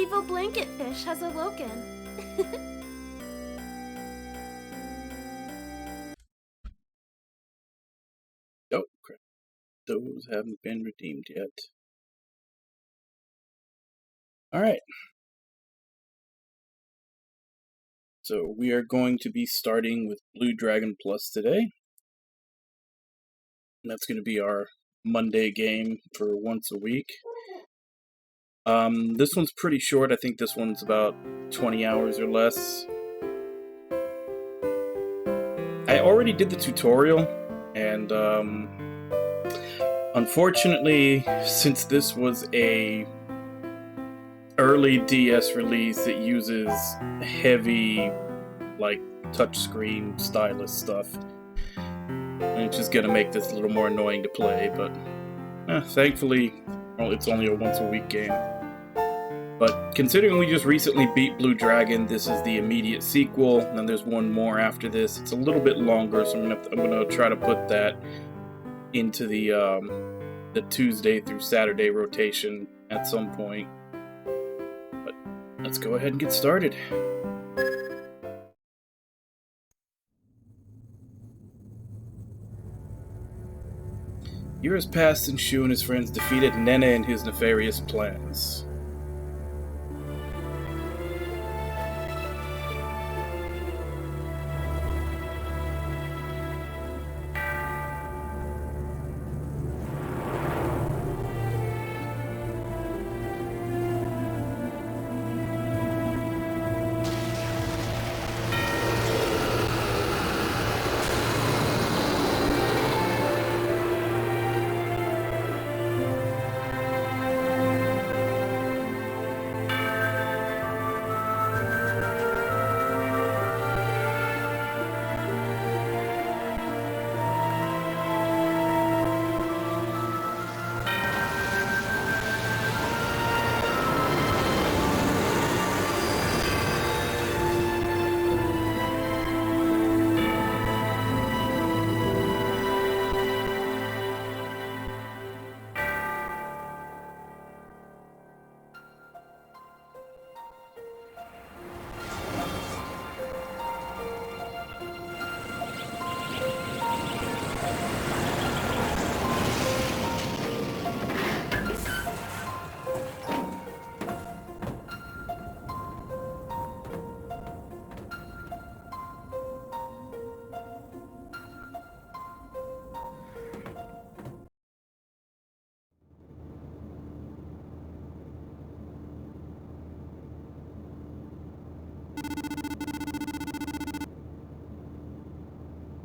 evil blanket fish has awoken. Oh, crap. Those haven't been redeemed yet. Alright. So we are going to be starting with Blue Dragon Plus today. And that's going to be our Monday game for once a week. This one's pretty short. I think this one's about 20 hours or less. I already did the tutorial, and unfortunately, since this was a early DS release, it uses heavy, like, touchscreen stylus stuff. And it's just gonna make this a little more annoying to play, but thankfully, well, it's only a once-a-week game. But considering we just recently beat Blue Dragon, this is the immediate sequel, and then there's one more after this. It's a little bit longer, so I'm gonna try to put that into the Tuesday through Saturday rotation at some point. But let's go ahead and get started. Years passed and Shu and his friends defeated Nene and his nefarious plans.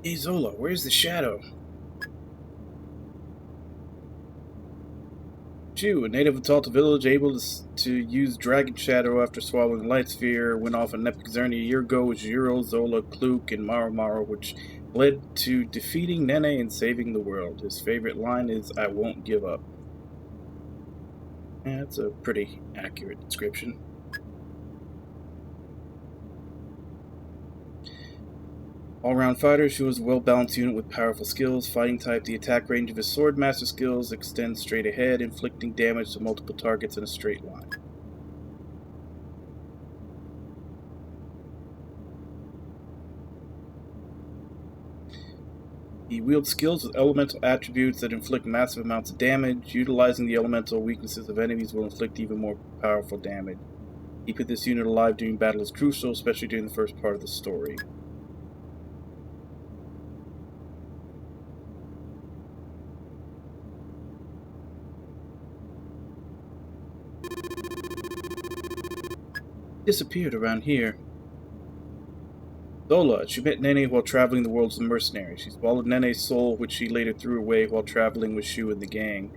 Hey Zola, where's the shadow? Shu, a native of Talta Village, able to use Dragon Shadow after swallowing Light Sphere, went off an epic journey a year ago with Jiro, Zola, Kluk, and Maru, which led to defeating Nene and saving the world. His favorite line is, "I won't give up." Yeah, that's a pretty accurate description. All-round fighter, Shu is a well-balanced unit with powerful skills. Fighting type, the attack range of his sword master skills extends straight ahead, inflicting damage to multiple targets in a straight line. He wields skills with elemental attributes that inflict massive amounts of damage. Utilizing the elemental weaknesses of enemies will inflict even more powerful damage. Keeping this unit alive during battle is crucial, especially during the first part of the story. Disappeared around here. Zola, she met Nene while traveling the world as a mercenary. She swallowed Nene's soul, which she later threw away while traveling with Shu and the gang.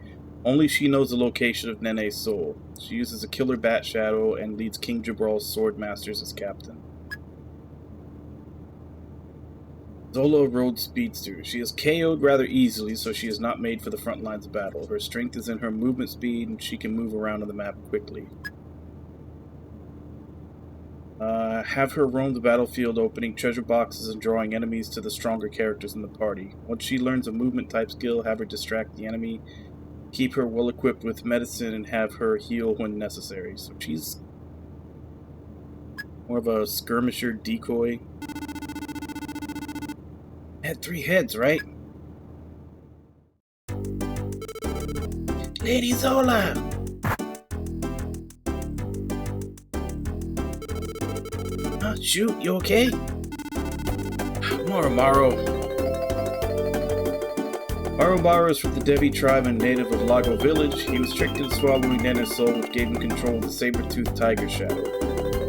Only she knows the location of Nene's soul. She uses a killer bat shadow and leads King Jabral's sword masters as captain. Zola rode Speedster. She is KO'd rather easily, so she is not made for the front lines of battle. Her strength is in her movement speed, and she can move around on the map quickly. Have her roam the battlefield, opening treasure boxes and drawing enemies to the stronger characters in the party. Once she learns a movement type skill, have her distract the enemy. Keep her well equipped with medicine and have her heal when necessary. So she's More of a skirmisher decoy. Had 3 heads, right? Lady Zola! Shoot, you okay? Maru. Maru is from the Devi tribe and native of Lago Village. He was tricked into swallowing Nena's soul, which gave him control of the saber-toothed tiger shadow.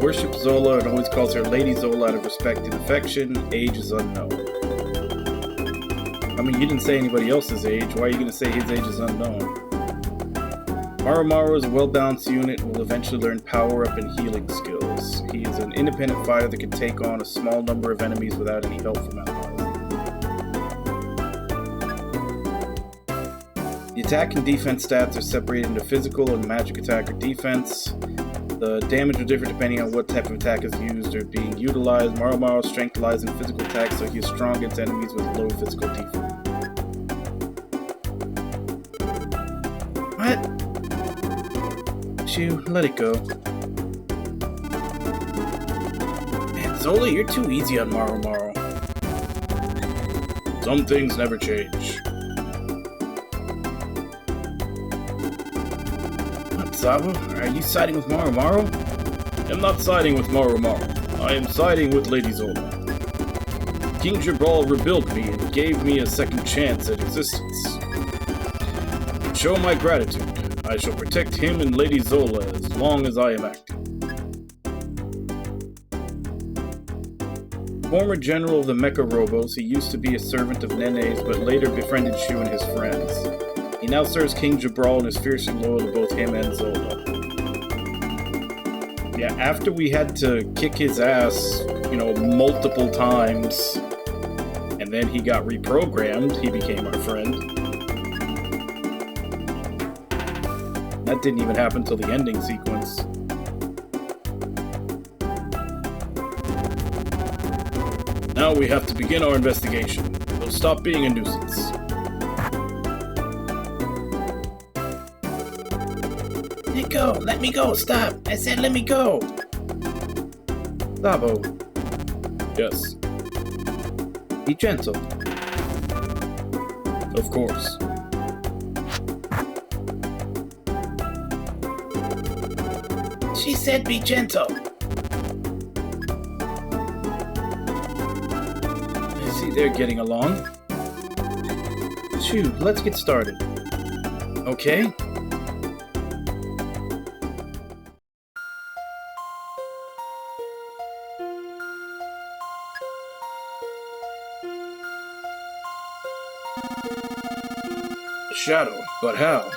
Worships Zola and always calls her Lady Zola out of respect and affection. Age is unknown. I mean, you didn't say anybody else's age. Why are you going to say his age is unknown? Maru is a well-balanced unit and will eventually learn power-up and healing skills. He is an independent fighter that can take on a small number of enemies without any help from allies. The attack and defense stats are separated into physical and magic attack or defense. The damage are different depending on what type of attack is used or being utilized. Maru's strength lies in physical attacks, so he is strong against enemies with low physical defense. What? Shoo, let it go. Man, Zola, you're too easy on Maru. Some things never change. What, Sabo? Are you siding with Maru? I'm not siding with Maru. I am siding with Lady Zola. King Jabral rebuilt me and gave me a second chance at existence. To show my gratitude, I shall protect him and Lady Zola as long as I am active. Former general of the Mecha Robos, he used to be a servant of Nene's, but later befriended Shu and his friends. He now serves King Jabral and is fiercely loyal to both him and Zola. Yeah, after we had to kick his ass, multiple times, and then he got reprogrammed, he became our friend. That didn't even happen till the ending sequence. Now we have to begin our investigation. We'll stop being a nuisance. Let me go, stop! I said let me go! Sabo. Yes. Be gentle. Of course. She said be gentle. I see they're getting along. Shoo, let's get started. Okay? Shadow, but how?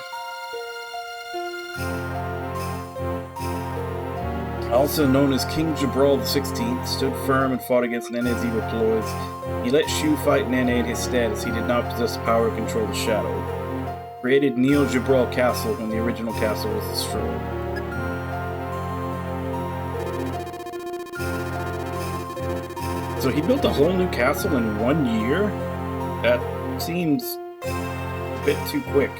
Also known as King Jabral XVI, stood firm and fought against Nene's evil ploys. He let Shu fight Nene in his stead as he did not possess power to control the Shadow. Created Neo Jabral Castle when the original castle was destroyed. So he built a whole new castle in 1 year? That seems a bit too quick.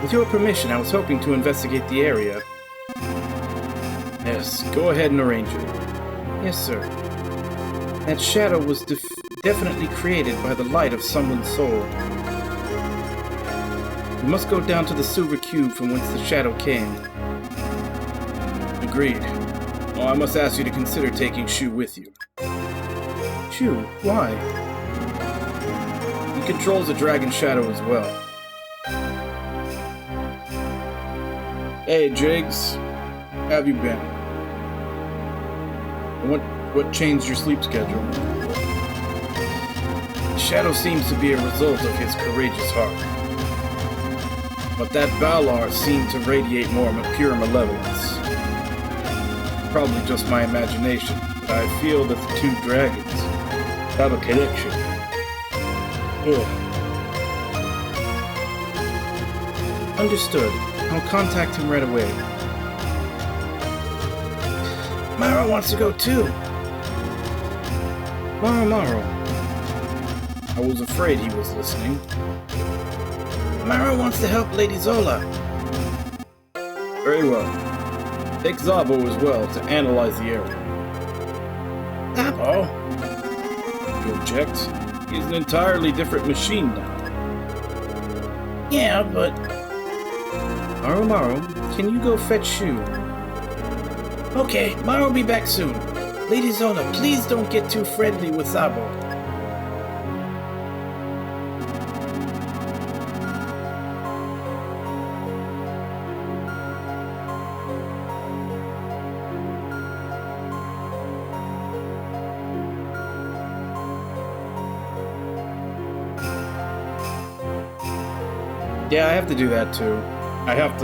With your permission, I was hoping to investigate the area. Yes, go ahead and arrange it. Yes, sir. That shadow was definitely created by the light of someone's soul. We must go down to the silver cube from whence the shadow came. Agreed. Oh, I must ask you to consider taking Shu with you. Shu? Why? He controls the dragon shadow as well. Hey, Jigs. How have you been? What changed your sleep schedule? The shadow seems to be a result of his courageous heart. But that Valar seemed to radiate more pure malevolence. Probably just my imagination, but I feel that the two dragons have a connection. Ugh. Understood. I'll contact him right away. Maru wants to go too. Maru. I was afraid he was listening. Maru wants to help Lady Zola. Very well. Take Zabo as well to analyze the area. Zabo? You object? He's an entirely different machine now. Yeah, but... Maru, can you go fetch Shu? Okay, Maru will be back soon. Lady Zona, please don't get too friendly with Zabo. Yeah, I have to do that too. I have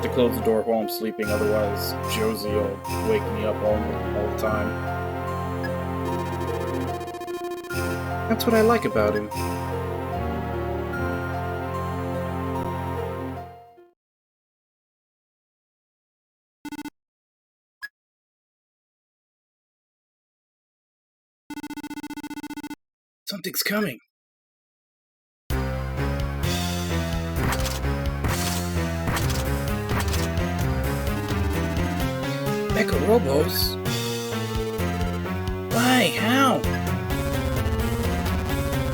to close the door while I'm sleeping, otherwise Josie will wake me up all the time. That's what I like about him. Something's coming. Mecha Robos? Why? How?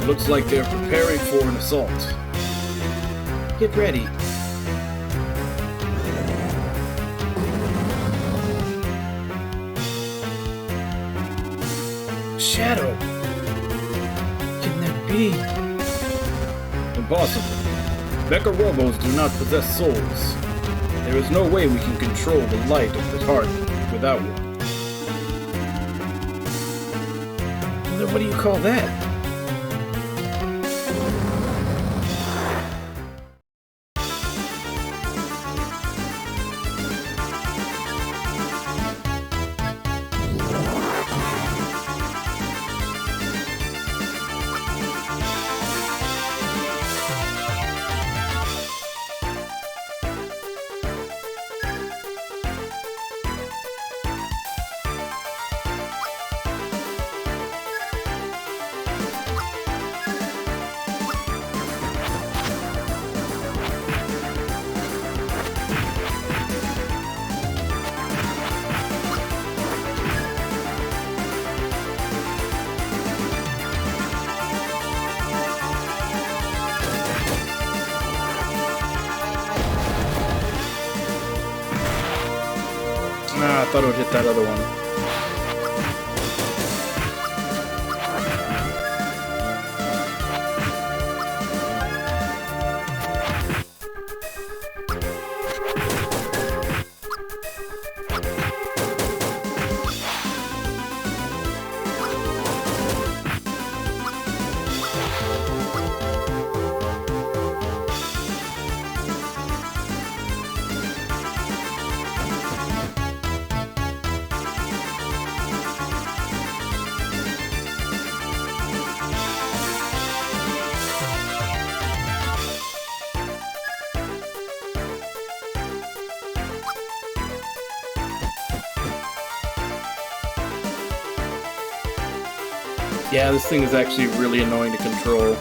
Looks like they're preparing for an assault. Get ready. Shadow. Can that be? Impossible. Mecha Robos do not possess souls. There is no way we can control the light of the heart without one. Then what do you call that? Ah, I thought it would hit that other one. Yeah, this thing is actually really annoying to control.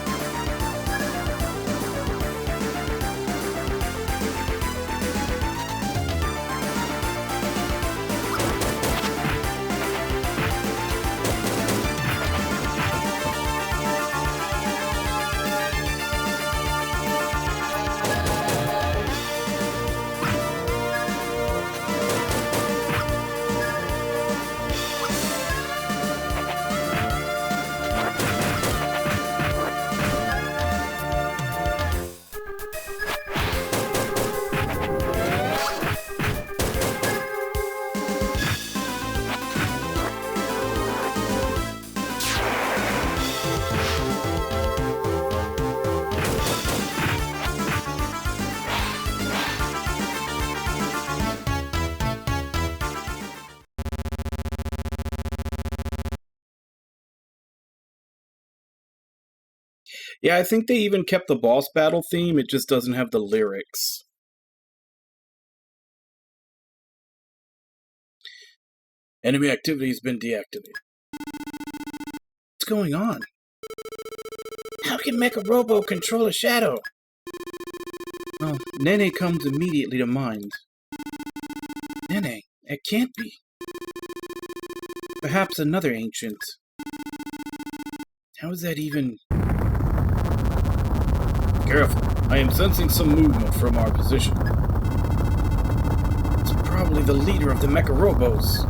Yeah, I think they even kept the boss battle theme, it just doesn't have the lyrics. Enemy activity has been deactivated. What's going on? How can Mecha Robo control a shadow? Well, Nene comes immediately to mind. Nene? It can't be. Perhaps another ancient. How is that even... Careful. I am sensing some movement from our position. It's probably the leader of the Mecharobos.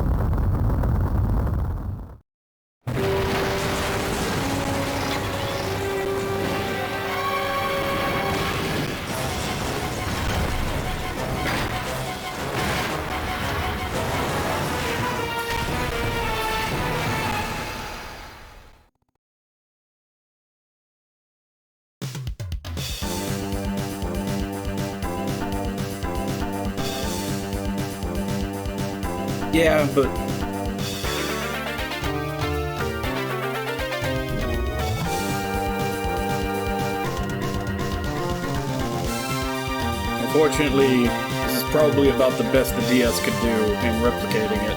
Yeah, but... Unfortunately, this is probably about the best the DS could do in replicating it.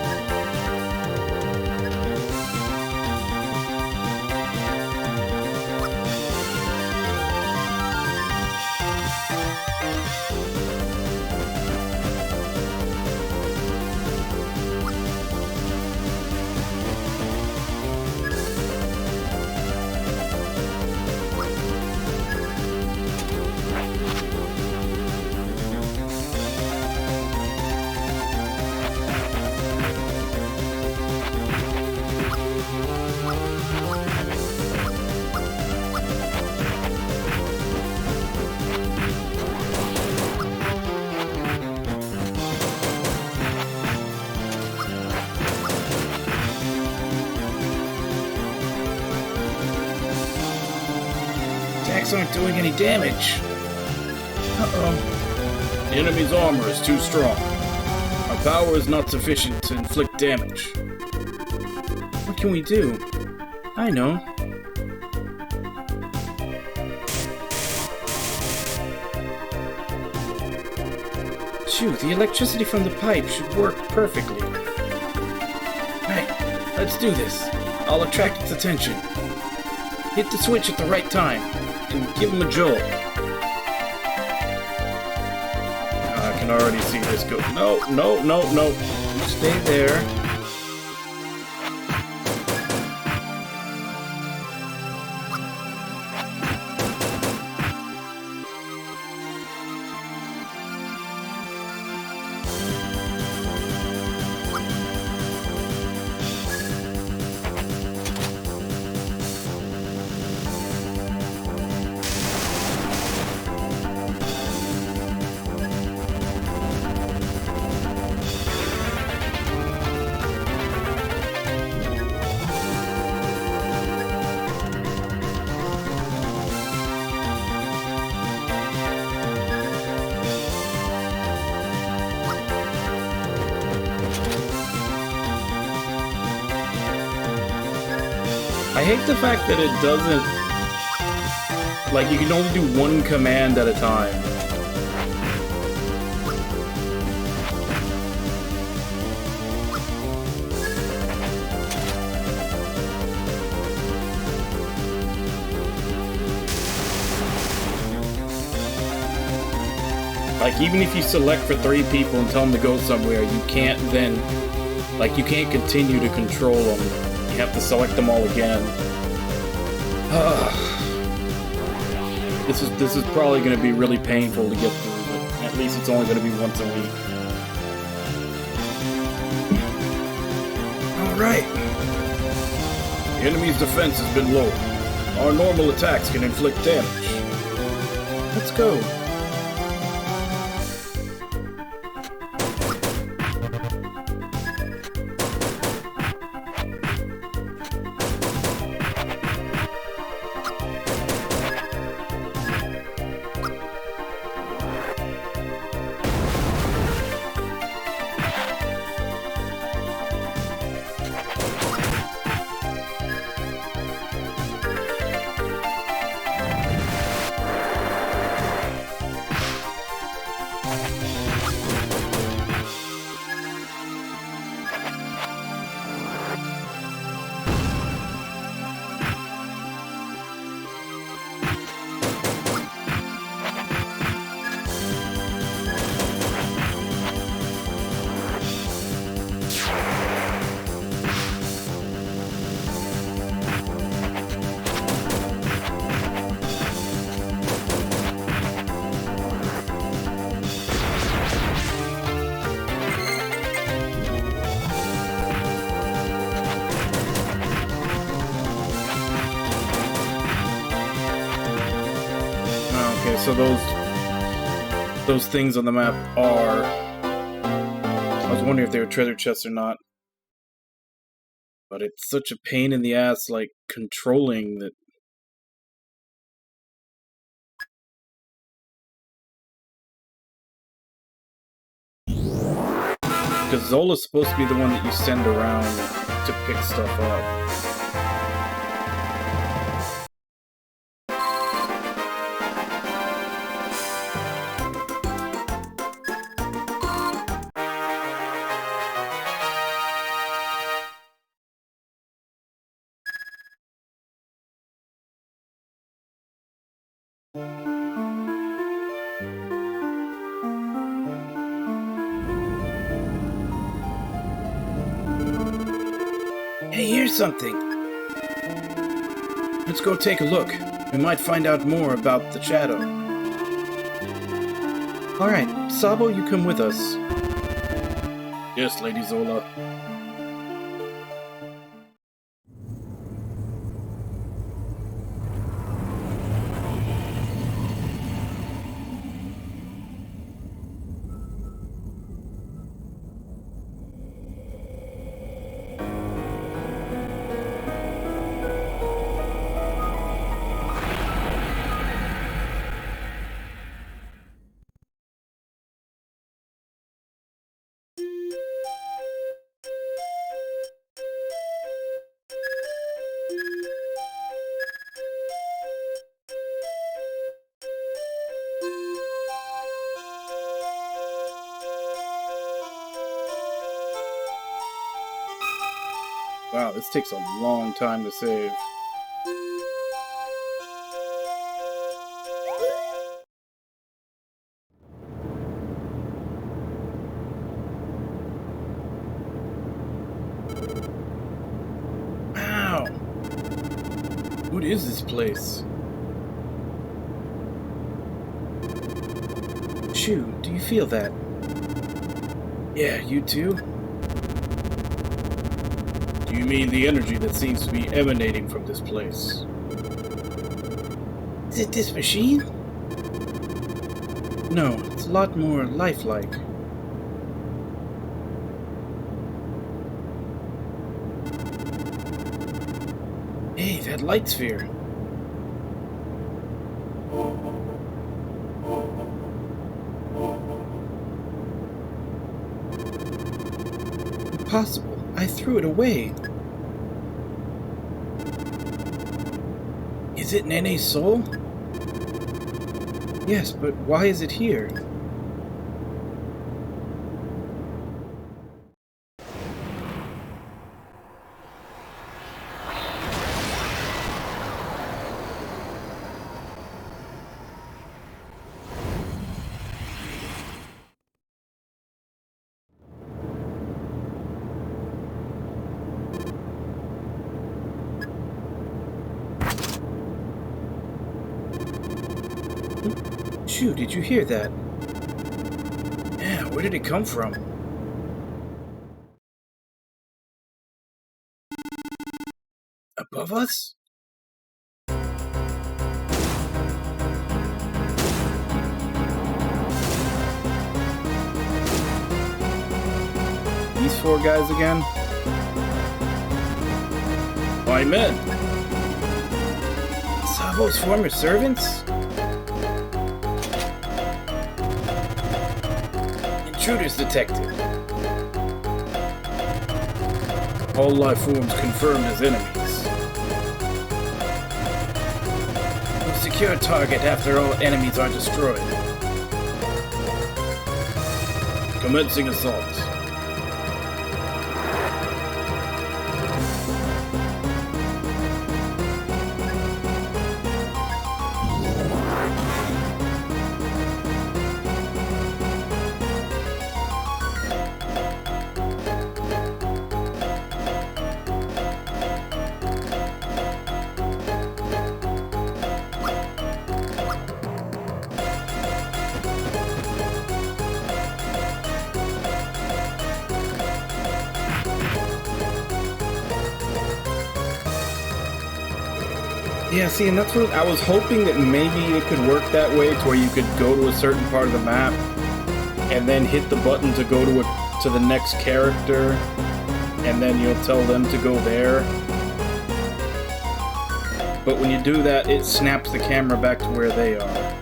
Attacks aren't doing any damage. Uh-oh. The enemy's armor is too strong. Our power is not sufficient to inflict damage. What can we do? I know. Shoot, the electricity from the pipe should work perfectly. Right, let's do this. I'll attract its attention. Hit the switch at the right time, and give him a jolt. I can already see this go. No, no, no, no. Stay there. I hate the fact that it doesn't... Like, you can only do one command at a time. Like, even if you select for 3 people and tell them to go somewhere, you can't then... Like, you can't continue to control them. You have to select them all again. This is probably going to be really painful to get through, but at least it's only going to be once a week. Alright. The enemy's defense has been lowered. Our normal attacks can inflict damage. Let's go. Okay, so those things on the map are... I was wondering if they were treasure chests or not. But it's such a pain in the ass, like, controlling that... Because Zola's supposed to be the one that you send around to pick stuff up. Hey, here's something. Let's go take a look. We might find out more about the shadow. Alright, Sabo, you come with us. Yes, Lady Zola. Wow, this takes a long time to save. Wow! What is this place? Shu, do you feel that? Yeah, you too? Do you mean the energy that seems to be emanating from this place? Is it this machine? No, it's a lot more lifelike. Hey, that light sphere. Impossible. I threw it away. Is it Nene's soul? Yes, but why is it here? Shu, did you hear that? Yeah, where did it come from? Above us? These four guys again? My men! Sabo's former servants? Intruders detected. All life forms confirmed as enemies. We'll secure target after all enemies are destroyed. Commencing assault. Yeah, see, and that's what I was hoping that maybe it could work that way, to where you could go to a certain part of the map and then hit the button to go to the next character, and then you'll tell them to go there. But when you do that, it snaps the camera back to where they are.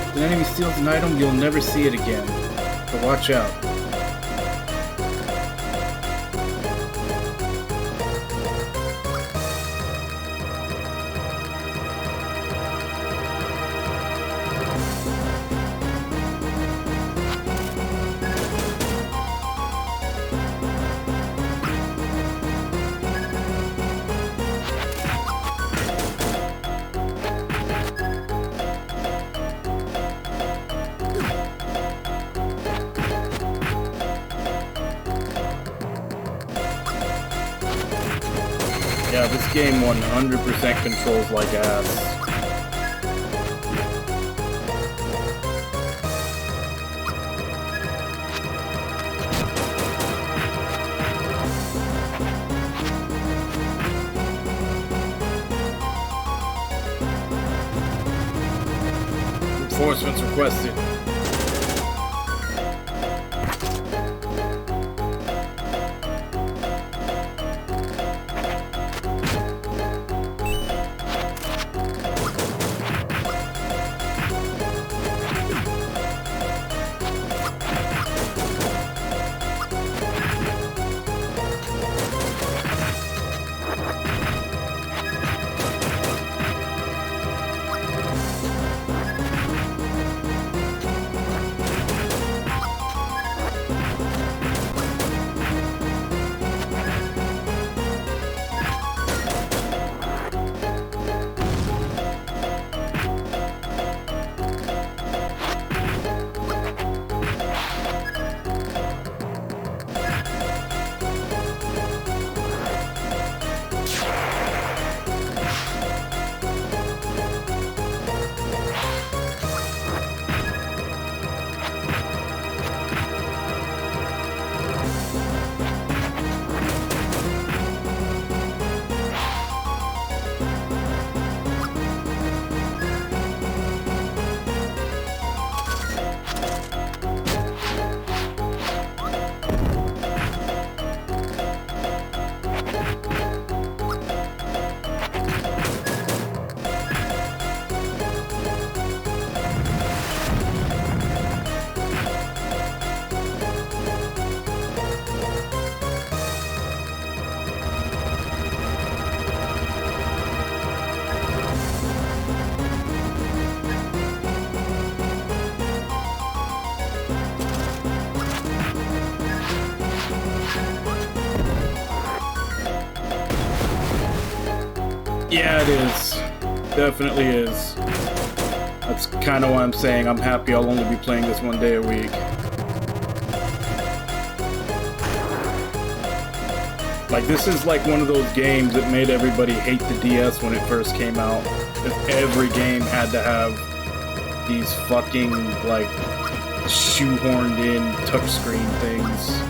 If an enemy steals an item, you'll never see it again. So watch out. Yeah, this game 100% controls like ass. Reinforcements requested. Yeah, it is. Definitely is. That's kind of why I'm saying I'm happy I'll only be playing this one day a week. Like, this is like one of those games that made everybody hate the DS when it first came out. If every game had to have these fucking, like, shoehorned in touchscreen things.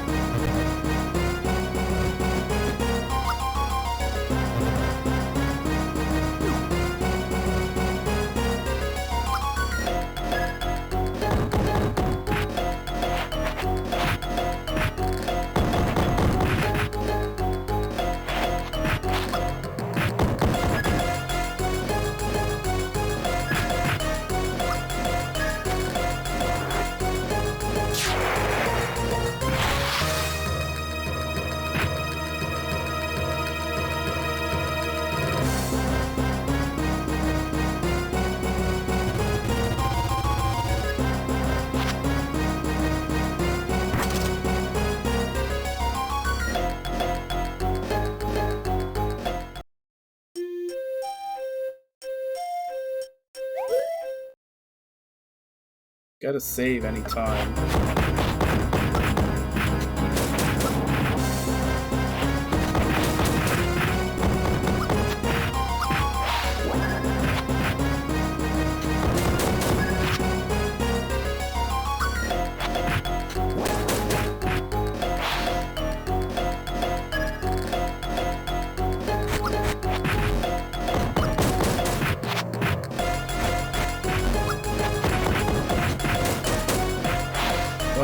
Gotta save anytime.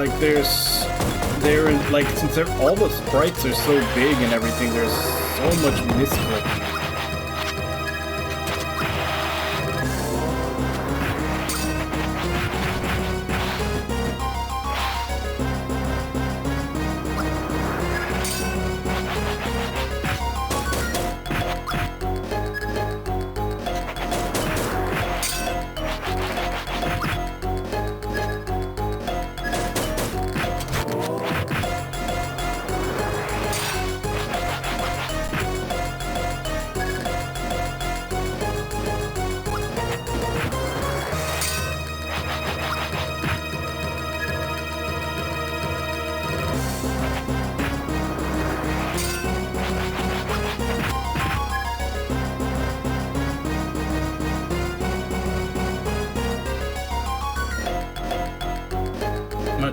like they're in, like, since all the sprites are so big and everything, there's so much misclick.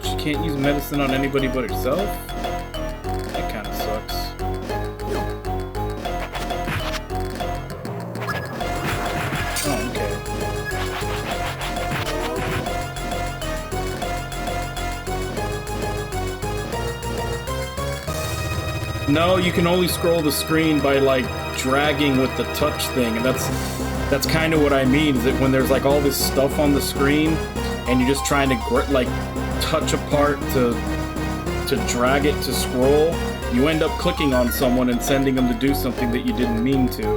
She can't use medicine on anybody but herself? That kind of sucks. Oh, okay. No, you can only scroll the screen by, like, dragging with the touch thing, and that's kind of what I mean, is that when there's, like, all this stuff on the screen, and you're just trying to, like, touch a part to drag it to scroll, you end up clicking on someone and sending them to do something that you didn't mean to.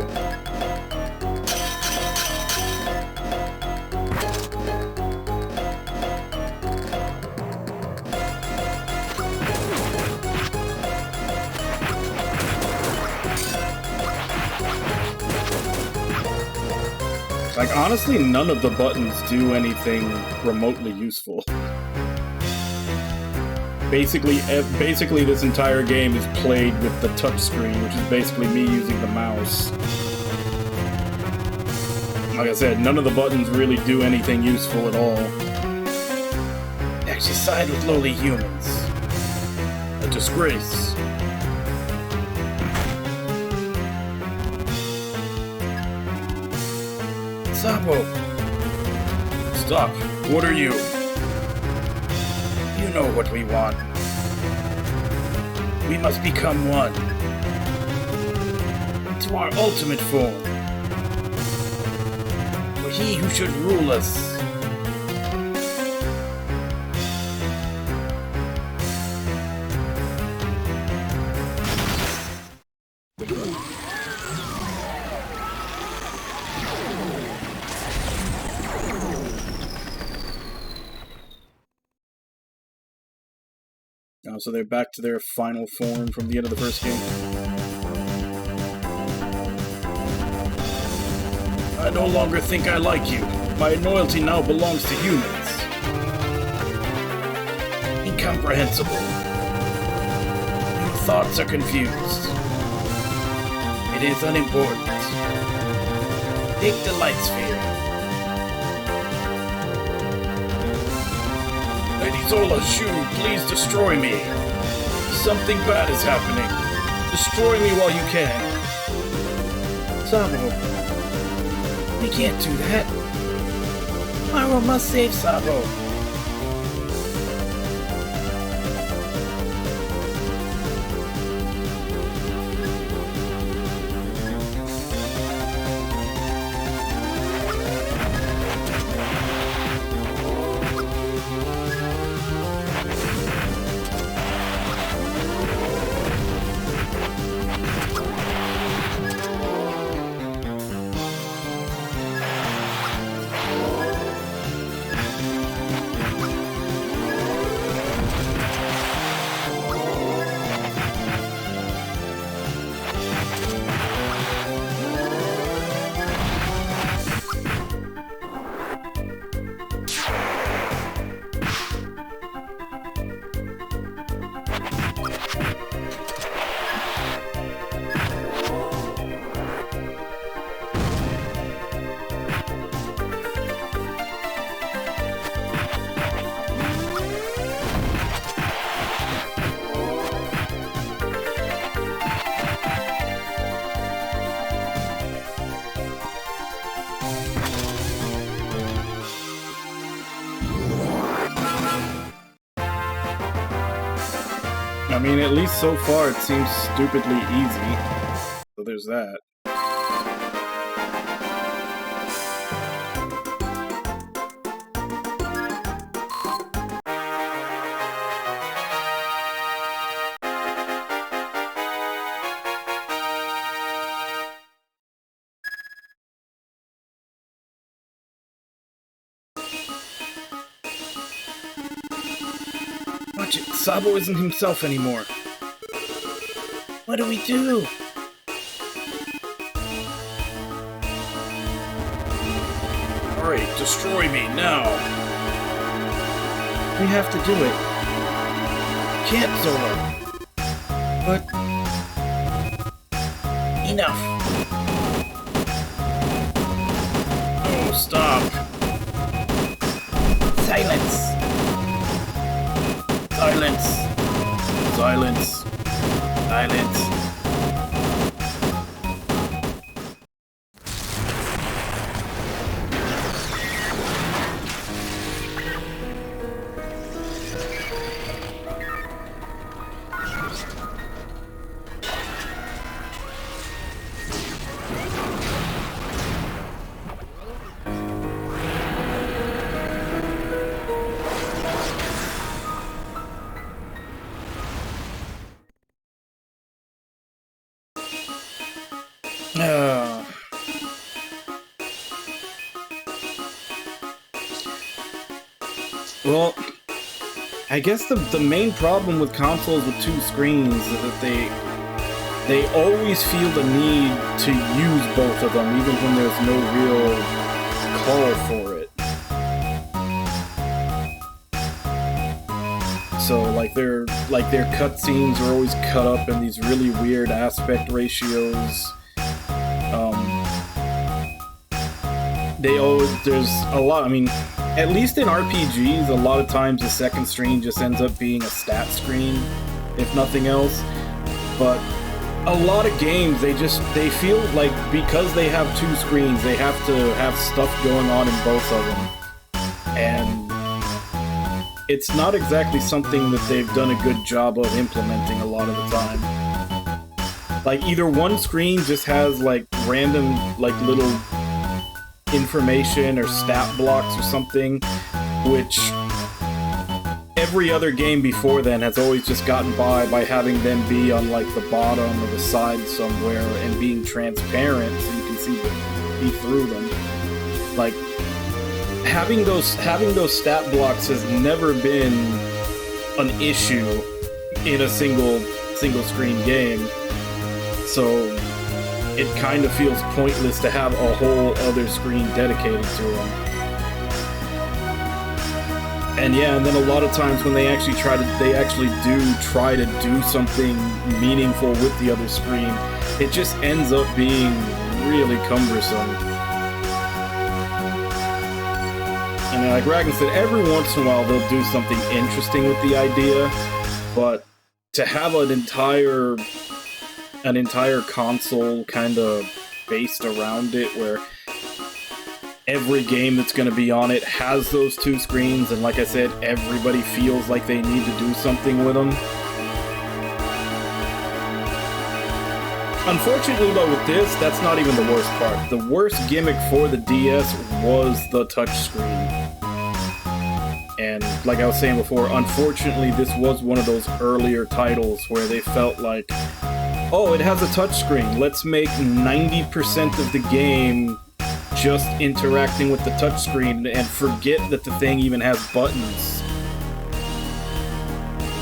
Like, honestly, none of the buttons do anything remotely useful. Basically, this entire game is played with the touchscreen, which is basically me using the mouse. Like I said, none of the buttons really do anything useful at all. They actually side with lowly humans. A disgrace. Sabo! Stop. What are you? You know what we want. We must become one. To our ultimate form. For he who should rule us. So they're back to their final form from the end of the first game. I no longer think I like you. My loyalty now belongs to humans. Incomprehensible. Your thoughts are confused. It is unimportant. Take the light sphere. Lady Zola Shu, please destroy me. Something bad is happening. Destroy me while you can. Sabo. We can't do that. Pyro must save Sabo. I mean, at least so far it seems stupidly easy. So there's that. Watch it, Sabo isn't himself anymore. What do we do? Alright, destroy me now! We have to do it. Can't, Zolo. But... enough. Oh, stop! Silence! Silence! Silence! Silence! Well, I guess the main problem with consoles with two screens is that they always feel the need to use both of them, even when there's no real call for it. So like their cutscenes are always cut up in these really weird aspect ratios. There's a lot, I mean, at least in RPGs, a lot of times the second screen just ends up being a stat screen, if nothing else. But a lot of games, they feel like because they have two screens, they have to have stuff going on in both of them. And it's not exactly something that they've done a good job of implementing a lot of the time. Like, either one screen just has, like, random, like, little information or stat blocks or something, which every other game before then has always just gotten by having them be on like the bottom or the side somewhere and being transparent so you can see through them. Like having those stat blocks has never been an issue in a single screen game. So it kind of feels pointless to have a whole other screen dedicated to them. And yeah, and then a lot of times when they actually try to do something meaningful with the other screen, it just ends up being really cumbersome. And like Ragnar said, every once in a while they'll do something interesting with the idea, but to have an entire console kind of based around it where every game that's going to be on it has those two screens, and like I said, everybody feels like they need to do something with them. Unfortunately though, with this, that's not even the worst part. The worst gimmick for the DS was the touchscreen. And like I was saying before, unfortunately this was one of those earlier titles where they felt like, oh, it has a touchscreen, let's make 90% of the game just interacting with the touchscreen and forget that the thing even has buttons.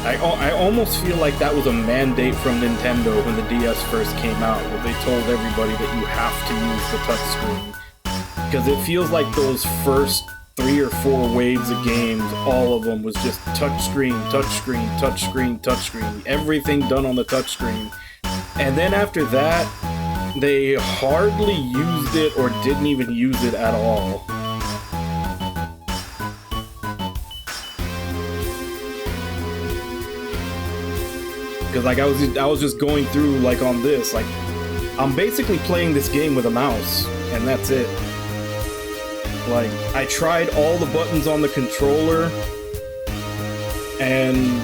I almost feel like that was a mandate from Nintendo when the DS first came out, where they told everybody that you have to use the touchscreen. Because it feels like those first 3 or 4 waves of games, all of them was just touchscreen, touchscreen, touchscreen, touchscreen, everything done on the touchscreen. And then after that, they hardly used it or didn't even use it at all. Because like I was just going through like on this, like I'm basically playing this game with a mouse, and that's it. Like I tried all the buttons on the controller, and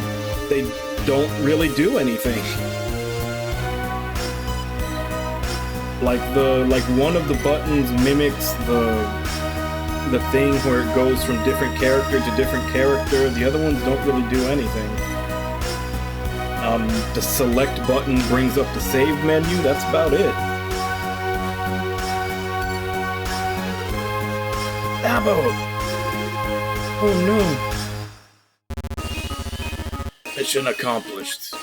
they don't really do anything. Like one of the buttons mimics the thing where it goes from different character to different character. The other ones don't really do anything. The select button brings up the save menu. That's about it. Sabo! Oh no. Mission accomplished.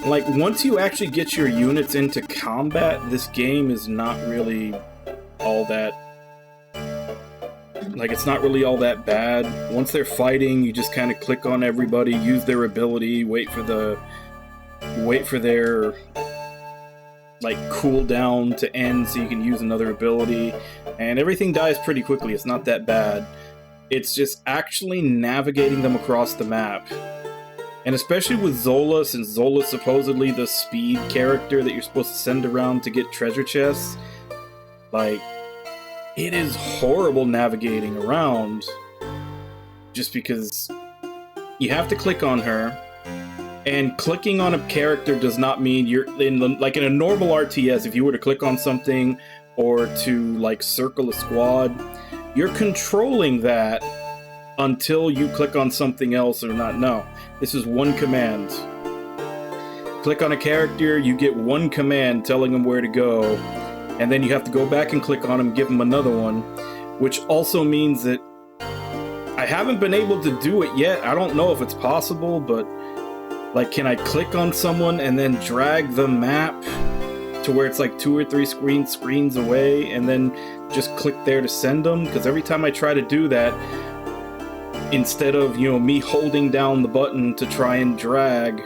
Like, once you actually get your units into combat, this game is not really all that... Like, it's not really all that bad. Once they're fighting, you just kind of click on everybody, use their ability, wait for their, like, cooldown to end so you can use another ability, and everything dies pretty quickly. It's not that bad. It's just actually navigating them across the map. And especially with Zola, since Zola's supposedly the speed character that you're supposed to send around to get treasure chests, like, it is horrible navigating around. Just because you have to click on her, and clicking on a character does not mean you're in the, like in a normal RTS, if you were to click on something or to like circle a squad, you're controlling that until you click on something else or not. No, this is one command. Click on a character, you get one command telling them where to go, and then you have to go back and click on them, give them another one, which also means that I haven't been able to do it yet. I don't know if it's possible, but like, can I click on someone and then drag the map to where it's like 2 or 3 screens away and then just click there to send them? Because every time I try to do that, instead of, you know, me holding down the button to try and drag,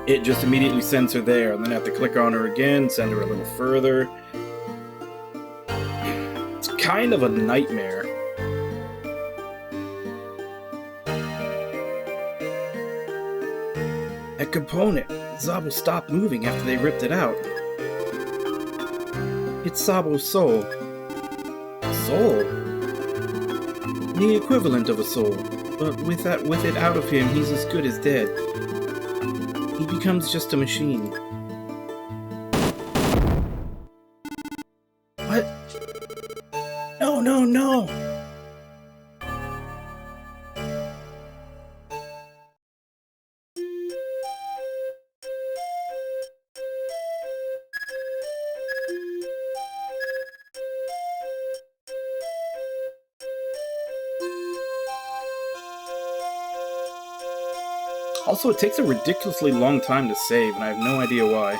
it just immediately sends her there, and then I have to click on her again, send her a little further. It's kind of a nightmare. That component, Zabo stopped moving after they ripped it out. It's Sabo's soul. Soul? The equivalent of a soul, but with it out of him, he's as good as dead. He becomes just a machine. What? No, no, no! Also, it takes a ridiculously long time to save, and I have no idea why.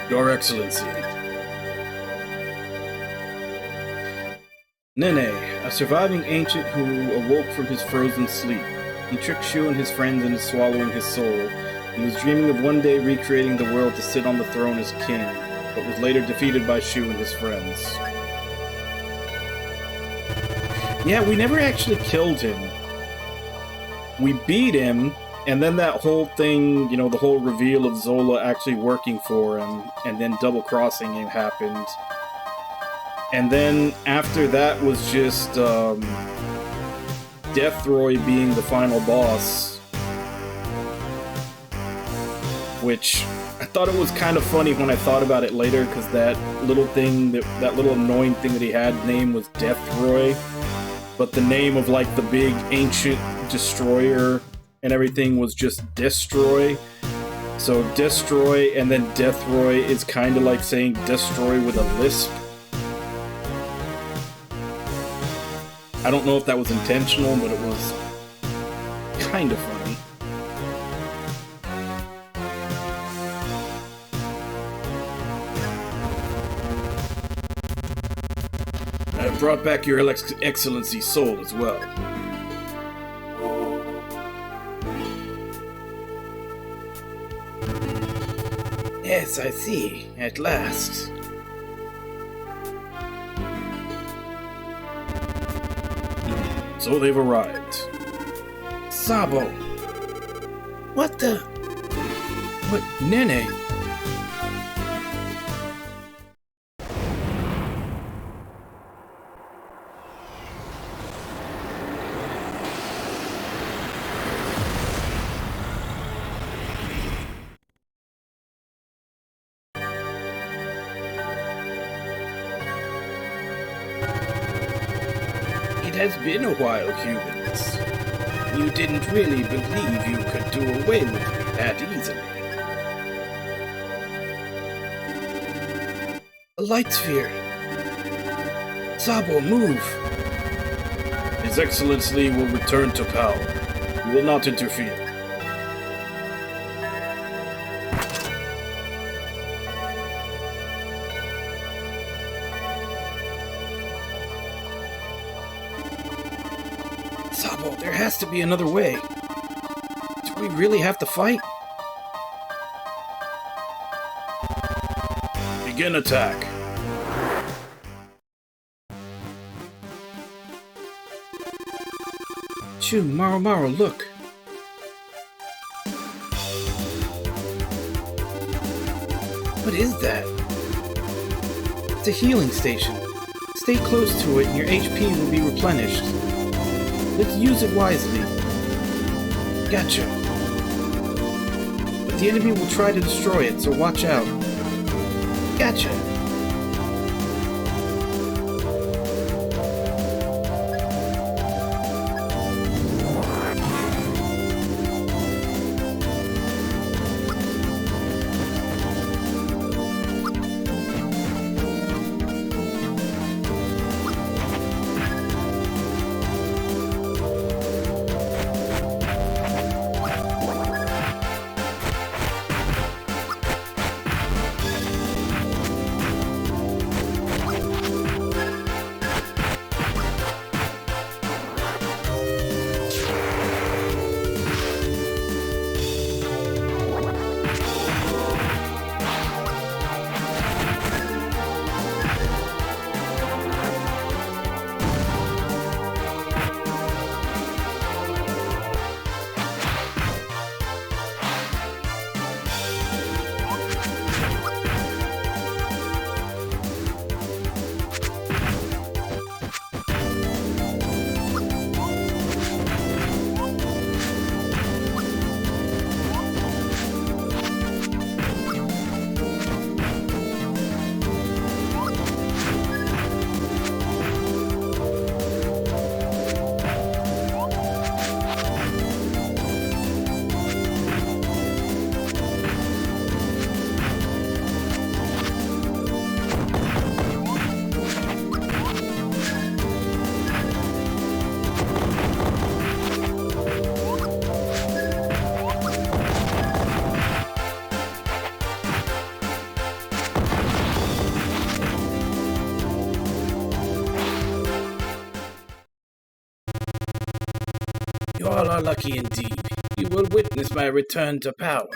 Your Excellency. Nene, a surviving ancient who awoke from his frozen sleep. He tricked Shu and his friends into swallowing his soul. He was dreaming of one day recreating the world to sit on the throne as king, but was later defeated by Shu and his friends. Yeah, we never actually killed him. We beat him, and then that whole thing, you know, the whole reveal of Zola actually working for him, and then double-crossing him happened. And then after that was just, Deathroy being the final boss. Which, I thought it was kind of funny when I thought about it later, because that little thing, that little annoying thing that he had, name was Deathroy. But the name of, like, the big ancient destroyer and everything was just Destroy. So Destroy and then Deathroy is kind of like saying Destroy with a lisp. I don't know if that was intentional, but it was kind of funny. I brought back your Excellency's soul as well. Yes, I see. At last. So they've arrived. Sabo! What the? What? Nene? It has been a while, humans. You didn't really believe you could do away with me that easily. A light sphere. Sabo, move! His Excellency will return to power. We will not interfere. Sabo, there has to be another way. Do we really have to fight? Begin attack. Shoo, Maru, look. What is that? It's a healing station. Stay close to it and your HP will be replenished. Let's use it wisely. Gotcha. But the enemy will try to destroy it, so watch out. Gotcha. You all are lucky indeed. You will witness my return to power.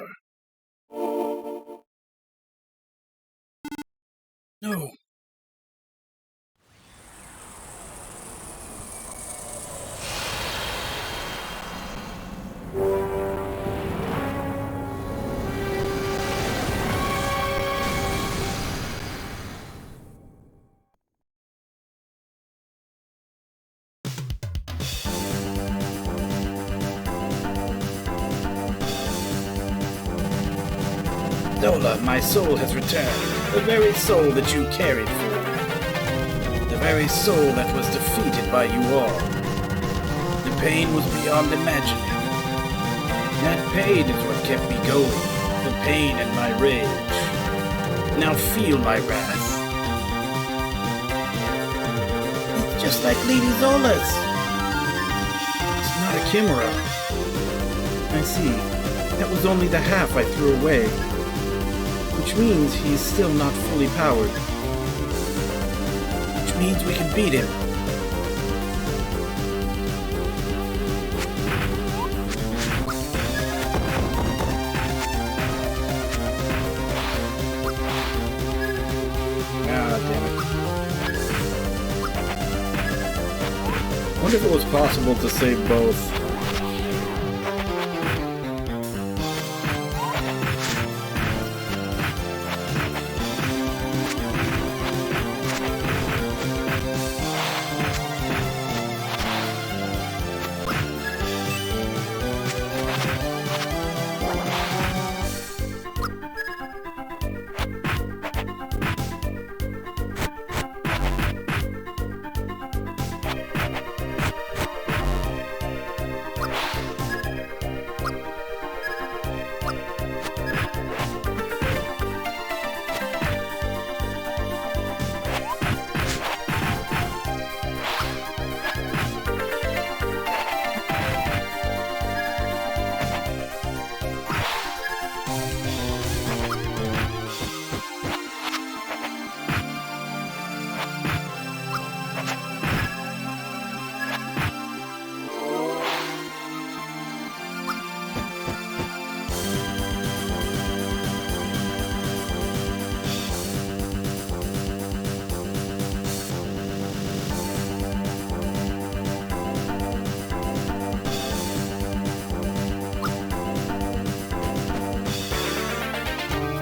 No. Zola, my soul has returned. The very soul that you carried for. The very soul that was defeated by you all. The pain was beyond imagining. That pain is what kept me going. The pain and my rage. Now feel my wrath. It's just like Lady Zola's. It's not a chimera. I see. That was only the half I threw away. Which means he's still not fully powered. Which means we can beat him. Ah, damn it. I wonder if it was possible to save both.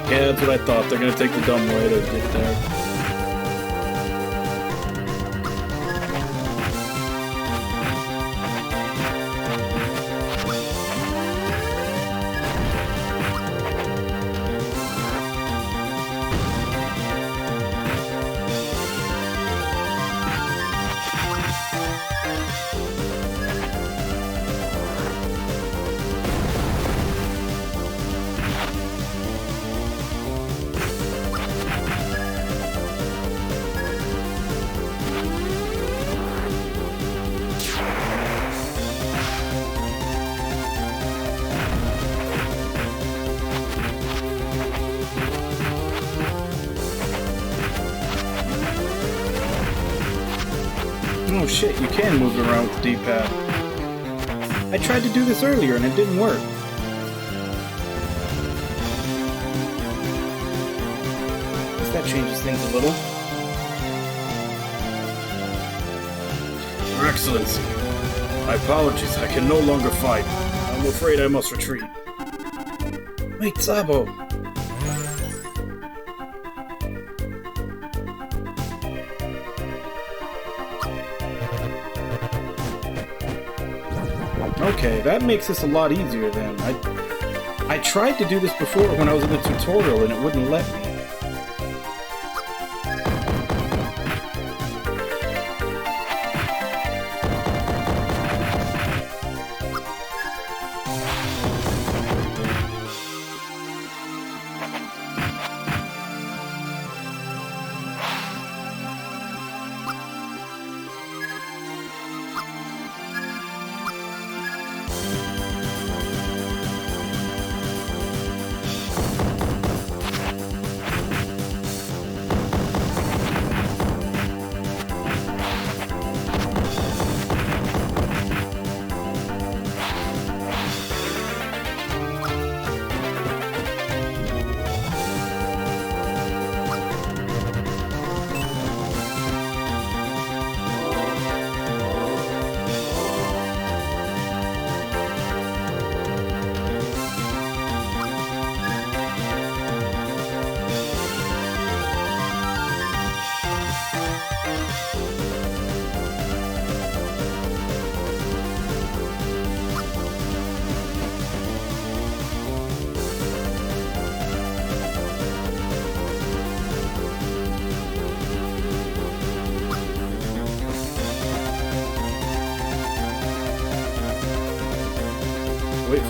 Yeah, that's what I thought. They're gonna take the dumb way to get there. Oh shit, you can move it around with the D-pad. I tried to do this earlier and it didn't work. Guess that changes things a little. Your Excellency, my apologies, I can no longer fight. I'm afraid I must retreat. Wait, Sabo! Okay, that makes this a lot easier then. I tried to do this before when I was in the tutorial and it wouldn't let me.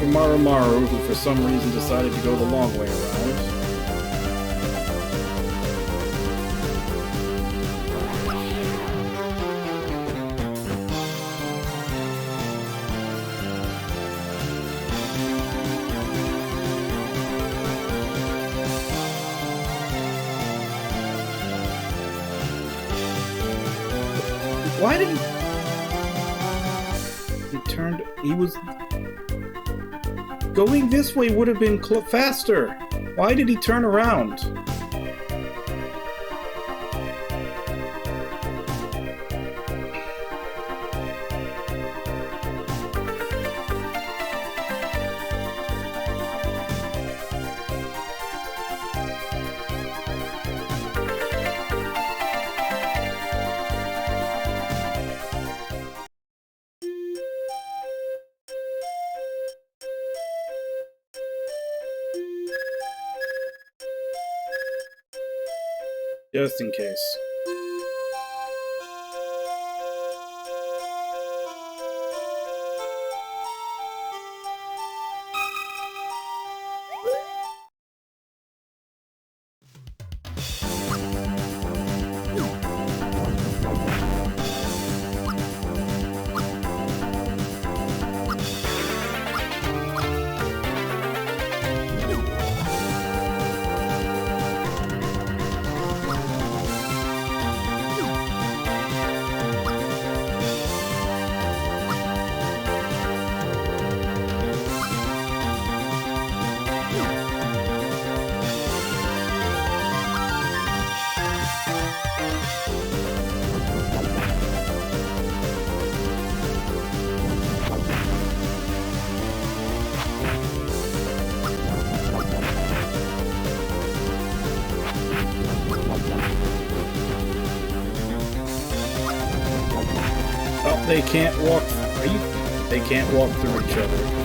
for Marumaru, who for some reason decided to go the long way around. Why did he turned? He was going this way would have been faster. Why did he turn around? Just in case. Oh, they can't walk. They can't walk through each other.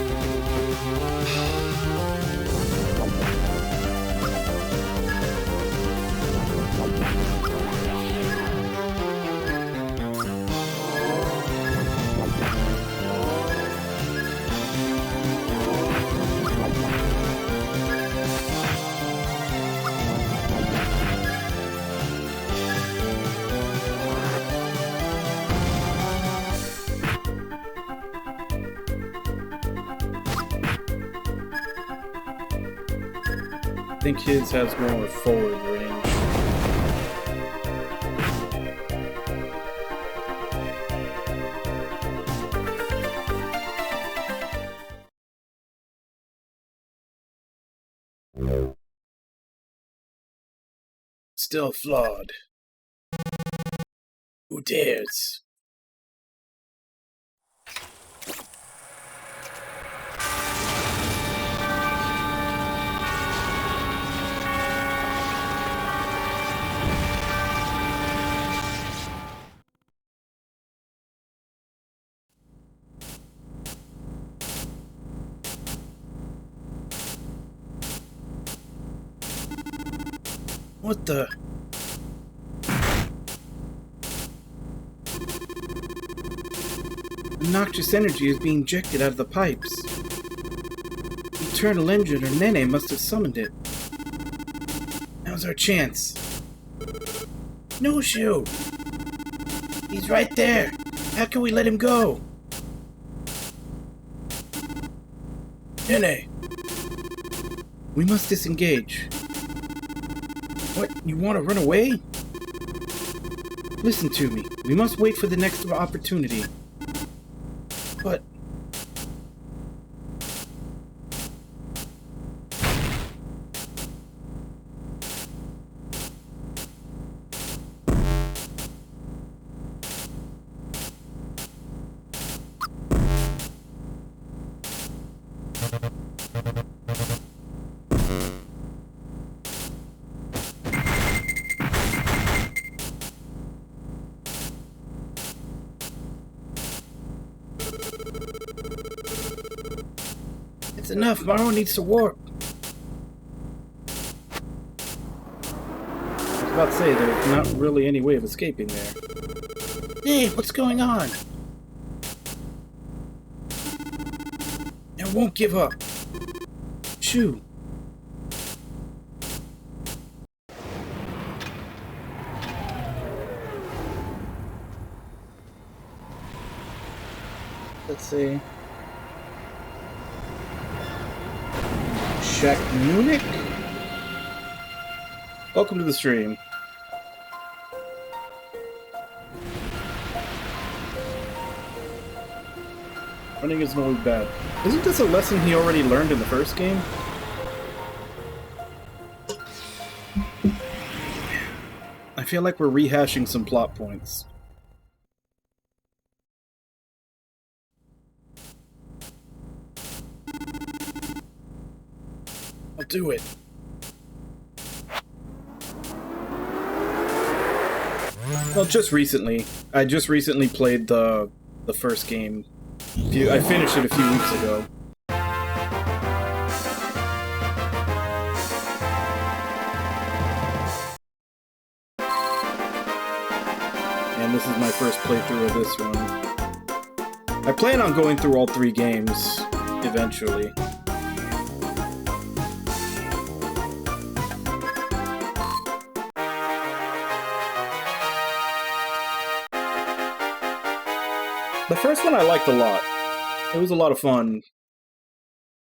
I think his has more forward range. Still flawed. Who dares? What the? Noxious energy is being injected out of the pipes. The Eternal Engine or Nene must have summoned it. Now's our chance. No Shoe! He's right there! How can we let him go? Nene! We must disengage. What? You want to run away? Listen to me. We must wait for the next opportunity. But... It's enough. Maru needs to warp. I was about to say, there's not really any way of escaping there. Hey, what's going on? No I won't give up. Shoo. Let's see. Shaq Munich? Welcome to the stream. Running isn't always bad. Isn't this a lesson he already learned in the first game? I feel like we're rehashing some plot points. I'll do it. Well, just recently. I just recently played the first game. I finished it a few weeks ago. And this is my first playthrough of this one. I plan on going through all 3 games eventually. The first one I liked a lot. It was a lot of fun.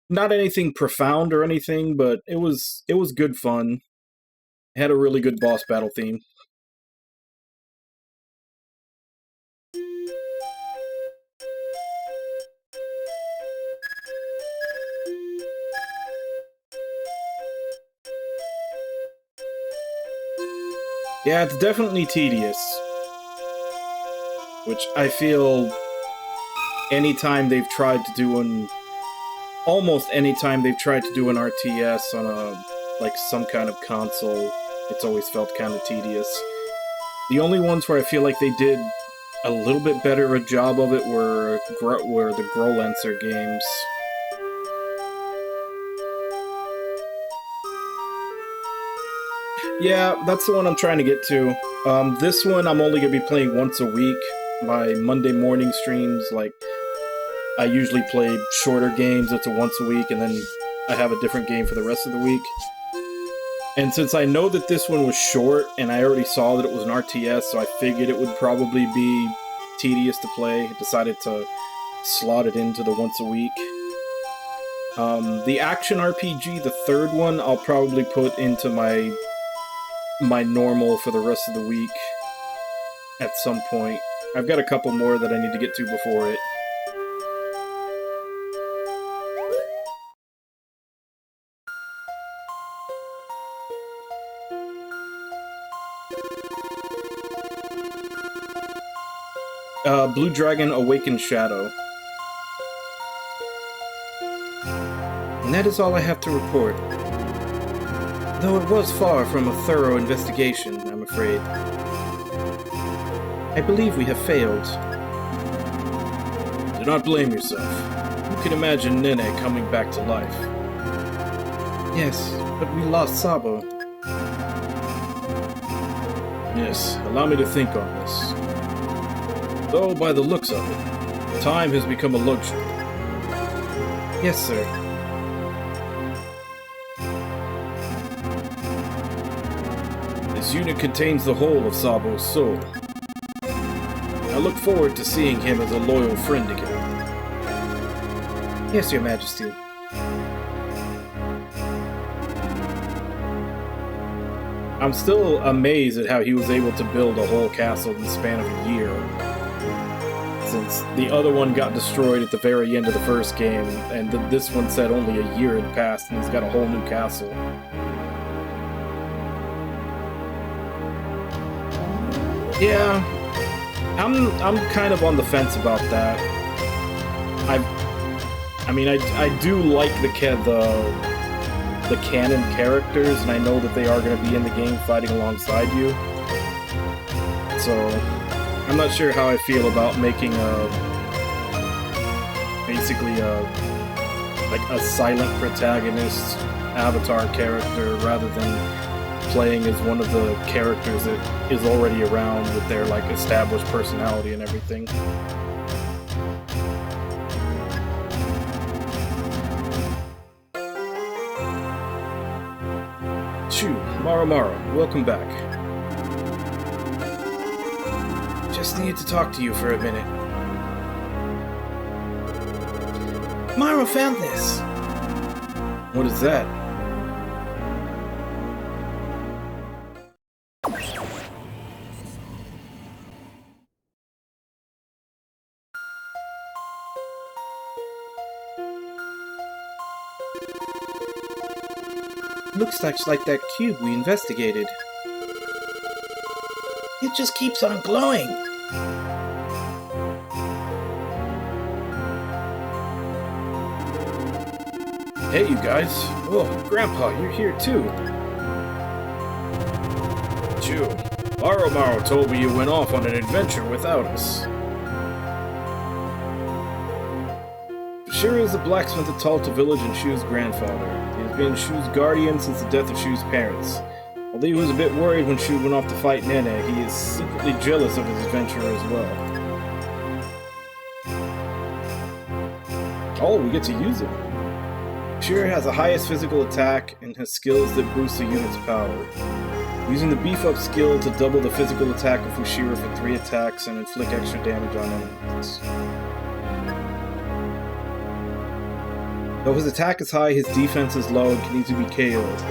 Not anything profound or anything, but it was good fun. It had a really good boss battle theme. Yeah, it's definitely tedious. Which I feel anytime they've tried to do almost anytime they've tried to do an RTS on like some kind of console, it's always felt kind of tedious. The only ones where I feel like they did a little bit better a job of it were the Growlancer games. Yeah, that's the one I'm trying to get to. This one I'm only going to be playing once a week. My Monday morning streams, like, I usually play shorter games, it's a once a week, and then I have a different game for the rest of the week. And since I know that this one was short, and I already saw that it was an RTS, so I figured it would probably be tedious to play, I decided to slot it into the once a week. The action RPG, the third one, I'll probably put into my normal for the rest of the week at some point. I've got a couple more that I need to get to before it. Blue Dragon Awakened Shadow. And that is all I have to report. Though it was far from a thorough investigation, I'm afraid. I believe we have failed. Do not blame yourself. You can imagine Nene coming back to life. Yes, but we lost Sabo. Yes, allow me to think on this. Though, by the looks of it, time has become a luxury. Yes, sir. This unit contains the whole of Sabo's soul. I look forward to seeing him as a loyal friend again. Yes, Your Majesty. I'm still amazed at how he was able to build a whole castle in the span of a year. Since the other one got destroyed at the very end of the first game, and this one said only a year had passed and he's got a whole new castle. Yeah, I'm kind of on the fence about that. I mean, I do like the canon characters, and I know that they are going to be in the game fighting alongside you. So, I'm not sure how I feel about making basically a silent protagonist avatar character rather than playing as one of the characters that is already around with their like established personality and everything. Shu, Maru, welcome back. Just needed to talk to you for a minute. Maru found this! What is that? Looks like that cube we investigated. It just keeps on glowing. Hey, you guys. Oh, Grandpa, you're here too. Shu, Maru told me you went off on an adventure without us. Fushira is the blacksmith at Talta Village and Shu's grandfather. He has been Shu's guardian since the death of Shu's parents. Although he was a bit worried when Shu went off to fight Nene, he is secretly jealous of his adventure as well. Oh, we get to use it. Fushira has the highest physical attack and has skills that boost the unit's power. Using the beef up skill to double the physical attack of Fushira for 3 attacks and inflict extra damage on enemies. Though his attack is high, his defense is low and can easily be KO'd.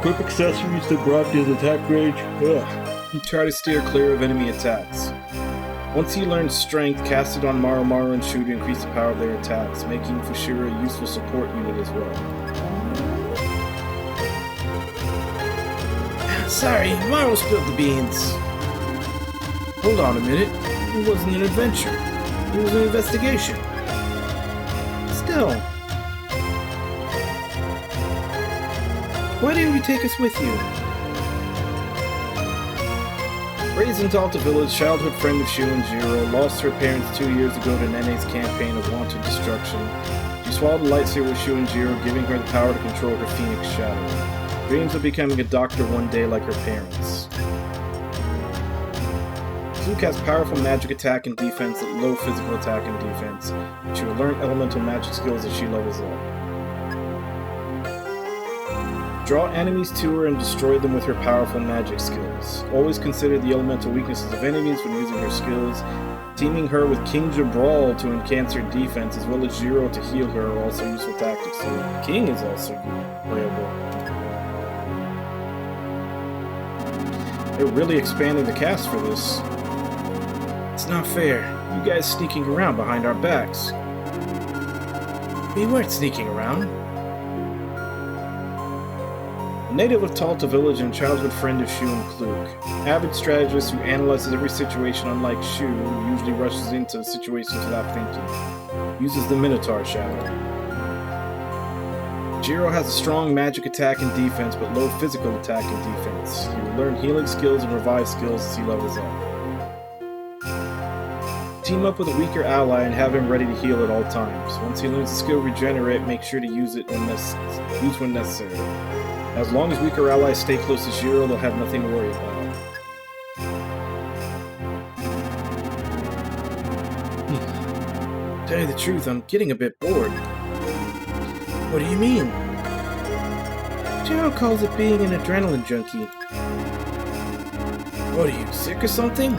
Quick accessories to broaden his attack range. He try to steer clear of enemy attacks. Once he learns Strength, cast it on Maru and Shu to increase the power of their attacks, making Fushira a useful support unit as well. Sorry, Maru spilled the beans. Hold on a minute. It wasn't an adventure. It was an investigation. Still. Why didn't you take us with you? Raised in Talta Village, childhood friend of Shu and Jiro, lost her parents 2 years ago to Nene's campaign of wanton destruction. She swallowed a lightsaber with Shu and Jiro, giving her the power to control her Phoenix Shadow. Dreams of becoming a doctor one day like her parents. Zook has powerful magic attack and defense at low physical attack and defense. She will learn elemental magic skills as she levels up. Draw enemies to her and destroy them with her powerful magic skills. Always consider the elemental weaknesses of enemies when using her skills. Teaming her with King Jabral to enhance her defense, as well as Jiro to heal her, are also useful tactics. So King is also playable. They're really expanding the cast for this. It's not fair. You guys sneaking around behind our backs. We weren't sneaking around. Native of Talta Village and childhood friend of Shu and Kluk. Avid strategist who analyzes every situation, unlike Shu, who usually rushes into situations without thinking. Uses the Minotaur Shadow. Jiro has a strong magic attack and defense, but low physical attack and defense. He will learn healing skills and revive skills as he levels up. Team up with a weaker ally and have him ready to heal at all times. Once he learns the skill Regenerate, make sure to use it when necessary. As long as weaker allies stay close to Jiro, they'll have nothing to worry about. Tell you the truth, I'm getting a bit bored. What do you mean? Jiro calls it being an adrenaline junkie. What are you, sick or something?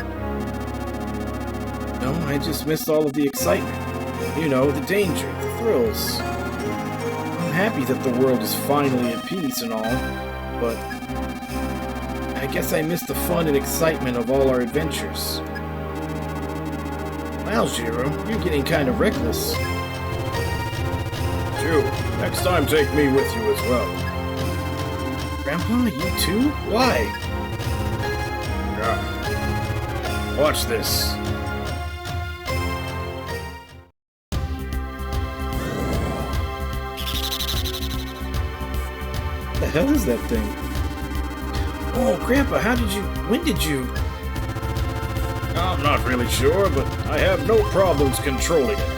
No, I just missed all of the excitement. You know, the danger, the thrills. I'm happy that the world is finally at peace and all, but I guess I missed the fun and excitement of all our adventures. Wow, Jiro, you're getting kind of reckless. Shu, next time take me with you as well. Grandpa, you too? Why? Yeah. Watch this. What the hell is that thing? Oh, Grandpa, when did you? I'm not really sure, but I have no problems controlling it.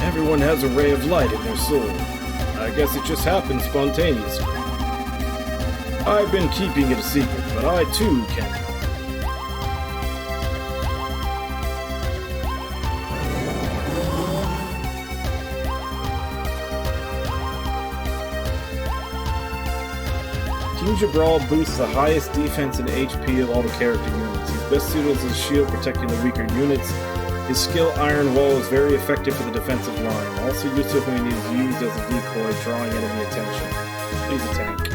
Everyone has a ray of light in their soul. I guess it just happens spontaneously. I've been keeping it a secret, but I too can. King Jabral boosts the highest defense and HP of all the character units. He's best suited as a shield protecting the weaker units. His skill Iron Wall is very effective for the defensive line, also useful when he is used as a decoy, drawing enemy attention. He's a tank.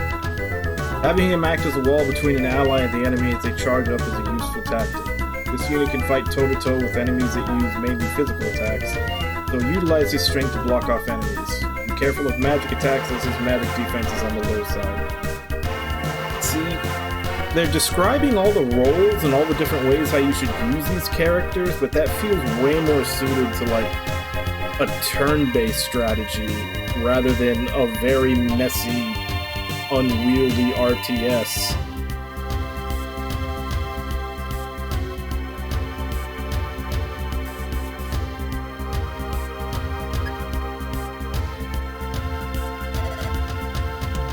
Having him act as a wall between an ally and the enemy as they charge up is a useful tactic. This unit can fight toe-to-toe with enemies that use mainly physical attacks, so utilize his strength to block off enemies. Be careful of magic attacks as his magic defense is on the low side. See, they're describing all the roles and all the different ways how you should use these characters, but that feels way more suited to like a turn-based strategy rather than a very messy, unwieldy RTS.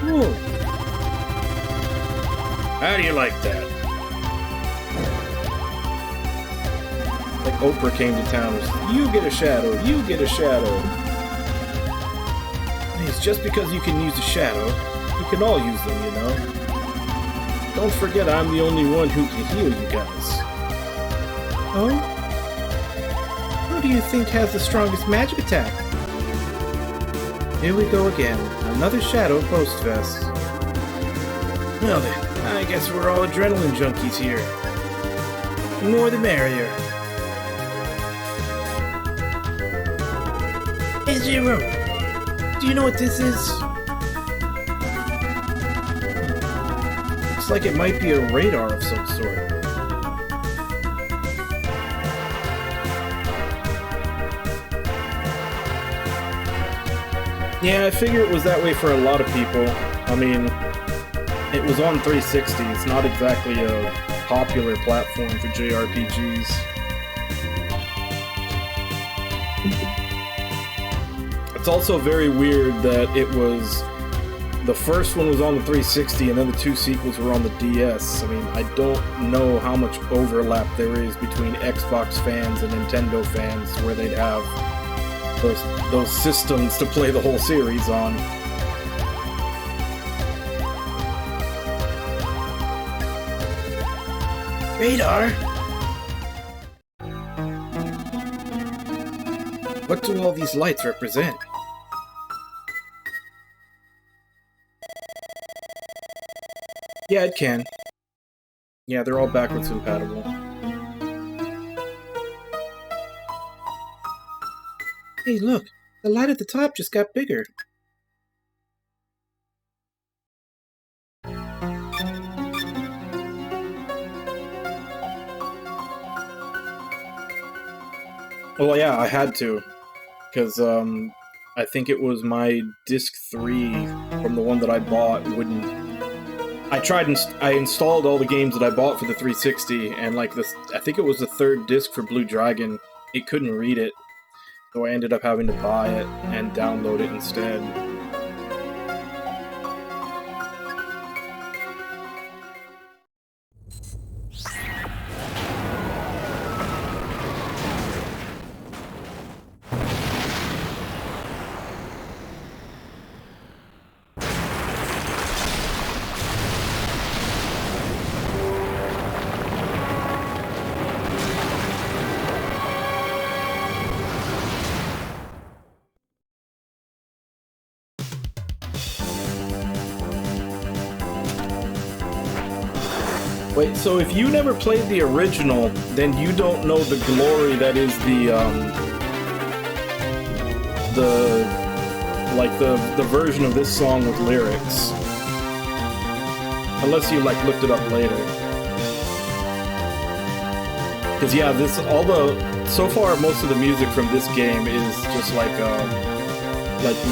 Whoa. How do you like that? Like Oprah came to town and said, you get a shadow, you get a shadow. And it's just because you can use a shadow, you can all use them, you know? Don't forget I'm the only one who can heal you guys. Oh? Who do you think has the strongest magic attack? Here we go again. Another shadow post-fest. Well then, I guess we're all adrenaline junkies here. The more the merrier. Hey Zero, do you know what this is? Looks like it might be a radar of some sort. Yeah, I figure it was that way for a lot of people. I mean, it was on 360. It's not exactly a popular platform for JRPGs. It's also very weird that it was... The first one was on the 360 and then the two sequels were on the DS. I mean, I don't know how much overlap there is between Xbox fans and Nintendo fans where they'd have those systems to play the whole series on. Radar? What do all these lights represent? Yeah, it can. Yeah, they're all backwards compatible. Hey, look! The light at the top just got bigger. Well, yeah, I had to. Because, I think it was my disc 3 from the one that I bought wouldn't... I installed all the games that I bought for the 360, and like this, I think it was the third disc for Blue Dragon, it couldn't read it. So I ended up having to buy it and download it instead. Wait, so if you never played the original, then you don't know the glory that is the version of this song with lyrics. Unless you, like, looked it up later. Because, yeah, so far, most of the music from this game is just, like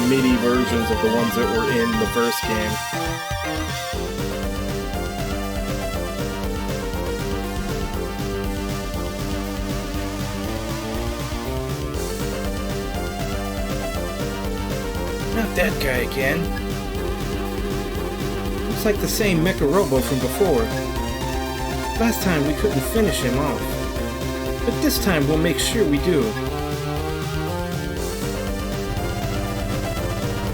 MIDI versions of the ones that were in the first game. Not that guy again. Looks like the same Mecha Robo from before. Last time we couldn't finish him off. But this time we'll make sure we do.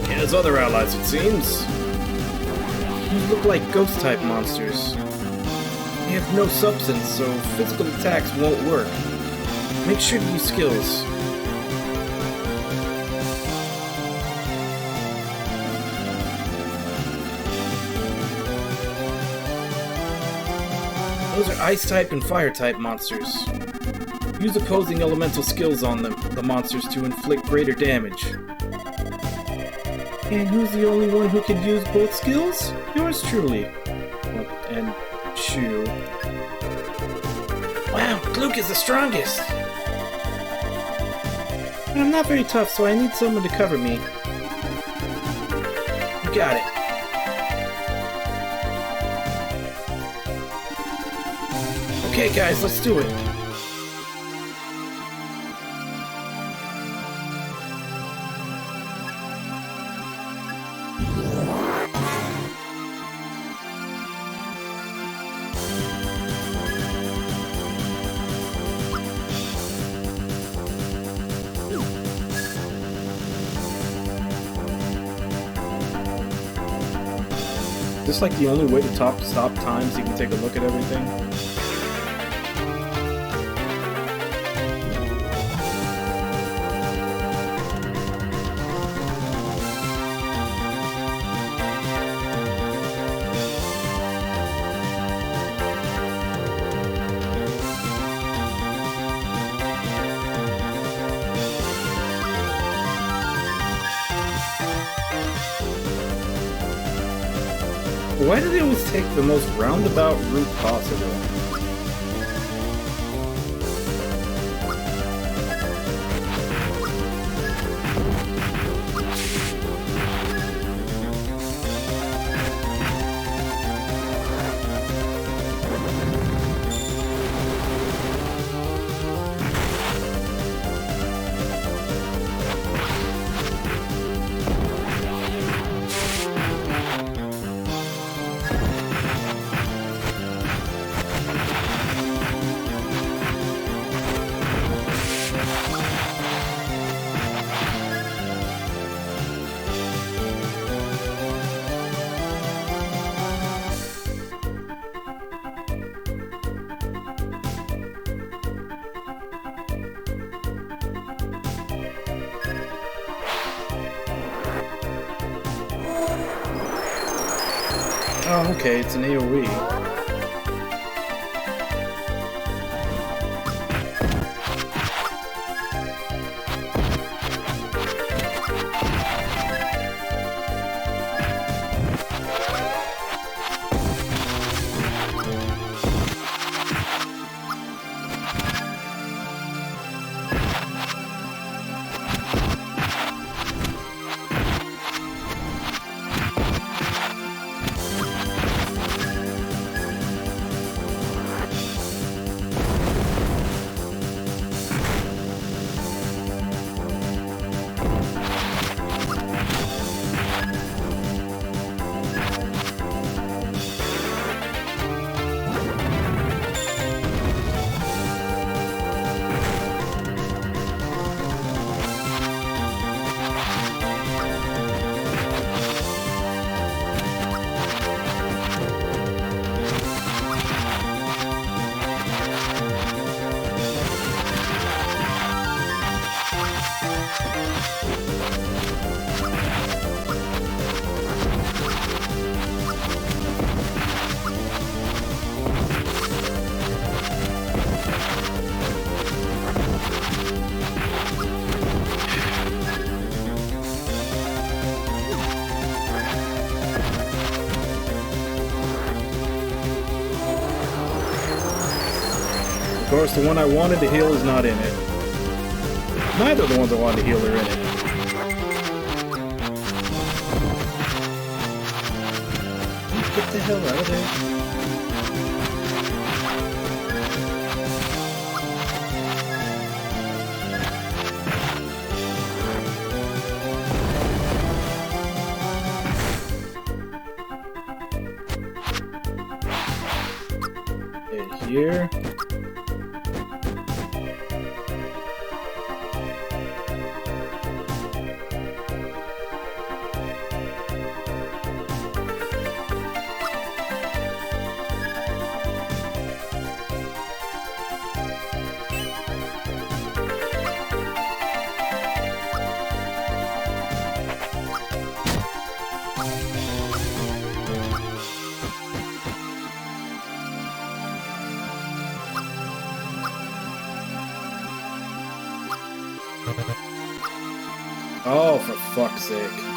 And his other allies, it seems. These look like ghost-type monsters. They have no substance, so physical attacks won't work. Make sure to use skills. Those are Ice-type and Fire-type monsters. Use opposing elemental skills on the monsters to inflict greater damage. And who's the only one who can use both skills? Yours truly. Oh, and Shu. Wow, Luke is the strongest! I'm not very tough, so I need someone to cover me. You got it. Okay, guys, let's do it. Is this like the only way to stop time so you can take a look at everything? Why do they always take the most roundabout route possible? Oh, okay, it's an AoE. Of course, the one I wanted to heal is not in it. Neither of the ones I wanted to heal are in it. Get the hell out of there. Here. Oh, for fuck's sake.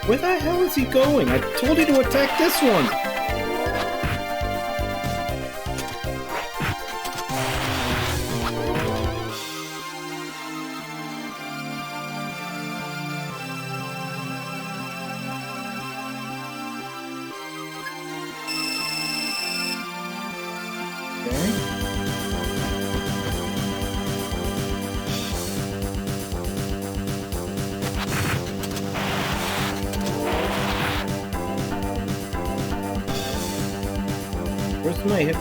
Where the hell is he going? I told you to attack this one! Where's my hip?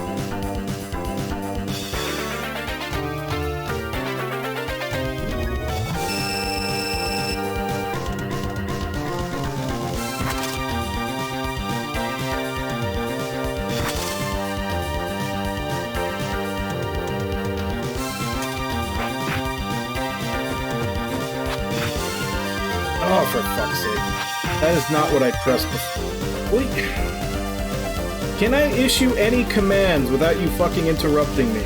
Oh, for fuck's sake. That is not what I pressed before. Wait. Can I issue any commands without you fucking interrupting me?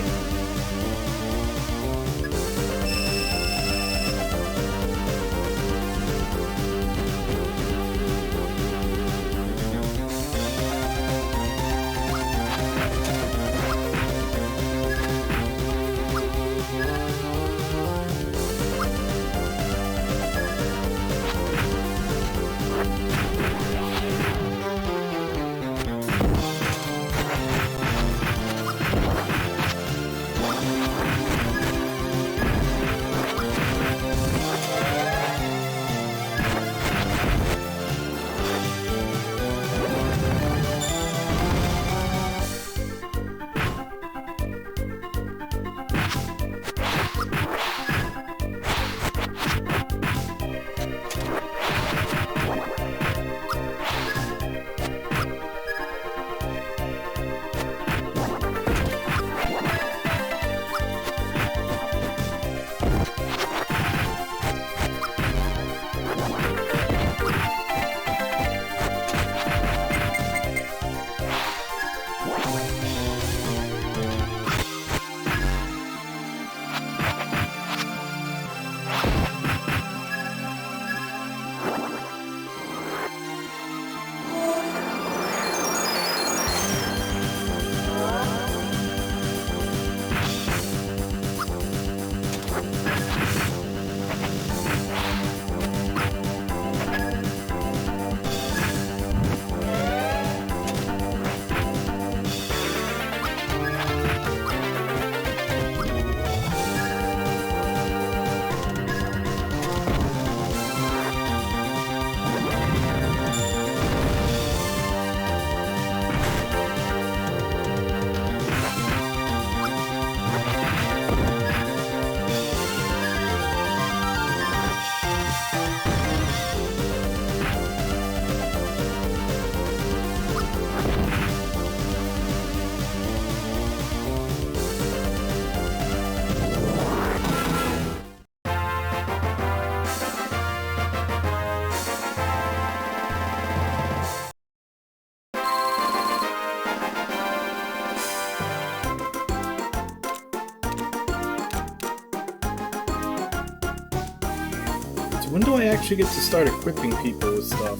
When do I actually get to start equipping people with stuff?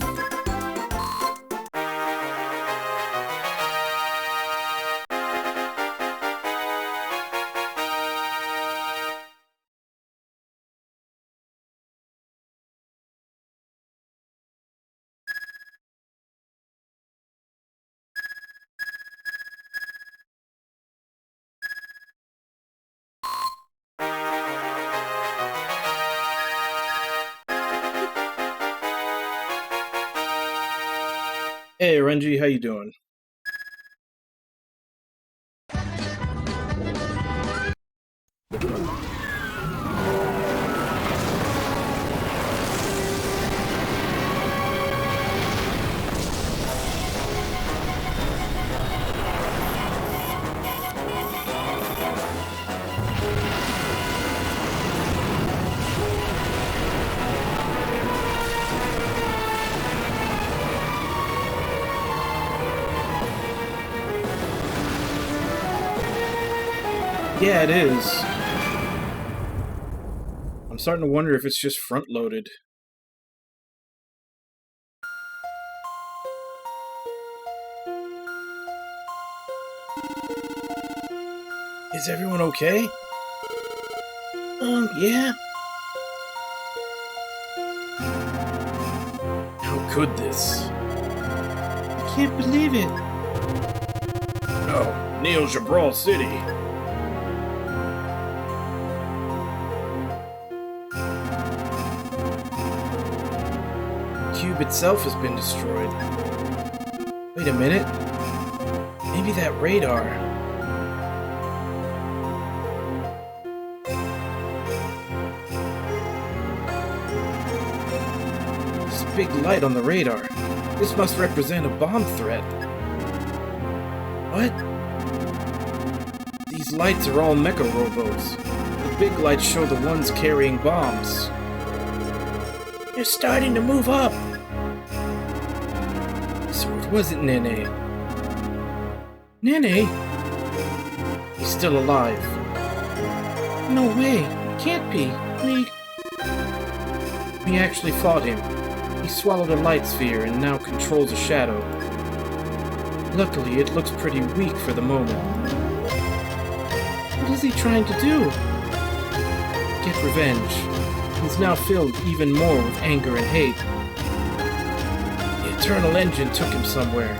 Hey, Renji, how you doing? Yeah, it is. I'm starting to wonder if it's just front-loaded. Is everyone okay? Yeah. How could this? I can't believe it. No, Neo Jabral City. The cube itself has been destroyed. Wait a minute. Maybe that radar. This big light on the radar. This must represent a bomb threat. What? These lights are all mecha robos. The big lights show the ones carrying bombs. They're starting to move up. So it wasn't Nene. Nene? He's still alive. No way. It can't be. We actually fought him. He swallowed a light sphere and now controls a shadow. Luckily, it looks pretty weak for the moment. What is he trying to do? Get revenge. He's now filled even more with anger and hate. The Eternal Engine took him somewhere.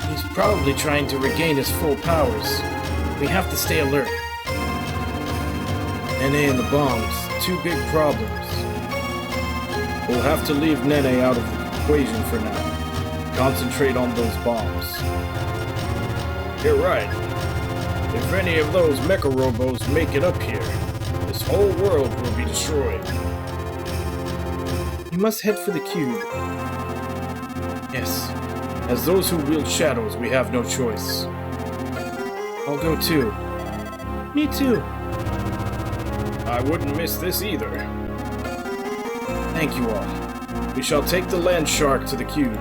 He's probably trying to regain his full powers. We have to stay alert. Nene and the bombs, two big problems. We'll have to leave Nene out of the equation for now. Concentrate on those bombs. You're right. If any of those mecha robos make it up here, this whole world will be destroyed. You must head for the cube. Yes. As those who wield shadows, we have no choice. I'll go too. Me too. I wouldn't miss this either. Thank you all. We shall take the land shark to the cube.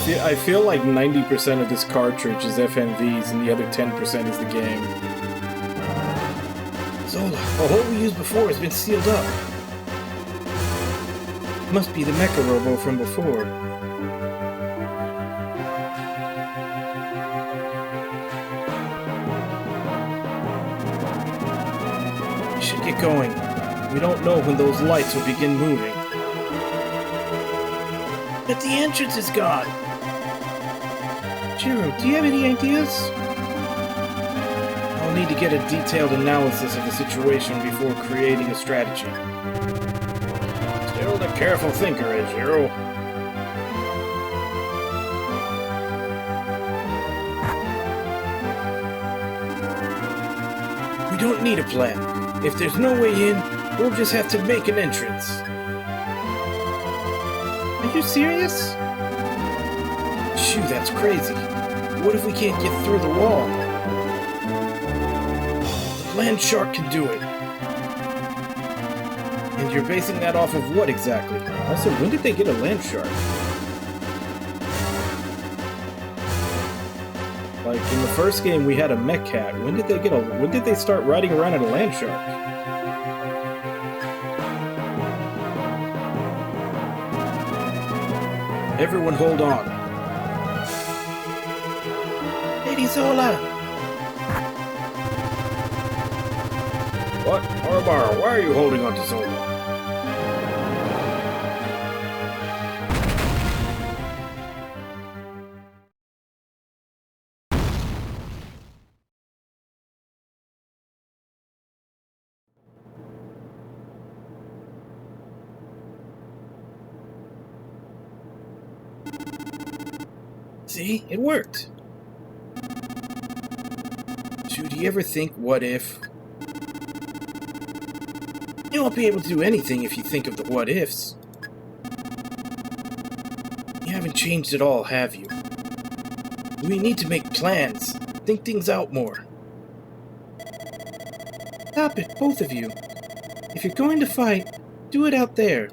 I feel like 90% of this cartridge is FMVs and the other 10% is the game. Zola, the hole we used before has been sealed up. Must be the Mecha Robo from before. We should get going. We don't know when those lights will begin moving. But the entrance is gone. Jiro, do you have any ideas? Oh I'll need to get a detailed analysis of the situation before creating a strategy. Still the careful thinker, Ezio. We don't need a plan. If there's no way in, we'll just have to make an entrance. Are you serious? Shoo, that's crazy. What if we can't get through the wall? The land shark can do it. And you're basing that off of what exactly? Also, when did they get a land shark? Like in the first game, we had a mech cat. When did they start riding around in a land shark? Everyone hold on. Lady Zola! What? Orobar, why are you holding on to Zola? See? It worked. So do you ever think, what if? You won't be able to do anything if you think of the what ifs. You haven't changed at all, have you? We need to make plans. Think things out more. Stop it, both of you. If you're going to fight, do it out there.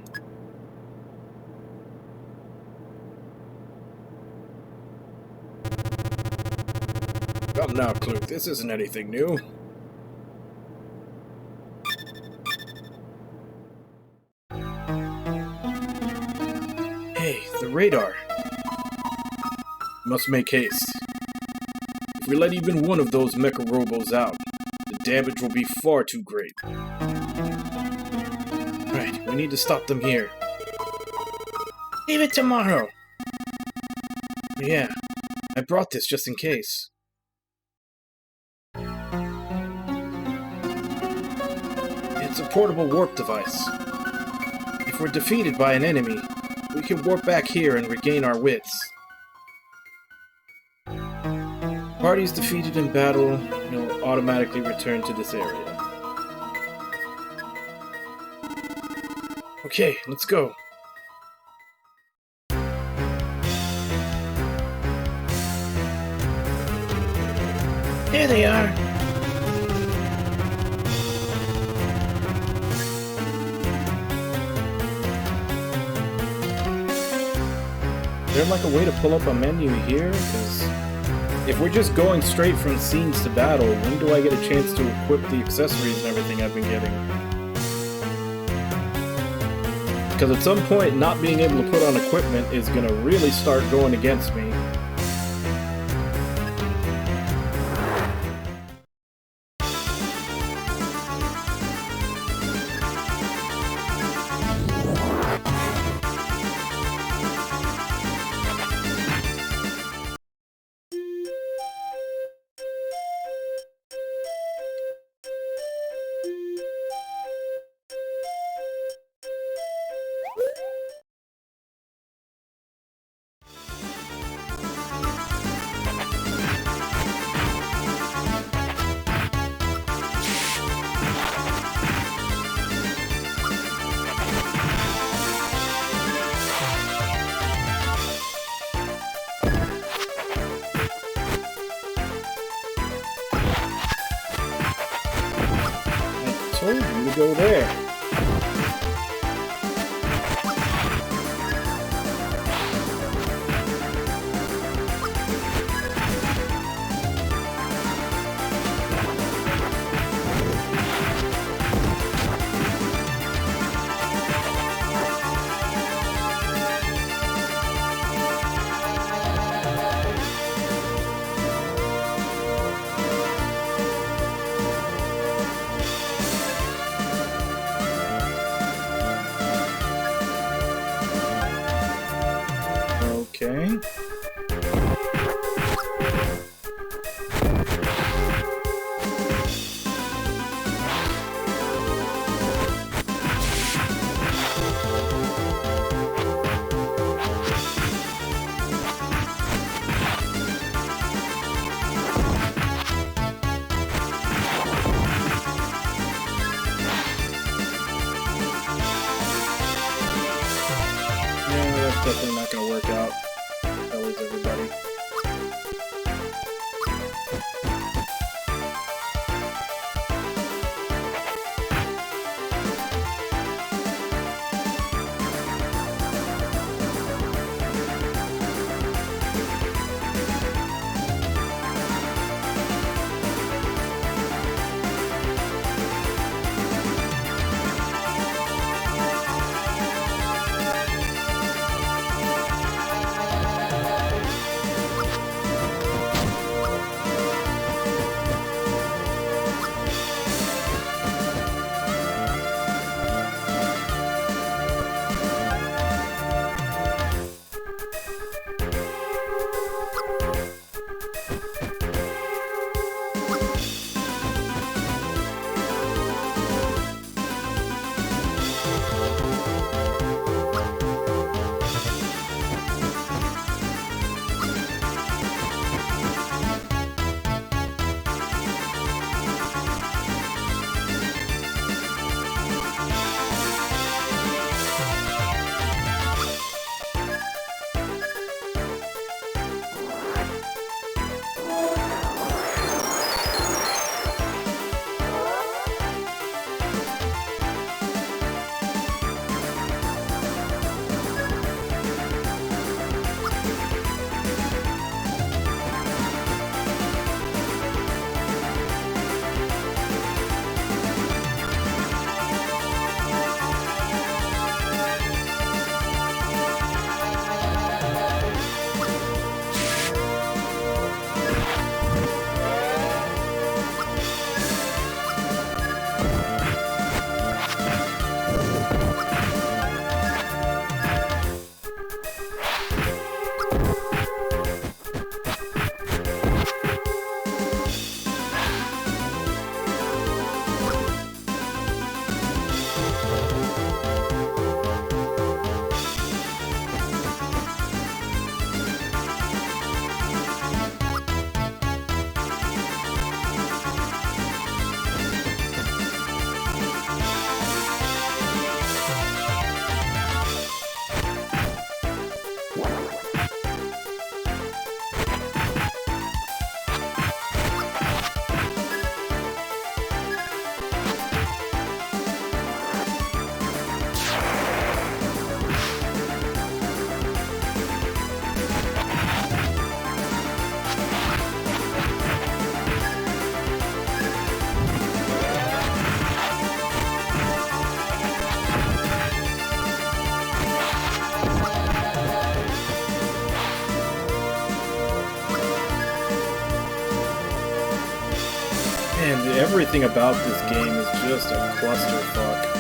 Come now, Clute, this isn't anything new. Hey, the radar. Must make haste. If we let even one of those mecha robos out, the damage will be far too great. Right, we need to stop them here. Leave it tomorrow. Yeah, I brought this just in case. It's a portable warp device. If we're defeated by an enemy, we can warp back here and regain our wits. Parties defeated in battle will automatically return to this area. Okay, let's go. There they are! Is there like a way to pull up a menu here? Because if we're just going straight from scenes to battle, when do I get a chance to equip the accessories and everything I've been getting? Because at some point, not being able to put on equipment is going to really start going against me. I told you to go there. definitely not gonna work out. That was everybody. And everything about this game is just a clusterfuck.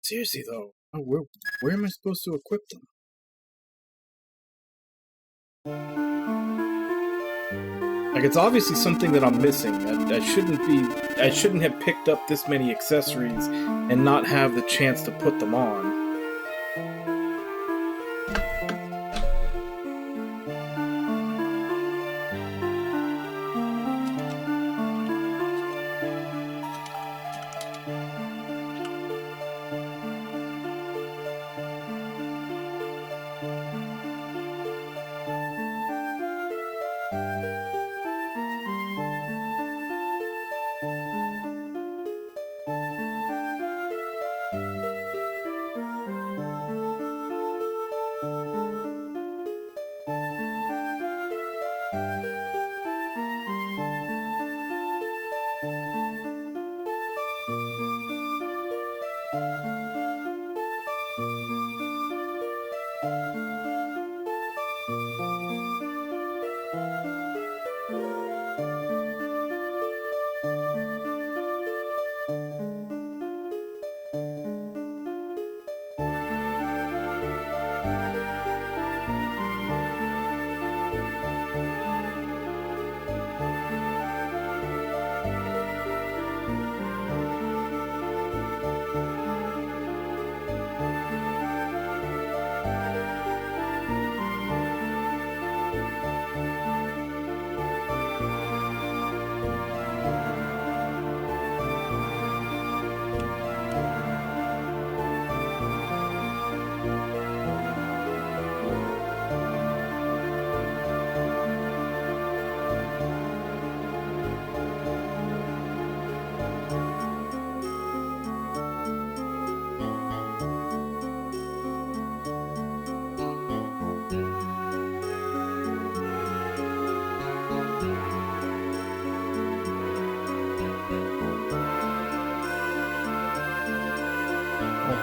Seriously though, where am I supposed to equip them? Like, it's obviously something that I'm missing. I shouldn't have picked up this many accessories and not have the chance to put them on.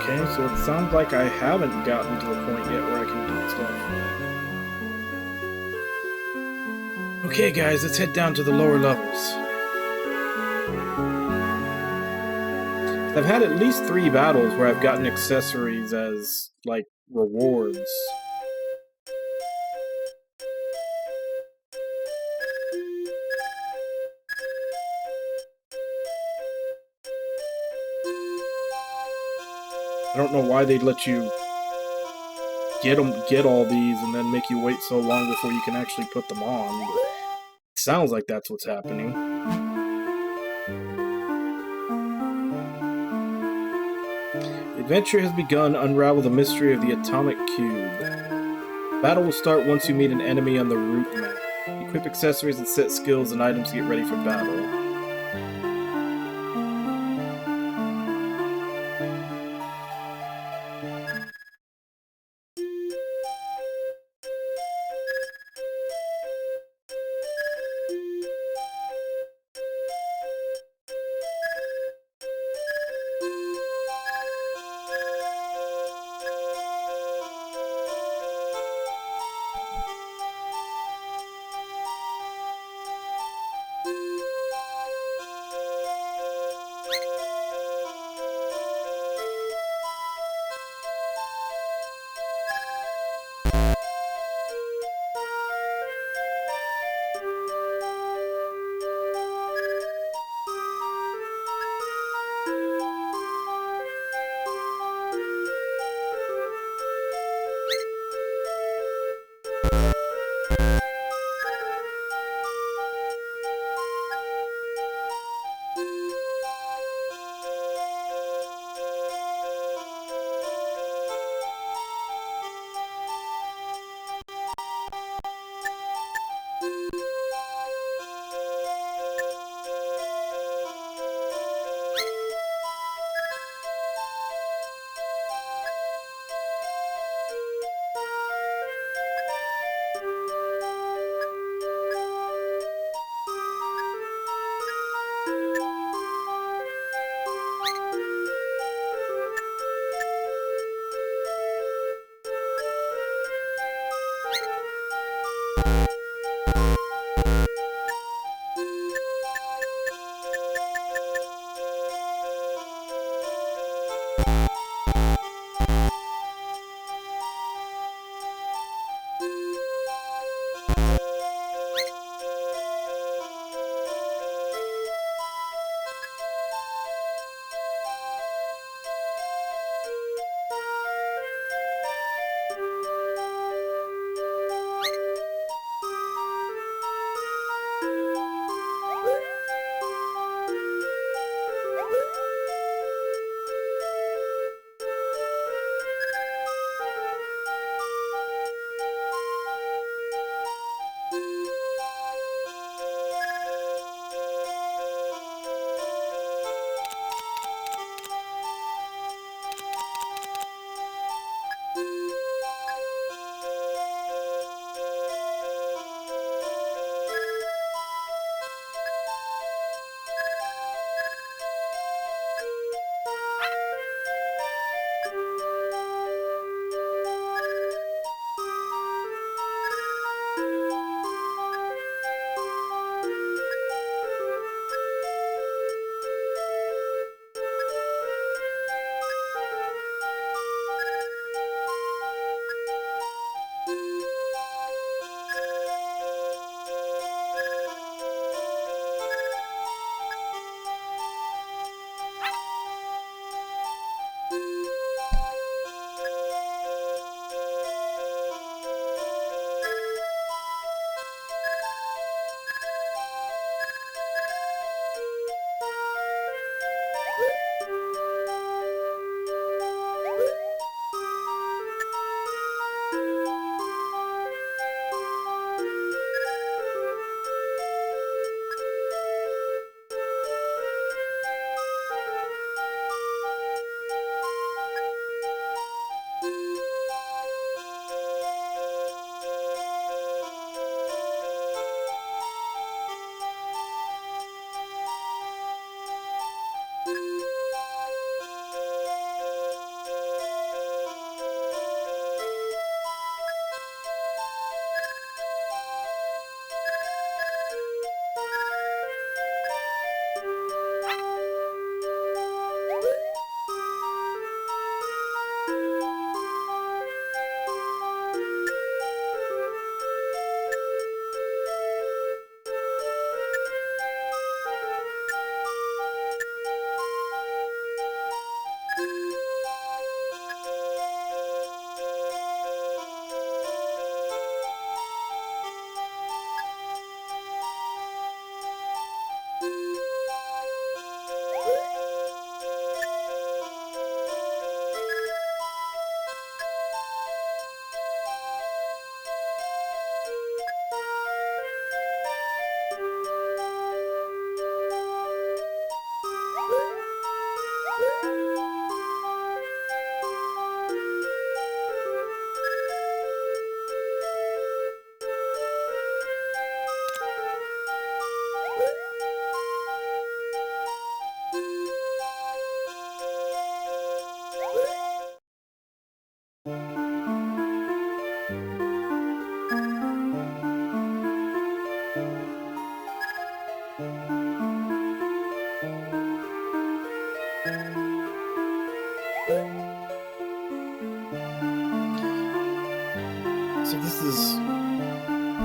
Okay, so it sounds like I haven't gotten to the point yet where I can do stuff. Okay, guys, let's head down to the lower levels. I've had at least 3 battles where I've gotten accessories as, like, rewards. I don't know why they'd let you get all these and then make you wait so long before you can actually put them on. But it sounds like that's what's happening. The adventure has begun. Unravel the mystery of the atomic cube. Battle will start once you meet an enemy on the route map. Equip accessories and set skills and items to get ready for battle.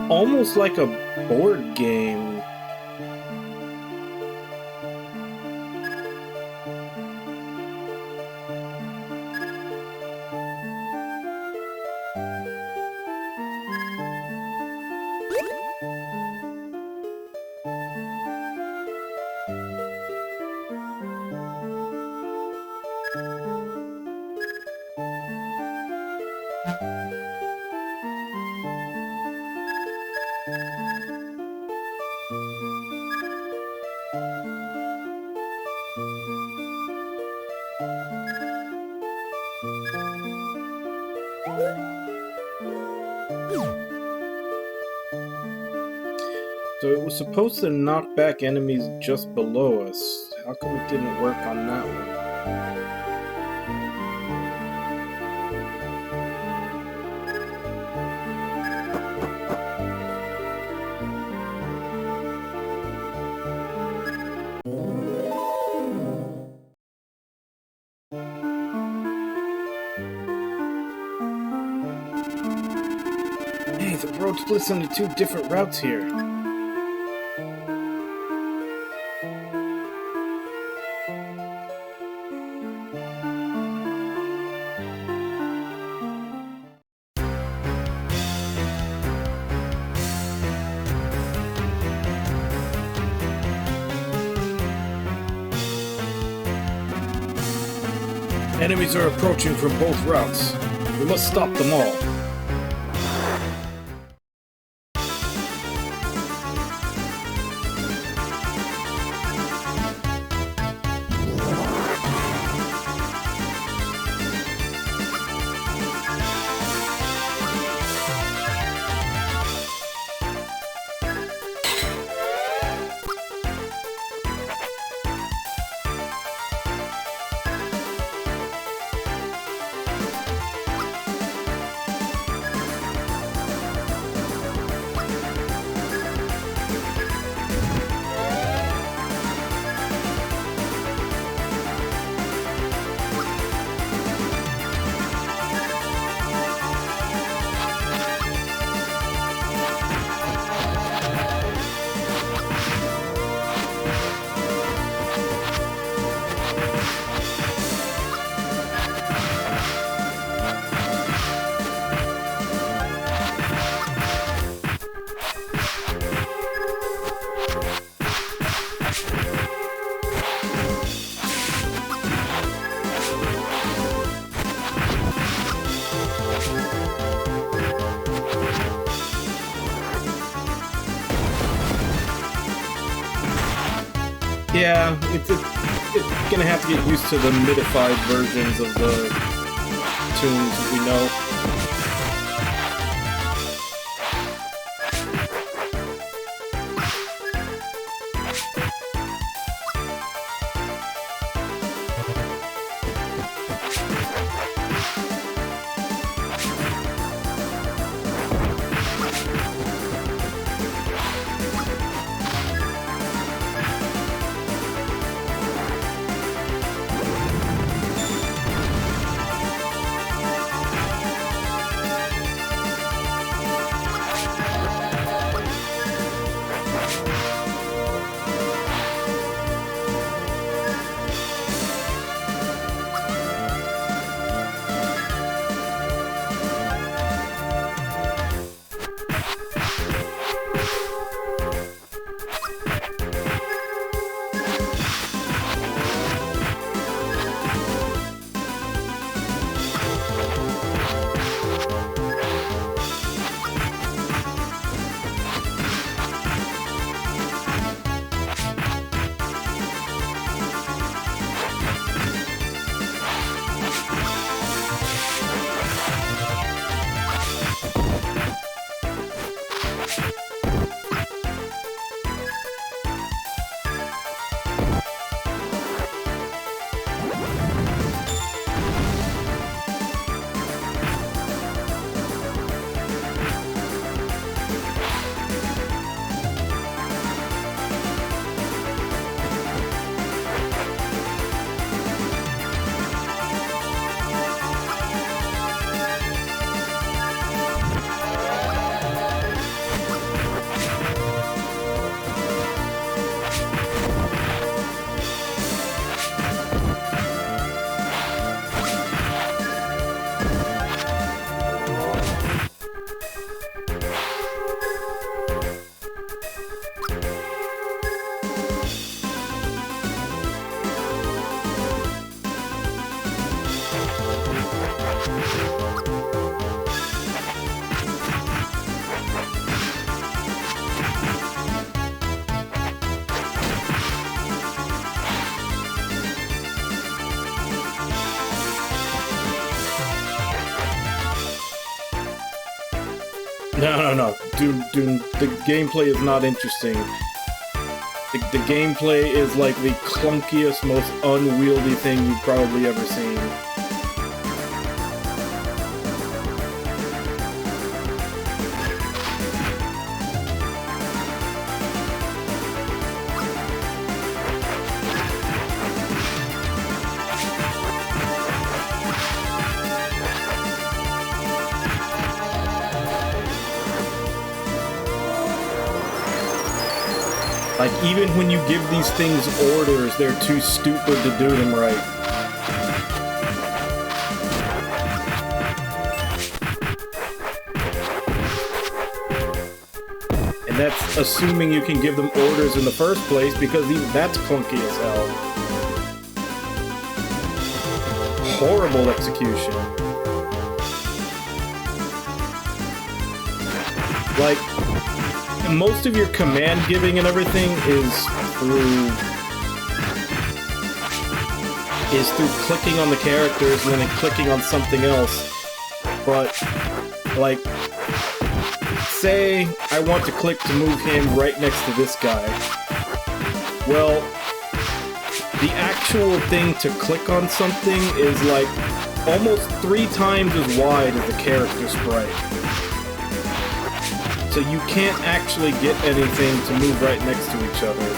almost like a board game. So it was supposed to knock back enemies just below us. How come it didn't work on that one? Hey, the road splits into two different routes here. Enemies are approaching from both routes. We must stop them all. Yeah, it's gonna have to get used to the modified versions of the tunes we know. No. Dude, the gameplay is not interesting. The gameplay is like the clunkiest, most unwieldy thing you've probably ever seen. Like, even when you give these things orders, they're too stupid to do them right. And that's assuming you can give them orders in the first place, because even that's clunky as hell. Horrible execution. Like, most of your command giving and everything is through clicking on the characters and then clicking on something else. But, like, say I want to click to move him right next to this guy. Well, the actual thing to click on something is like almost 3 times as wide as the character sprite. So you can't actually get anything to move right next to each other.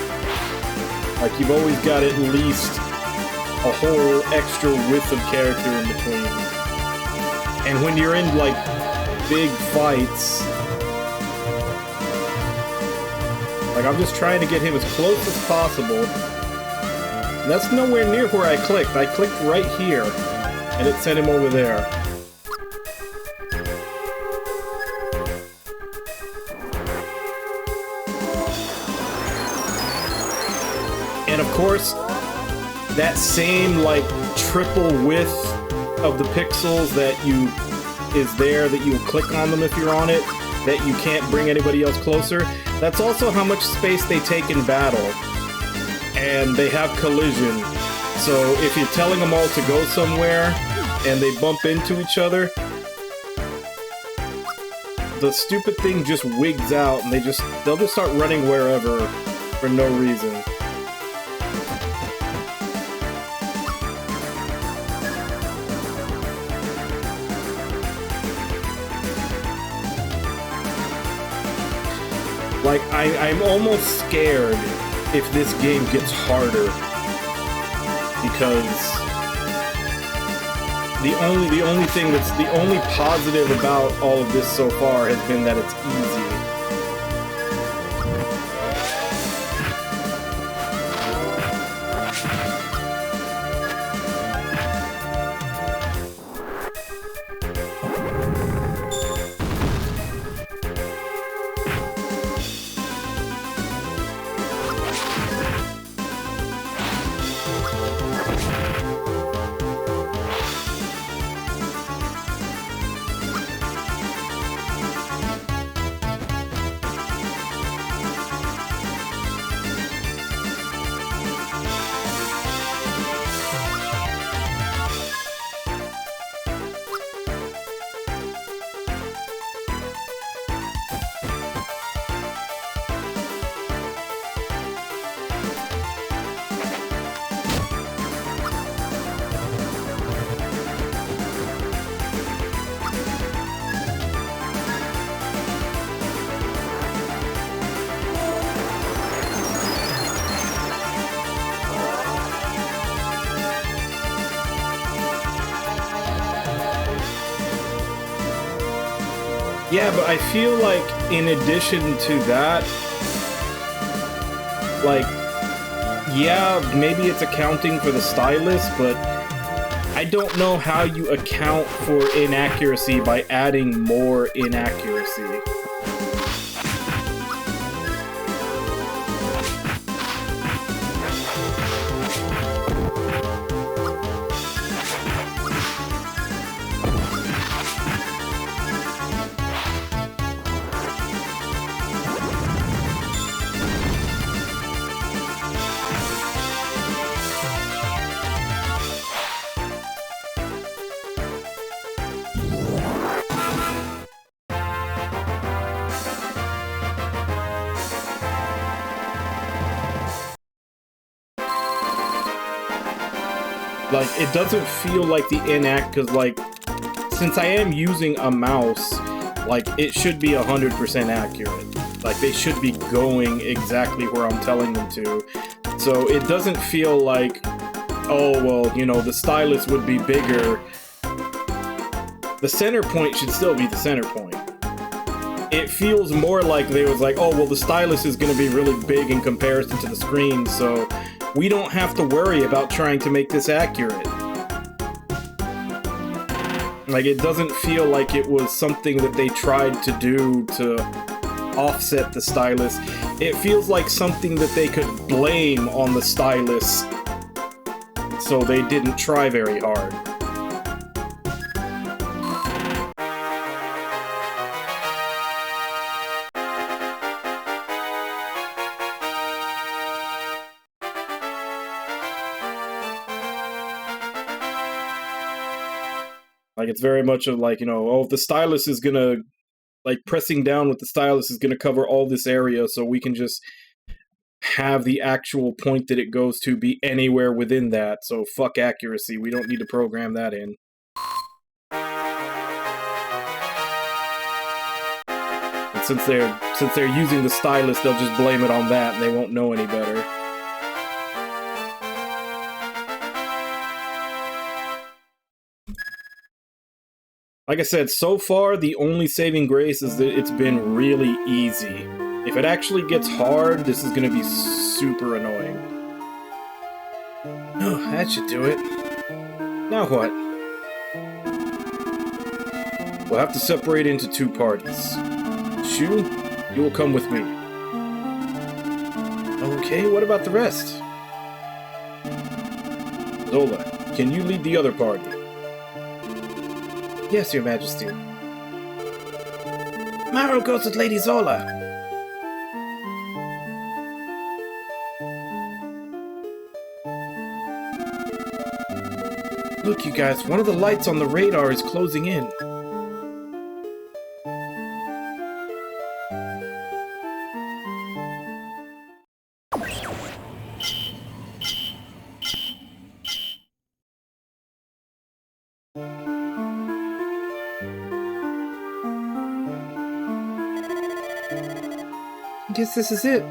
Like, you've always got at least a whole extra width of character in between. And when you're in, like, big fights... Like, I'm just trying to get him as close as possible. And that's nowhere near where I clicked. I clicked right here, and it sent him over there. And of course, that same, like, triple width of the pixels that is there, that you click on them if you're on it, that you can't bring anybody else closer, that's also how much space they take in battle. And they have collision. So if you're telling them all to go somewhere, and they bump into each other, the stupid thing just wigs out, and they'll just start running wherever for no reason. Like, I'm almost scared if this game gets harder, because the only positive about all of this so far has been that it's easy. Yeah, but I feel like in addition to that, like, yeah, maybe it's accounting for the stylus, but I don't know how you account for inaccuracy by adding more inaccuracy. Like, it doesn't feel like the because, like, since I am using a mouse, like, it should be 100% accurate. Like, they should be going exactly where I'm telling them to. So it doesn't feel like, oh, well, you know, the stylus would be bigger. The center point should still be the center point. It feels more like they was like, oh, well, the stylus is going to be really big in comparison to the screen, so we don't have to worry about trying to make this accurate. Like, it doesn't feel like it was something that they tried to do to offset the stylus. It feels like something that they could blame on the stylus, so they didn't try very hard. Like, it's very much of like, you know, oh, the stylus is gonna, like, pressing down with the stylus is gonna cover all this area, so we can just have the actual point that it goes to be anywhere within that, so fuck accuracy, we don't need to program that in. And since they're using the stylus, they'll just blame it on that, and they won't know any better. Like I said, so far, the only saving grace is that it's been really easy. If it actually gets hard, this is gonna be super annoying. Oh, that should do it. Now what? We'll have to separate into two parties. Shu, you will come with me. Okay, what about the rest? Zola, can you lead the other party? Yes, Your Majesty. Maru goes with Lady Zola. Look, you guys, one of the lights on the radar is closing in. I guess this is it.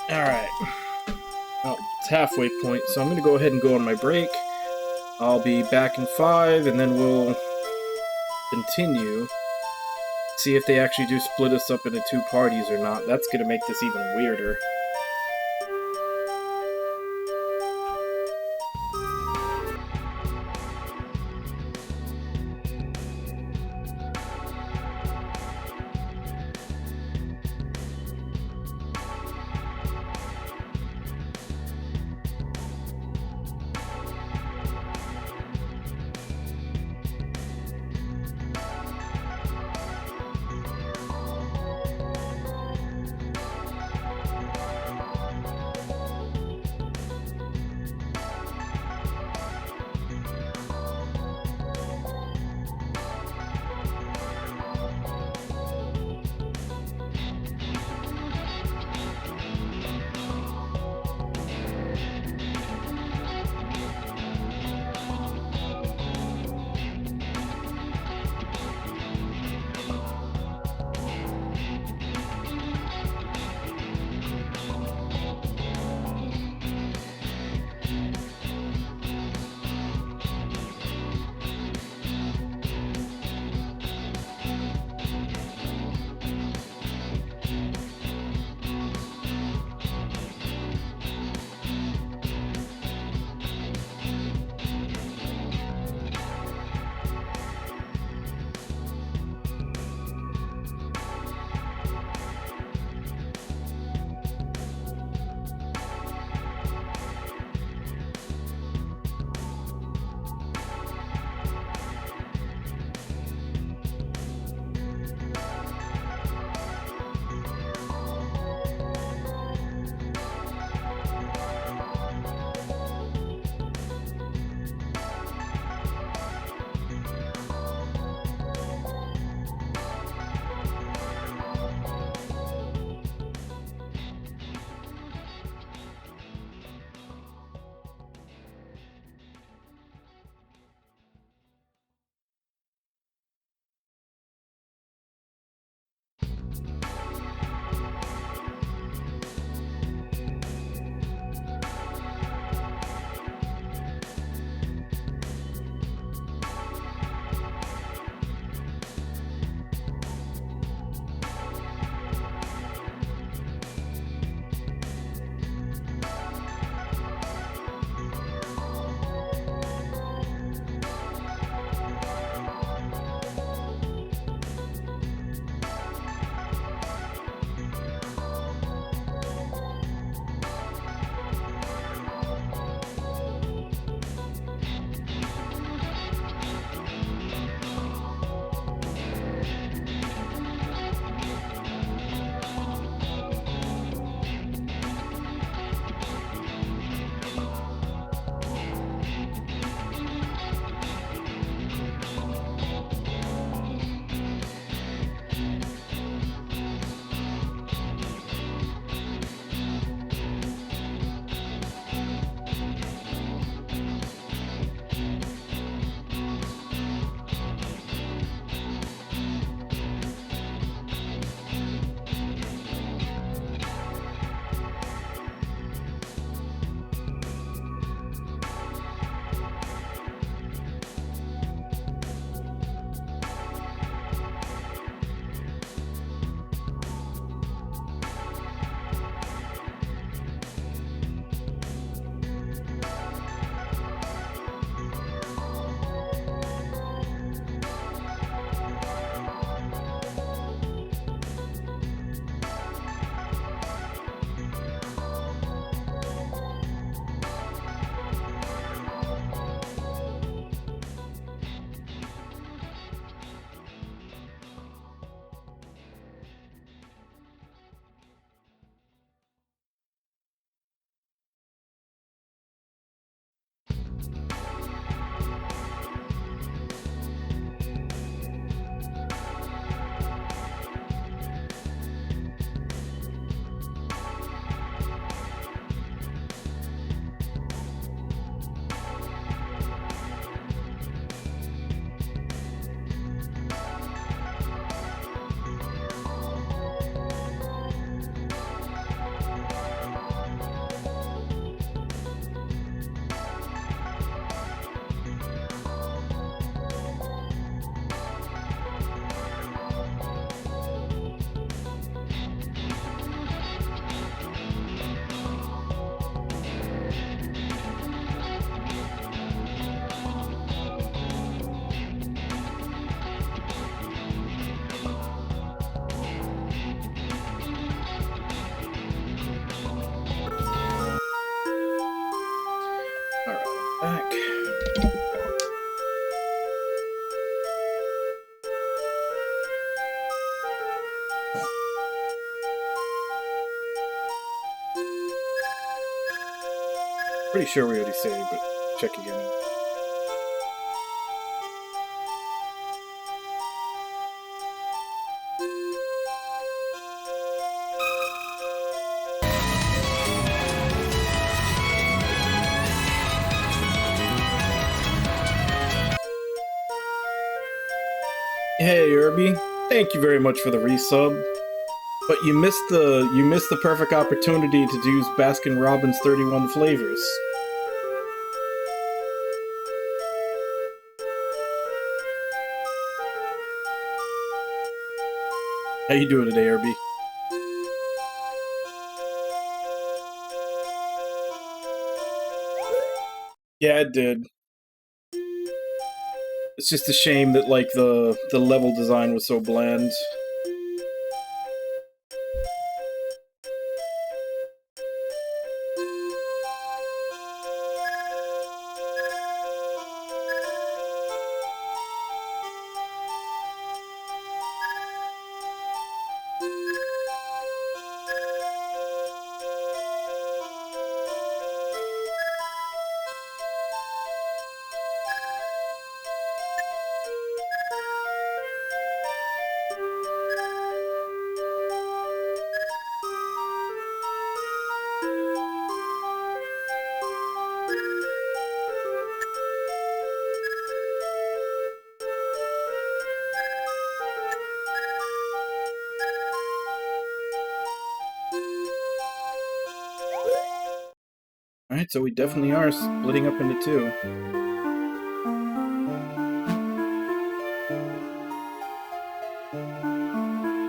Alright. Well, it's halfway point, so I'm gonna go ahead and go on my break. I'll be back in 5, and then we'll continue. See if they actually do split us up into two parties or not. That's gonna make this even weirder. Alright, back. Pretty sure we already saved, but check again. Hey, Irby. Thank you very much for the resub. But you missed the perfect opportunity to use Baskin Robbins 31 flavors. How you doing today, Irby? Yeah, it did. It's just a shame that like the level design was so bland. Alright, so we definitely are splitting up into two.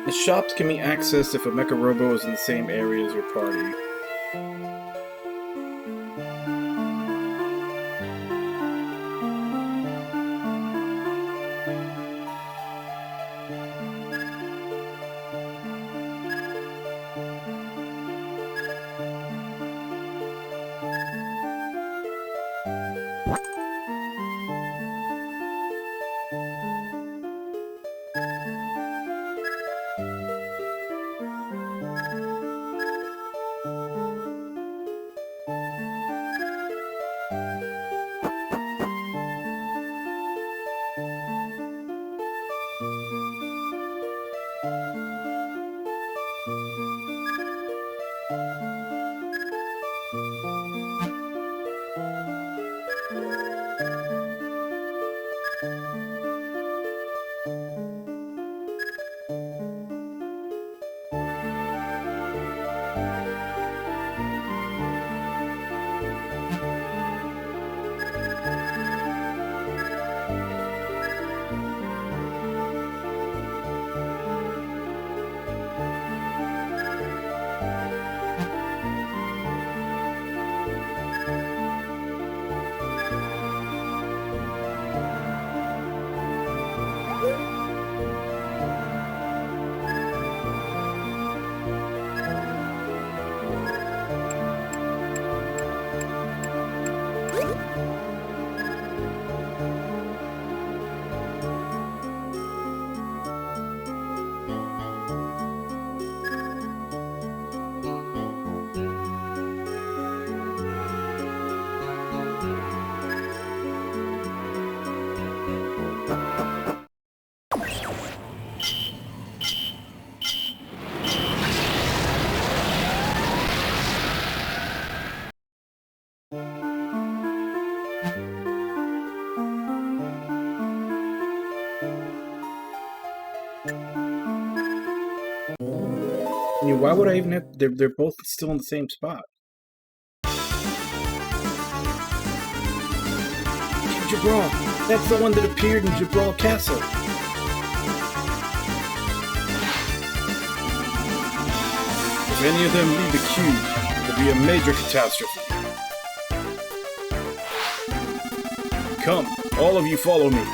The shops can be accessed if a Mecha Robo is in the same area as your party. I mean, why would I even have... They're both still in the same spot. King Jabral! That's the one that appeared in Jabral Castle! If any of them leave the cube, it'll be a major catastrophe. Come, all of you follow me.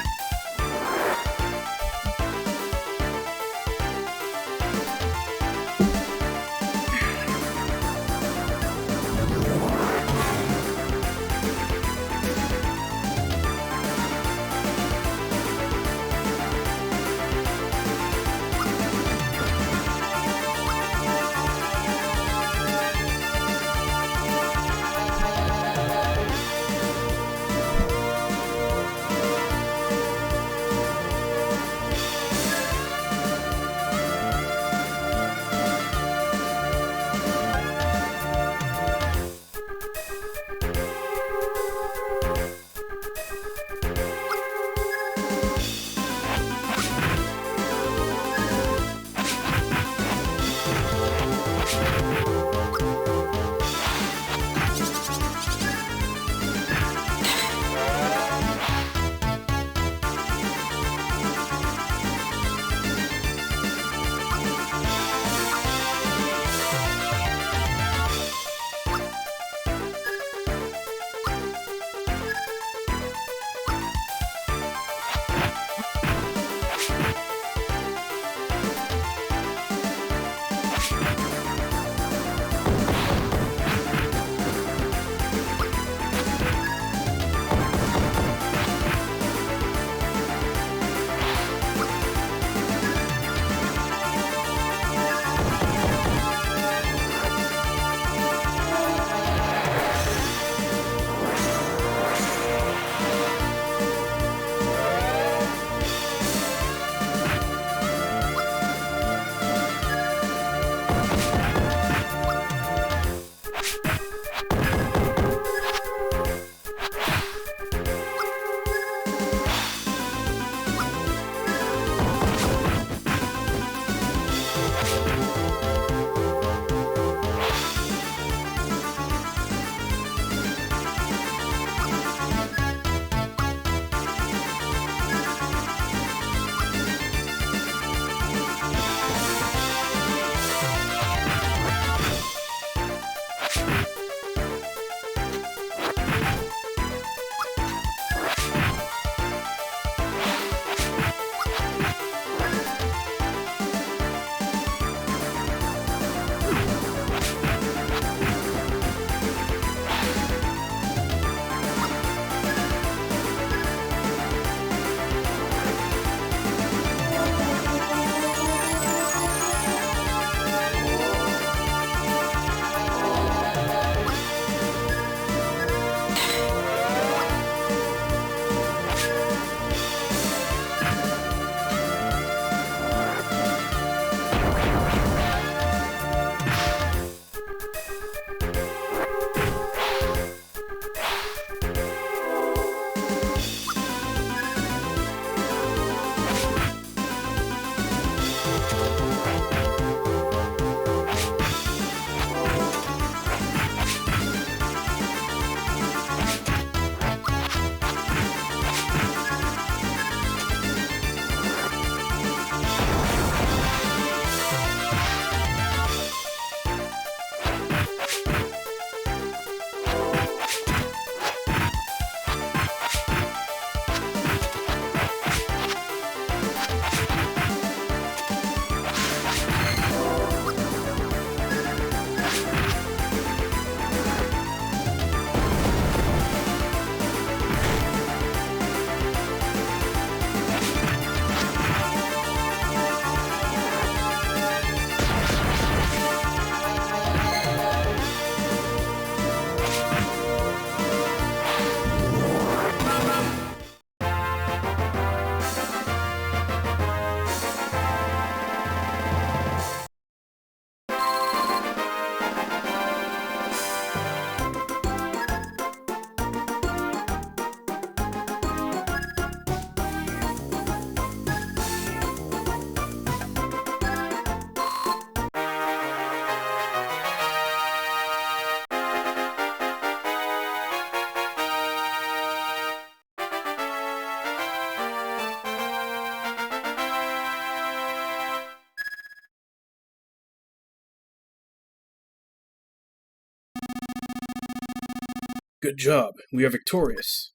Good job. We are victorious.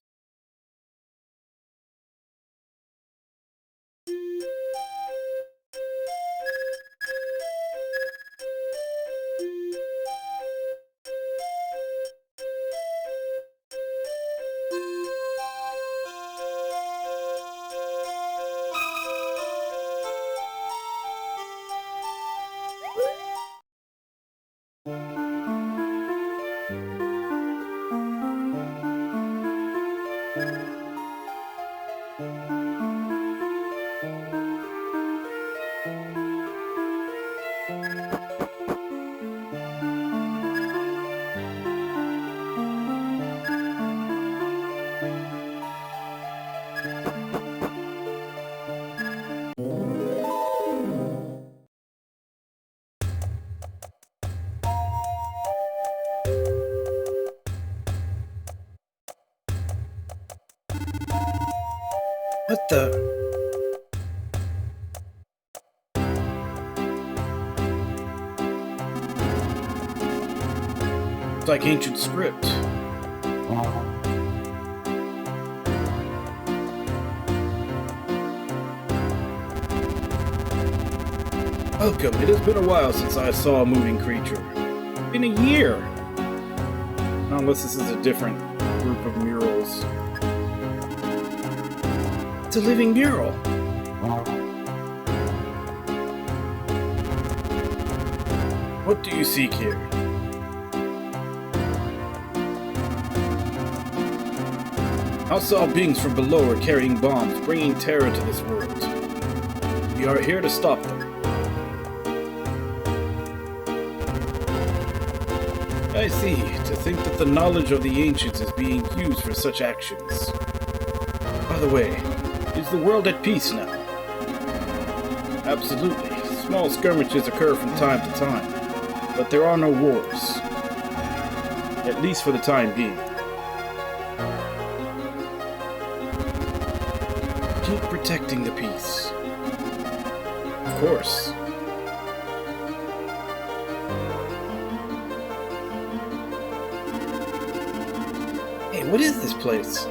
What the? It's like ancient script. Welcome. It has been a while since I saw a moving creature. Been a year. Unless this is a different group of murals. It's a living mural. What do you seek here? Hostile beings from below are carrying bombs, bringing terror to this world. We are here to stop them. I see. To think that the knowledge of the ancients is being used for such actions. By the way, is the world at peace now? Absolutely. Small skirmishes occur from time to time, but there are no wars. At least for the time being. Keep protecting the peace. Of course. Hey, what is this place?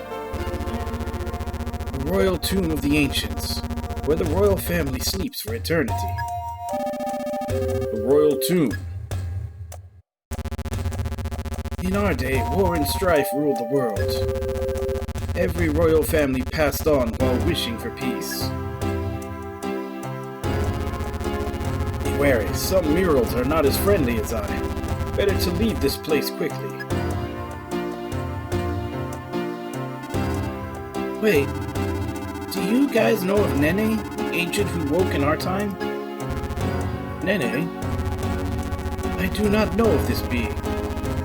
The Royal Tomb of the Ancients, where the royal family sleeps for eternity. The Royal Tomb. In our day, war and strife ruled the world. Every royal family passed on while wishing for peace. Be wary, some murals are not as friendly as I. Better to leave this place quickly. Wait, do you guys know of Nene, the ancient who woke in our time? Nene? I do not know of this being,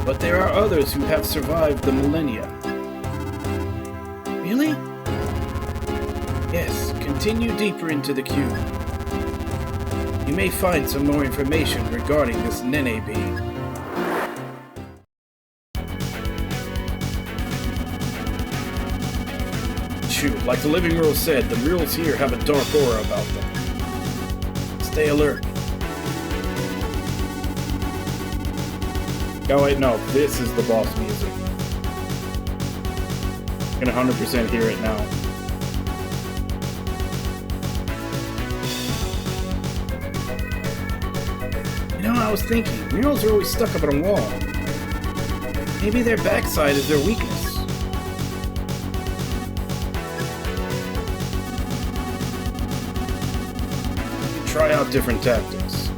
but there are others who have survived the millennia. Really? Yes, continue deeper into the cube. You may find some more information regarding this Nene being. Shoot, like the living mural said, the murals here have a dark aura about them. Stay alert. Oh wait, no, this is the boss music. I can 100% hear it now. You know, I was thinking, murals are always stuck up on a wall. Maybe their backside is their weakness. Try out different tactics.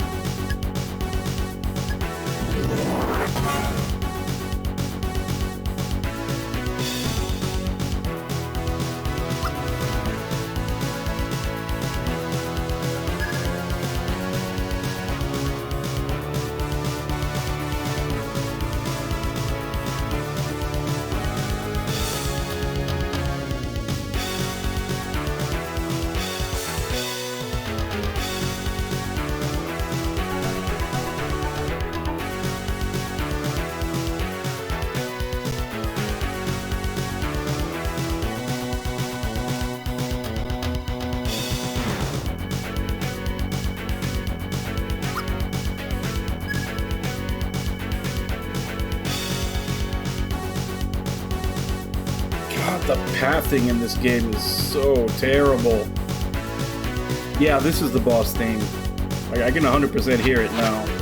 The pathing in this game is so terrible. Yeah, this is the boss theme. I can 100% hear it now.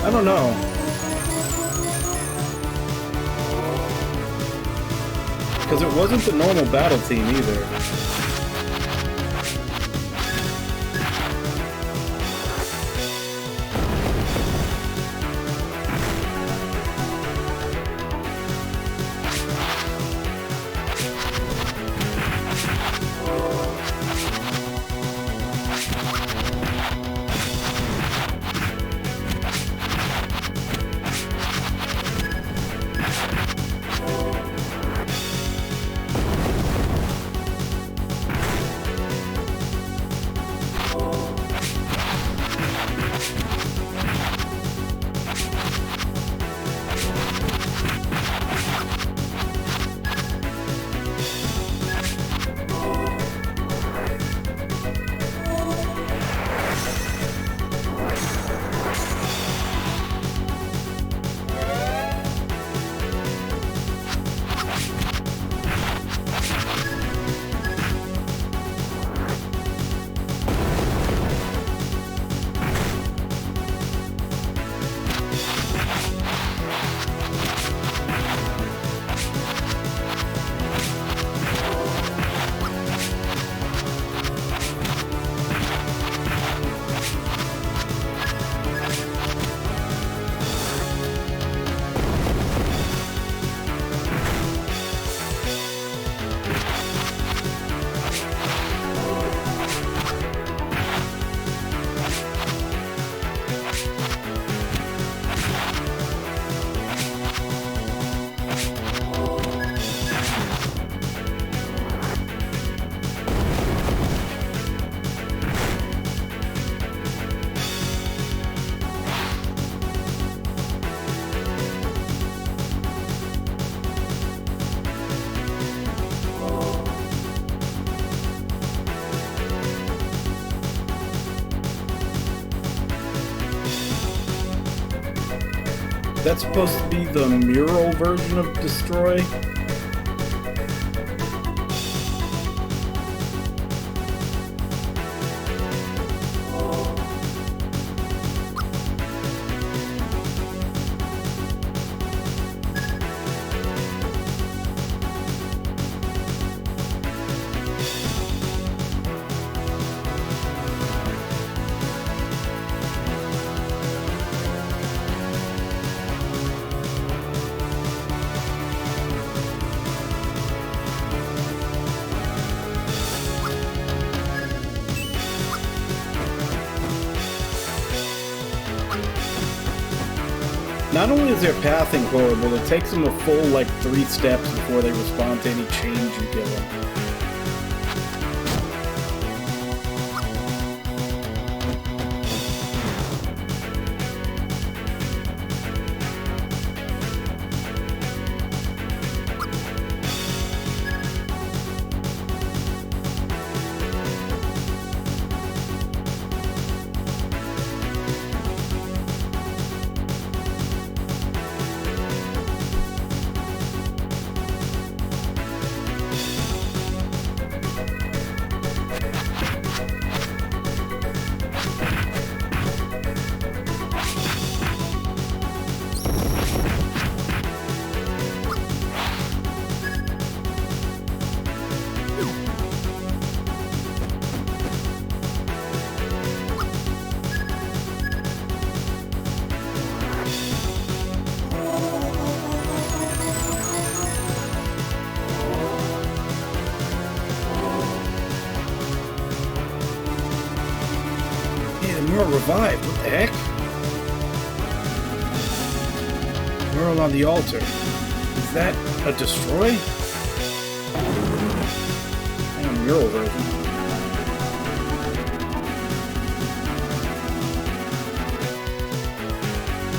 I don't know. Because it wasn't the normal battle team either. That's supposed to be the mural version of Destroy? Not only is their pathing horrible, it takes them a full, 3 steps before they respond to any change you give them. Hey, the mural revived. What the heck? mural on the altar. Is that a destroy? And a mural version.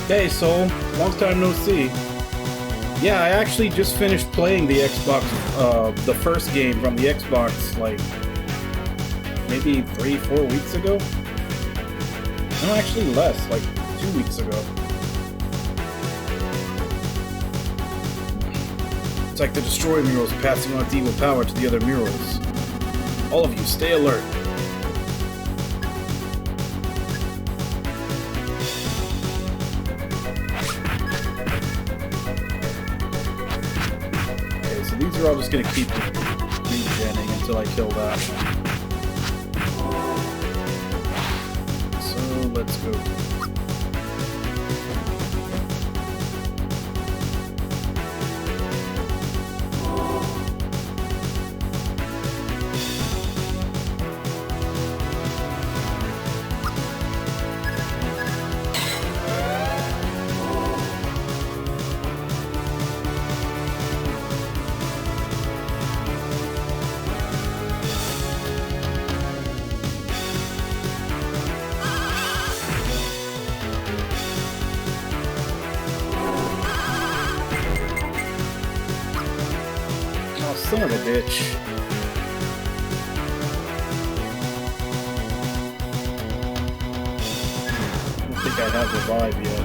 Hey Soul, long time no see. Yeah, I actually just finished playing the Xbox, the first game from the Xbox, like, maybe 3-4 weeks ago? No, actually less, like 2 weeks ago. It's like the Destroy murals passing on its evil power to the other murals. All of you, stay alert. Okay, so these are all just gonna keep regenning until I kill that one. So let's go. Son of a bitch. I don't think I have Revive yet.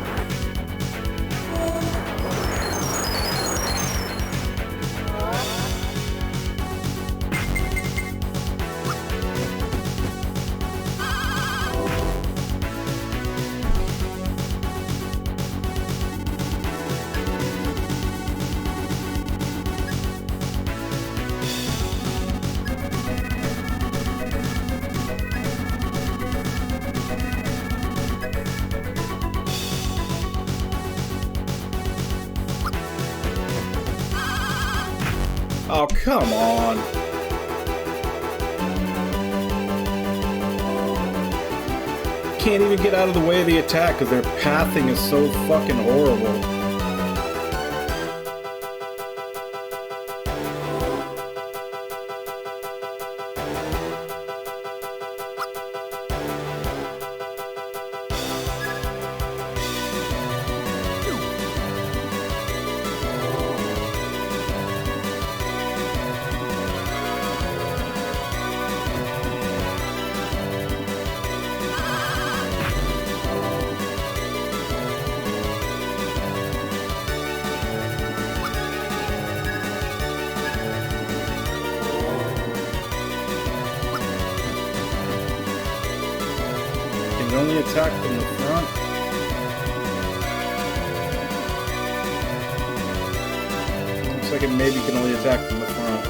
Oh, come on. Can't even get out of the way of the attack because their pathing is so fucking horrible. Can only attack from the front. Looks like it maybe can only attack from the front.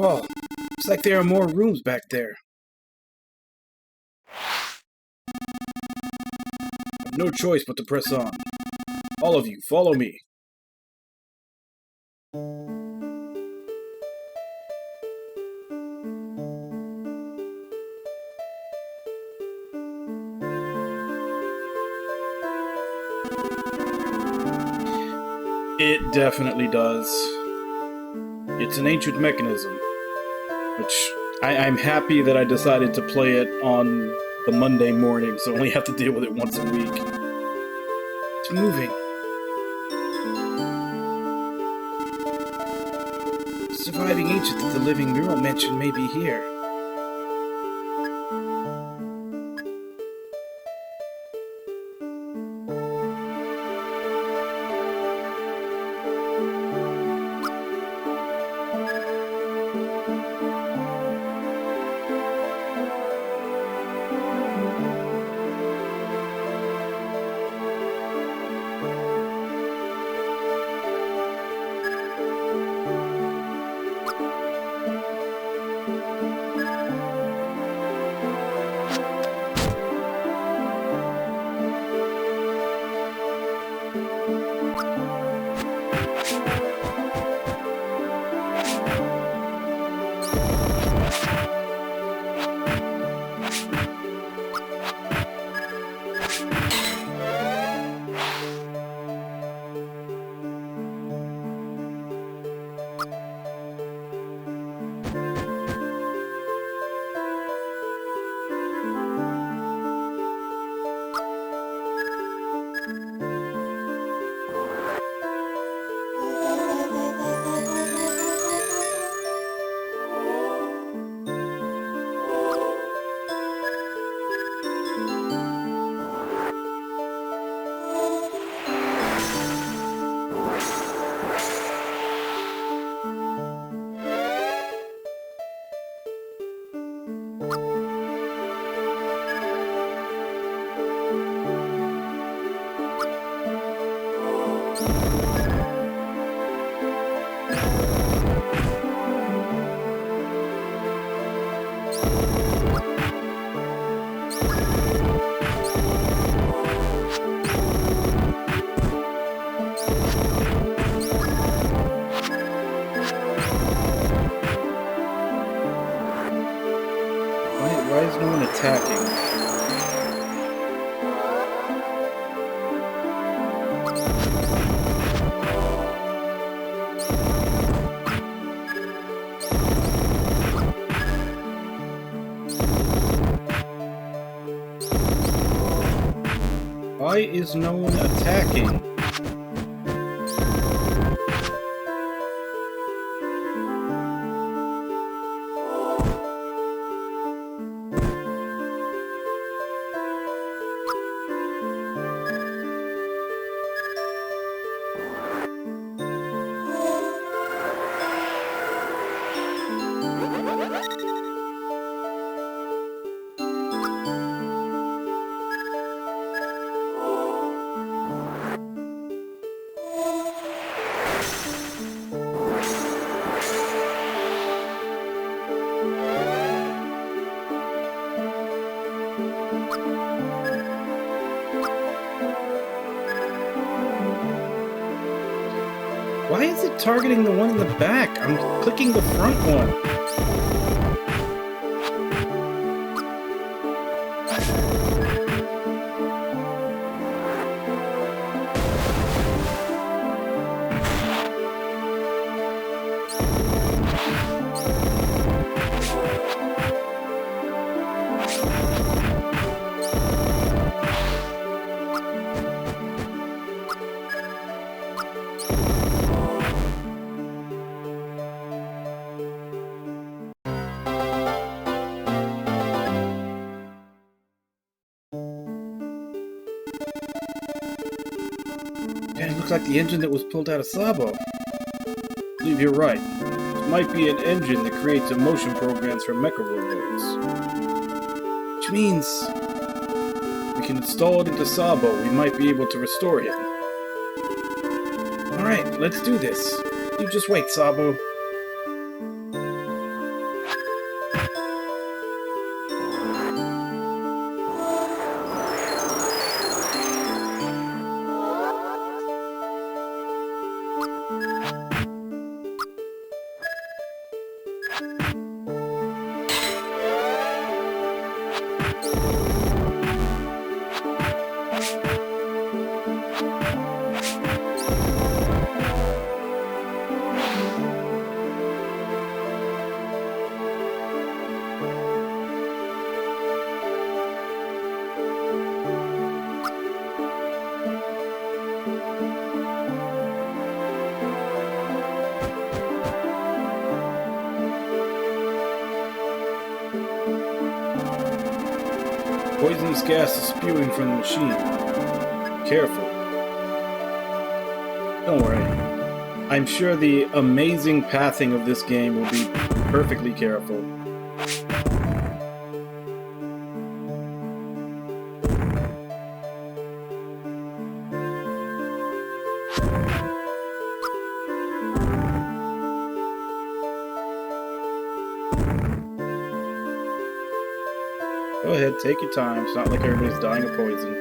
wall. Looks like there are more rooms back there. I've no choice but to press on. All of you, follow me. It definitely does. It's an ancient mechanism, which I'm happy that I decided to play it on the Monday morning, so I only have to deal with it once a week. It's moving. The surviving ancient that the living mural mentioned may be here. Why is no one attacking? Why is no one attacking? Why is it targeting the one in the back? I'm clicking the front one. It looks like the engine that was pulled out of Sabo. I believe you're right. It might be an engine that creates emotion programs for mecha robots. Which means We can install it into Sabo. We might be able to restore him. Alright, let's do this. You just wait, Sabo. Poisonous gas is spewing from the machine. Careful. Don't worry. I'm sure the amazing pathing of this game will be perfectly careful. Go ahead, take your time. It's not like everybody's dying of poison.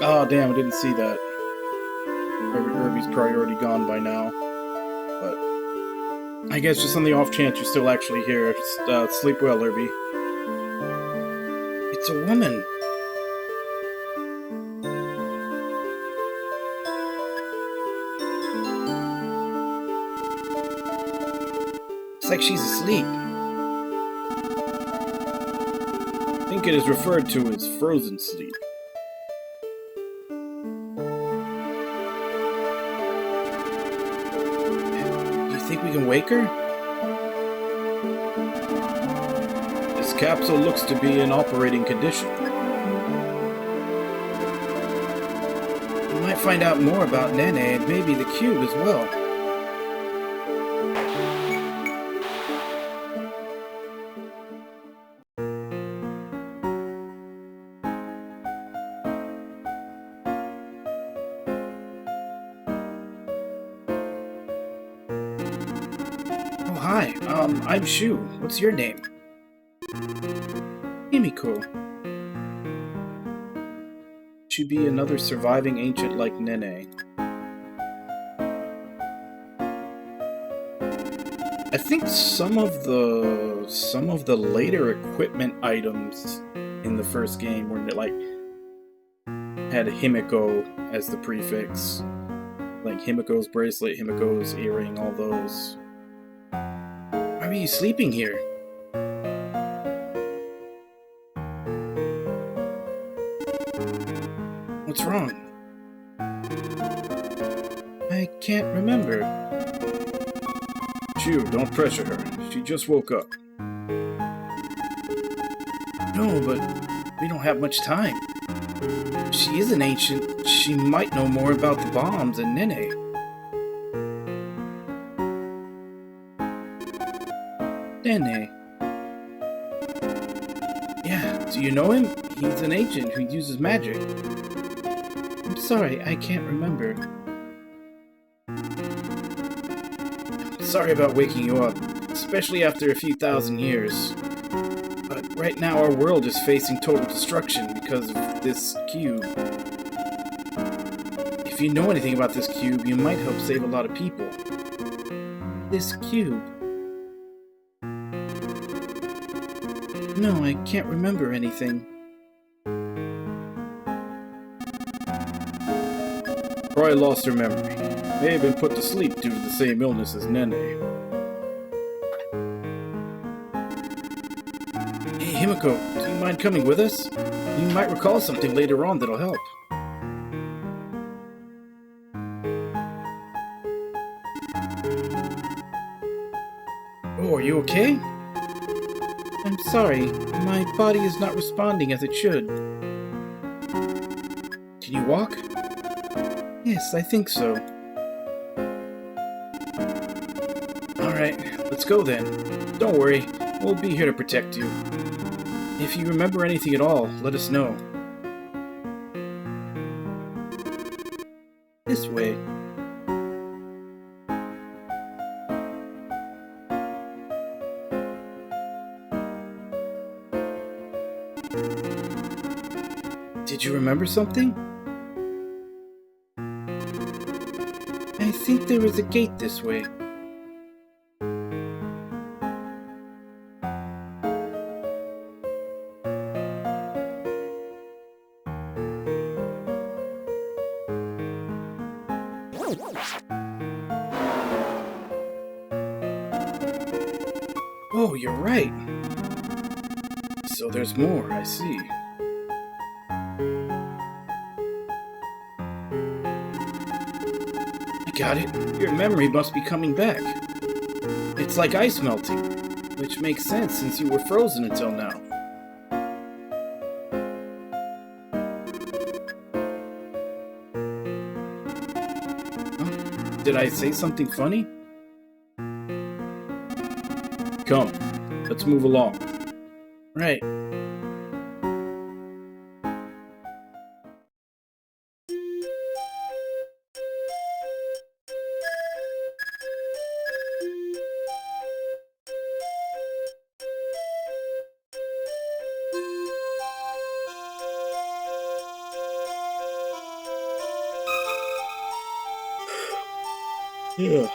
Oh, damn, I didn't see that. Irby's probably already gone by now. But I guess just on the off chance you're still actually here, sleep well, Irby. It's a woman. It's like she's asleep. I think it is referred to as frozen sleep. Think we can wake her? This capsule looks to be in operating condition. We might find out more about Nene and maybe the cube as well. Hi, I'm Shu. What's your name? Himiko. Should be another surviving ancient like Nene. I think some of the later equipment items in the first game were like had Himiko as the prefix. Like Himiko's bracelet, Himiko's earring, all those. Why are you sleeping here? What's wrong? I can't remember. Shu, don't pressure her. She just woke up. No, but we don't have much time. If she is an ancient, she might know more about the bombs than Nene. Nene. Yeah, do you know him? He's an ancient who uses magic. I'm sorry, I can't remember. Sorry about waking you up, especially after a few thousand years. But right now our world is facing total destruction because of this cube. If you know anything about this cube, you might help save a lot of people. This cube? No, I can't remember anything. Probably lost her memory. May have been put to sleep due to the same illness as Nene. Hey, Himiko, do you mind coming with us? You might recall something later on that'll help. Oh, are you okay? I'm sorry. My body is not responding as it should. Can you walk? Yes, I think so. Alright, let's go then. Don't worry, we'll be here to protect you. If you remember anything at all, let us know. This way. Did you remember something? I think there is a gate this way. Oh, you're right. So there's more, I see. I got it. Your memory must be coming back. It's like ice melting, which makes sense since you were frozen until now. Huh? Did I say something funny? Come, let's move along. Right. Yeah.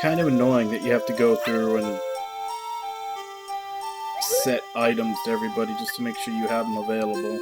kind of annoying that you have to go through and set items to everybody just to make sure you have them available.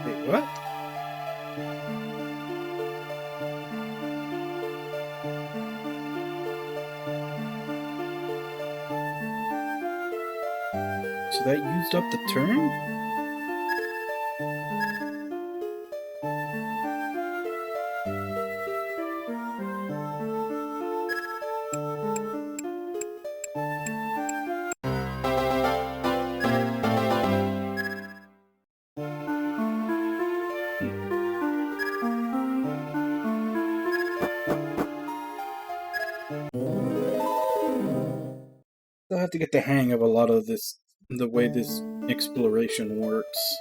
Wait, what? So that used up the turn? I'll have to get the hang of a lot of this, the way this exploration works.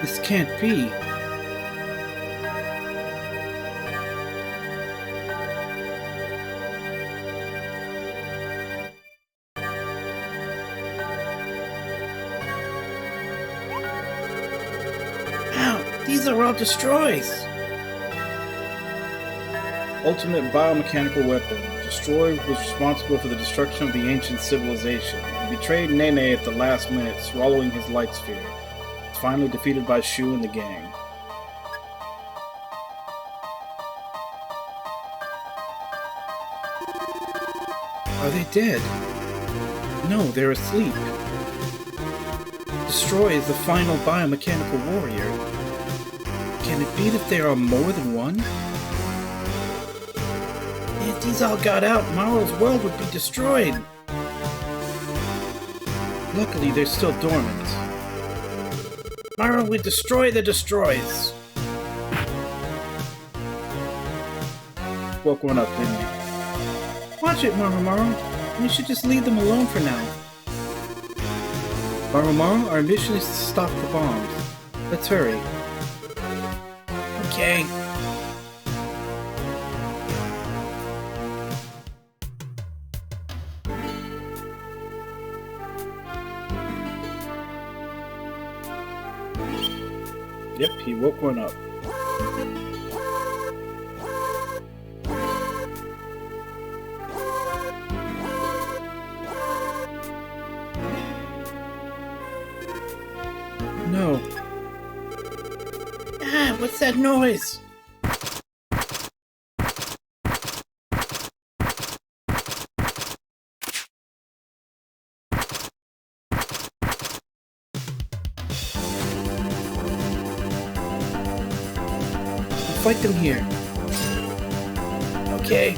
This can't be. These are all destroys! Ultimate biomechanical weapon. Destroy was responsible for the destruction of the ancient civilization. He betrayed Nene at the last minute, swallowing his light sphere. It's finally defeated by Shu and the gang. Are they dead? No, they're asleep. Destroy is the final biomechanical warrior. Can it be that there are more than one? If these all got out, Maro's world would be destroyed. Luckily, they're still dormant. Maro would destroy the destroys. Woke one up, didn't you? Watch it, Maru. We should just leave them alone for now. Maru, our mission is to stop the bombs. Let's hurry. Okay. Yep, he woke one up. No. Ah, what's that noise? Fight them here. Okay.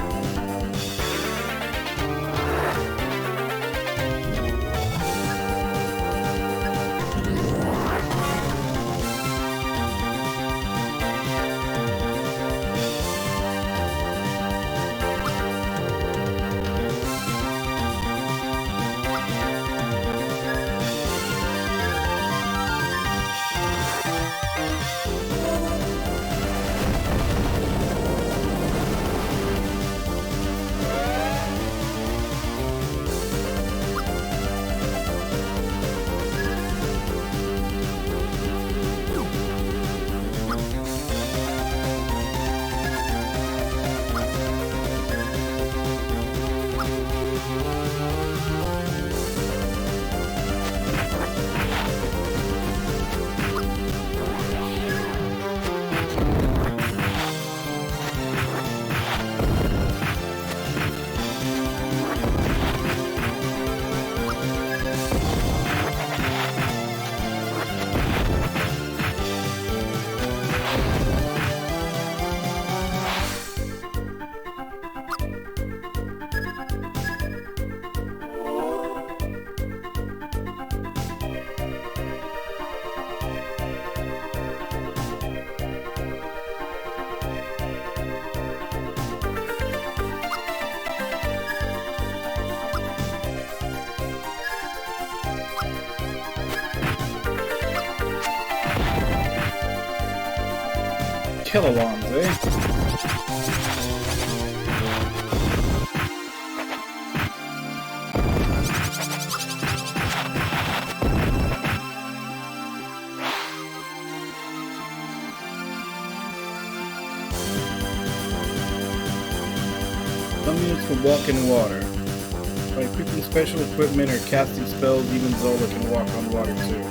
Kilowatts, eh? Some units can walk in water. By equipping special equipment or casting spells, even Zola can walk on water too.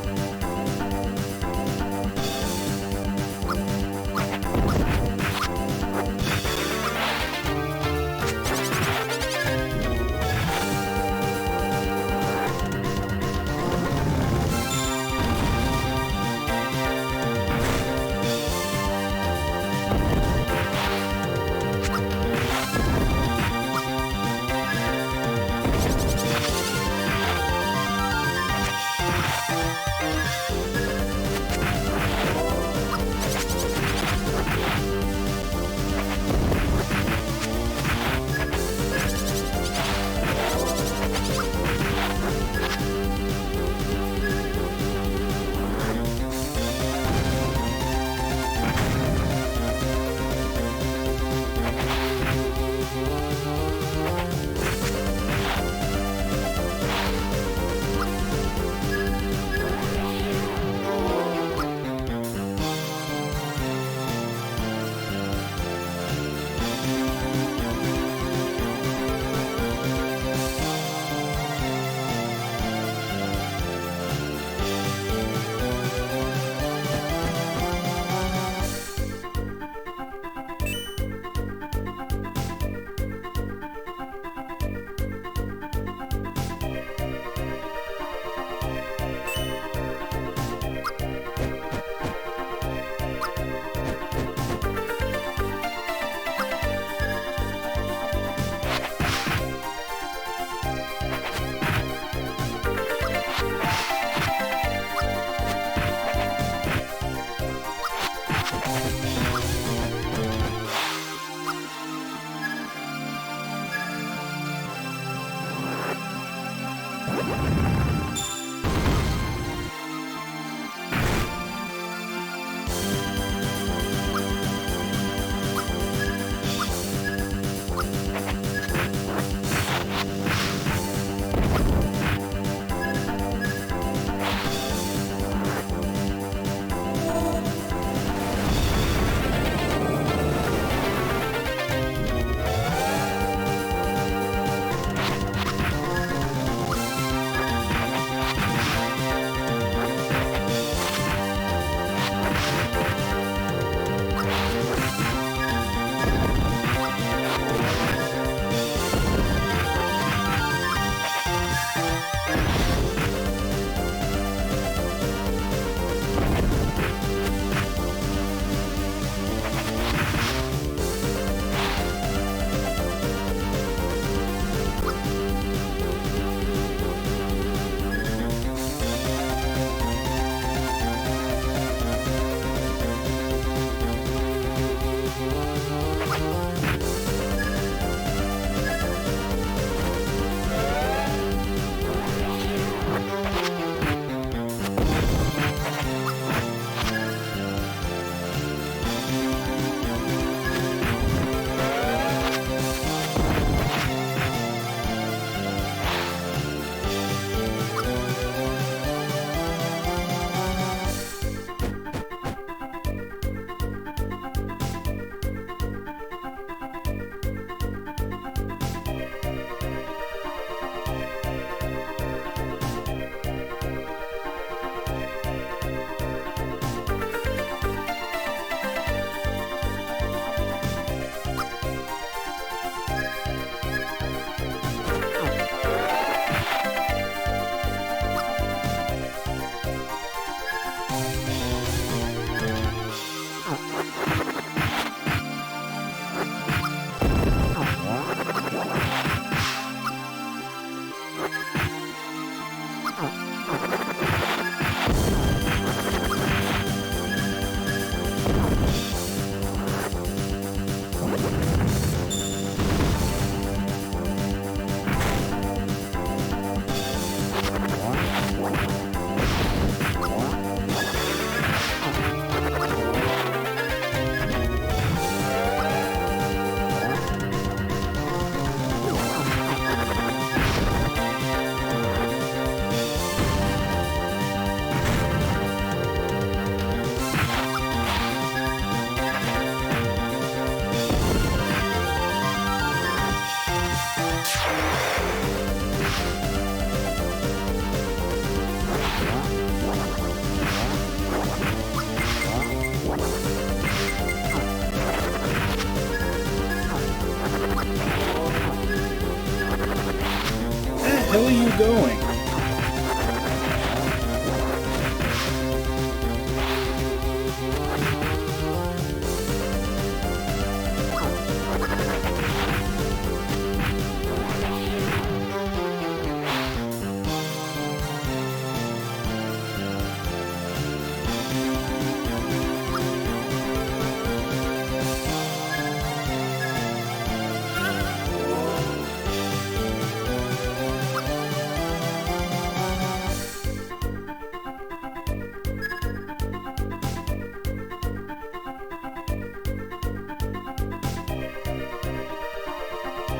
you going?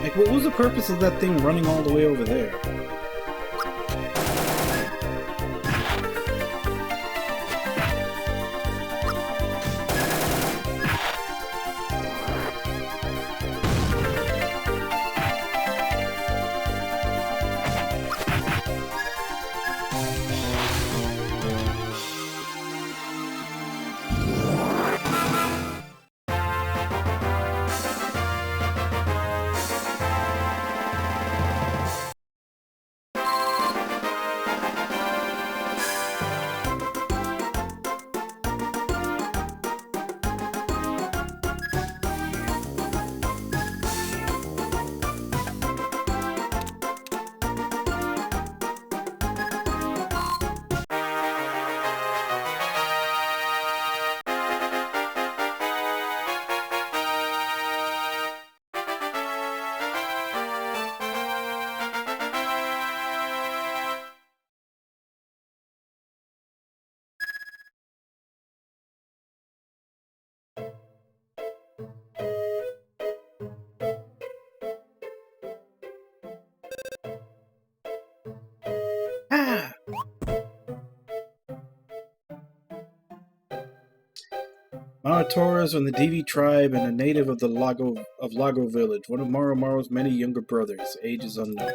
Like, what was the purpose of that thing running all the way over there? Ah! Mara Torres from the Divi tribe and a native of the Lago Village, one of Maru's many younger brothers. Age is unknown.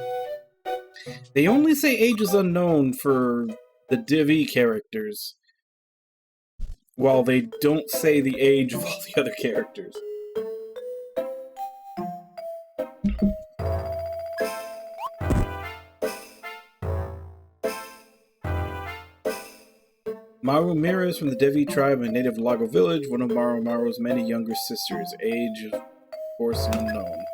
They only say age is unknown for the Divi characters, while they don't say the age of all the other characters. Maru Mira from the Devi tribe and native of Lago Village, one of Maru's many younger sisters. Age, of course, unknown.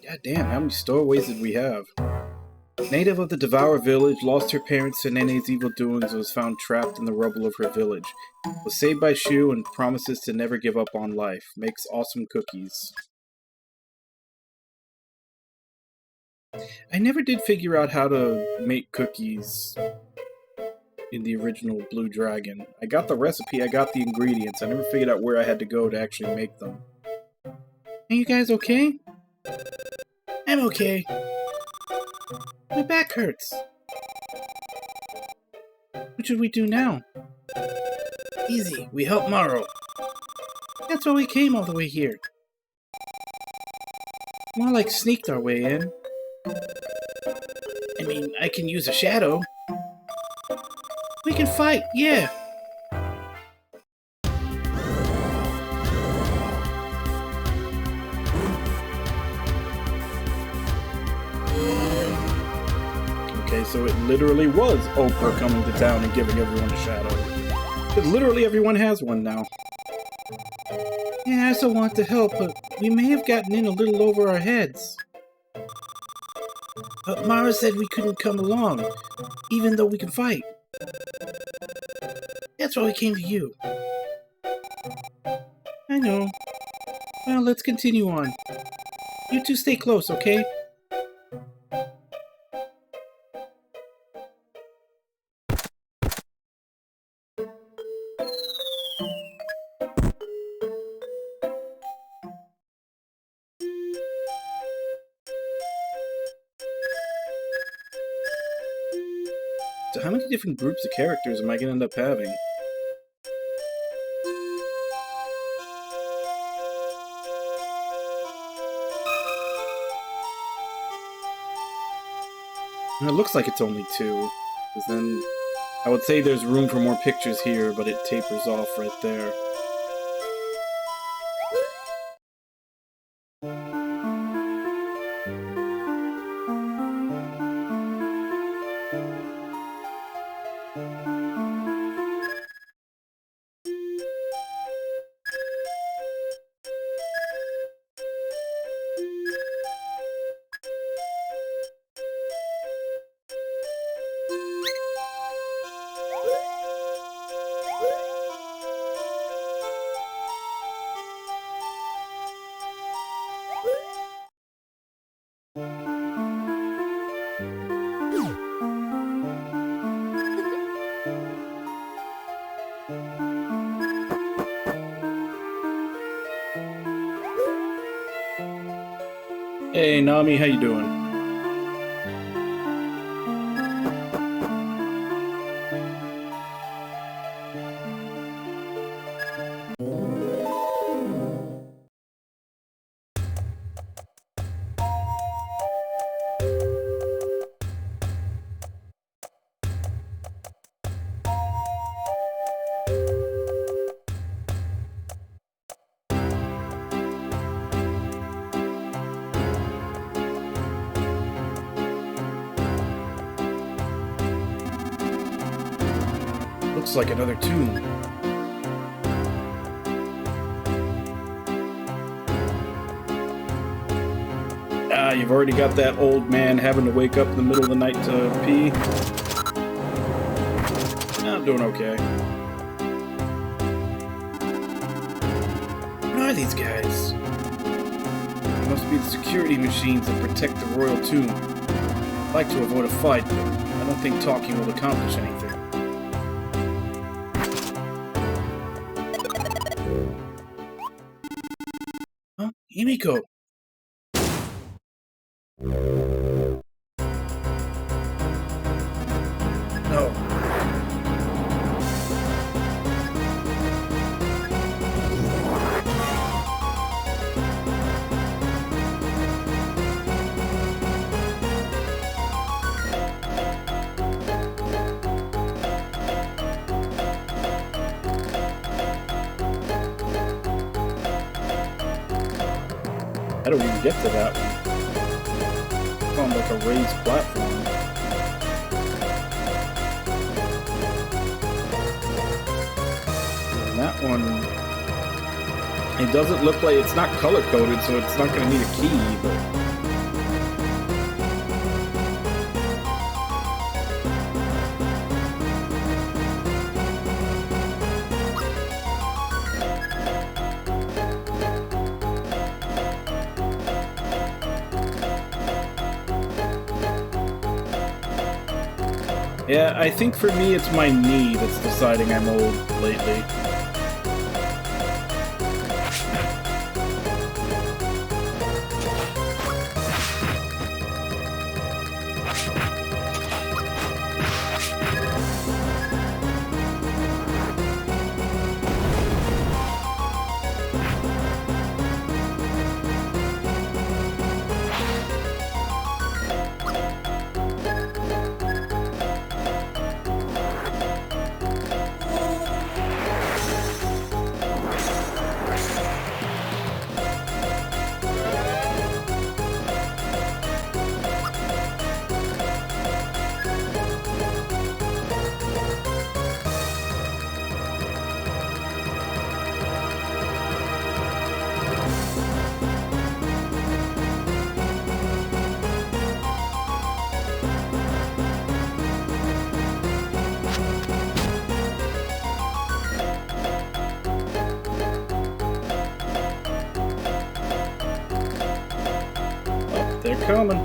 God damn, how many stowaways did we have? Native of the Devour village, lost her parents to Nene's evil doings and was found trapped in the rubble of her village. Was saved by Shu and promises to never give up on life. Makes awesome cookies. I never did figure out how to make cookies in the original Blue Dragon. I got the recipe, I got the ingredients. I never figured out where I had to go to actually make them. Are you guys okay? I'm okay. My back hurts. What should we do now? Easy, we help Maru. That's why we came all the way here. More like sneaked our way in. I mean, I can use a shadow. We can fight, yeah. Okay, so it literally was Oprah coming to town and giving everyone a shadow. Because literally everyone has one now. Yeah, I also want to help, but we may have gotten in a little over our heads. But Mara said we couldn't come along, even though we can fight. That's why we came to you. I know. Well, let's continue on. You two stay close, okay? So how many different groups of characters am I going to end up having? And it looks like it's only two, because then I would say there's room for more pictures here, but it tapers off right there. Hey Nami, how you doing? Looks like another tomb. Ah, you've already got that old man having to wake up in the middle of the night to pee. I'm doing okay. What are these guys? They must be the security machines that protect the royal tomb. I'd like to avoid a fight, but I don't think talking will accomplish anything. Huh? Himiko! No. I don't even get to that one. It's on like a raised platform. And that one, it doesn't look like, it's not color coded, so it's not going to need a key, but yeah, I think for me it's my knee that's deciding I'm old lately. They're coming.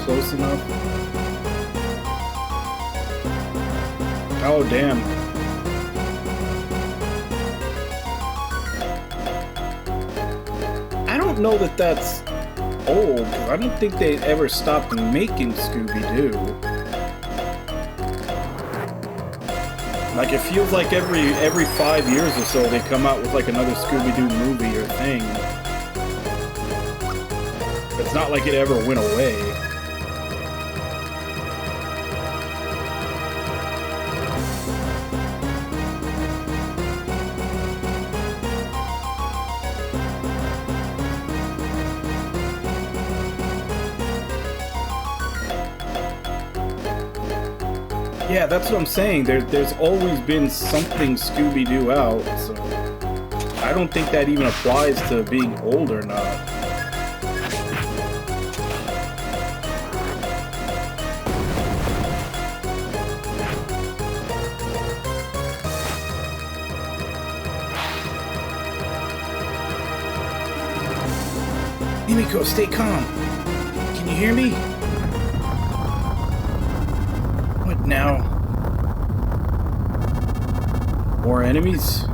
close enough. Oh, damn. I don't know that that's old, 'cause I don't think they ever stopped making Scooby-Doo. Like, it feels like every 5 years or so they come out with like another Scooby-Doo movie or thing. It's not like it ever went away. Yeah, that's what I'm saying. There's always been something Scooby-Doo out, so I don't think that even applies to being old or not. Himiko, stay calm. Can you hear me? What now? More enemies?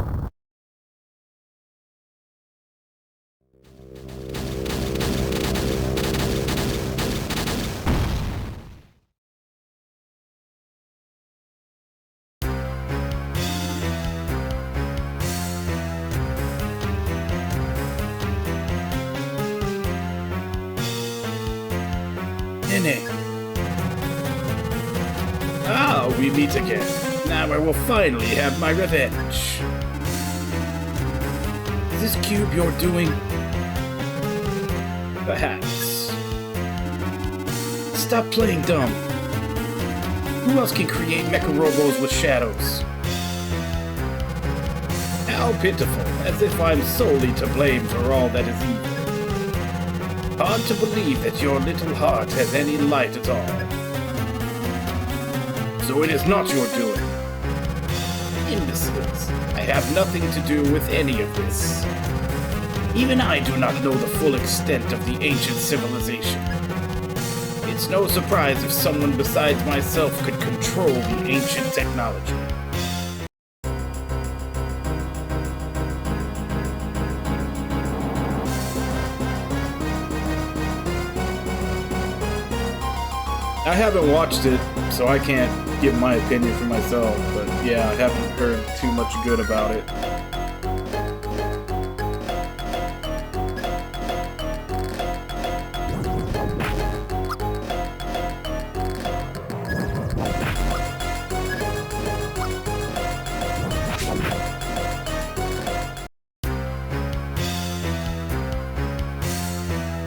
Nene. Ah, we meet again. Now I will finally have my revenge. Is this cube you're doing? Perhaps. Stop playing dumb. Who else can create mecha robos with shadows? How pitiful, as if I'm solely to blame for all that is evil. Hard to believe that your little heart has any light at all. So it is not your doing. Imbeciles, I have nothing to do with any of this. Even I do not know the full extent of the ancient civilization. It's no surprise if someone besides myself could control the ancient technology. I haven't watched it, so I can't give my opinion for myself, but yeah, I haven't heard too much good about it.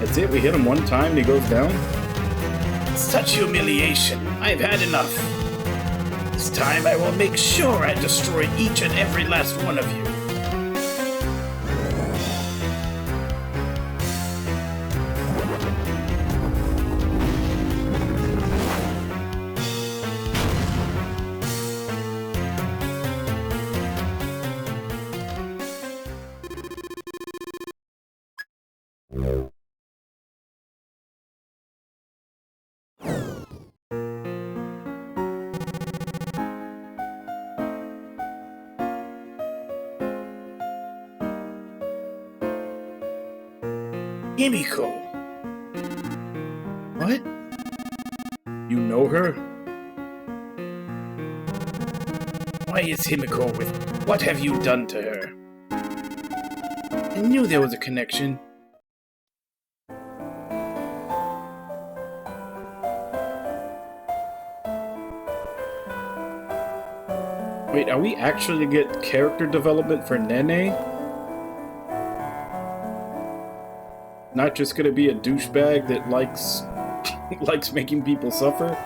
That's it? We hit him one time and he goes down? Such humiliation. I've had enough. This time I will make sure I destroy each and every last one of you. Himiko. What? You know her? Why is Himiko with... What have you done to her? I knew there was a connection. Wait, are we actually to get character development for Nene? Not just gonna be a douchebag that likes likes making people suffer?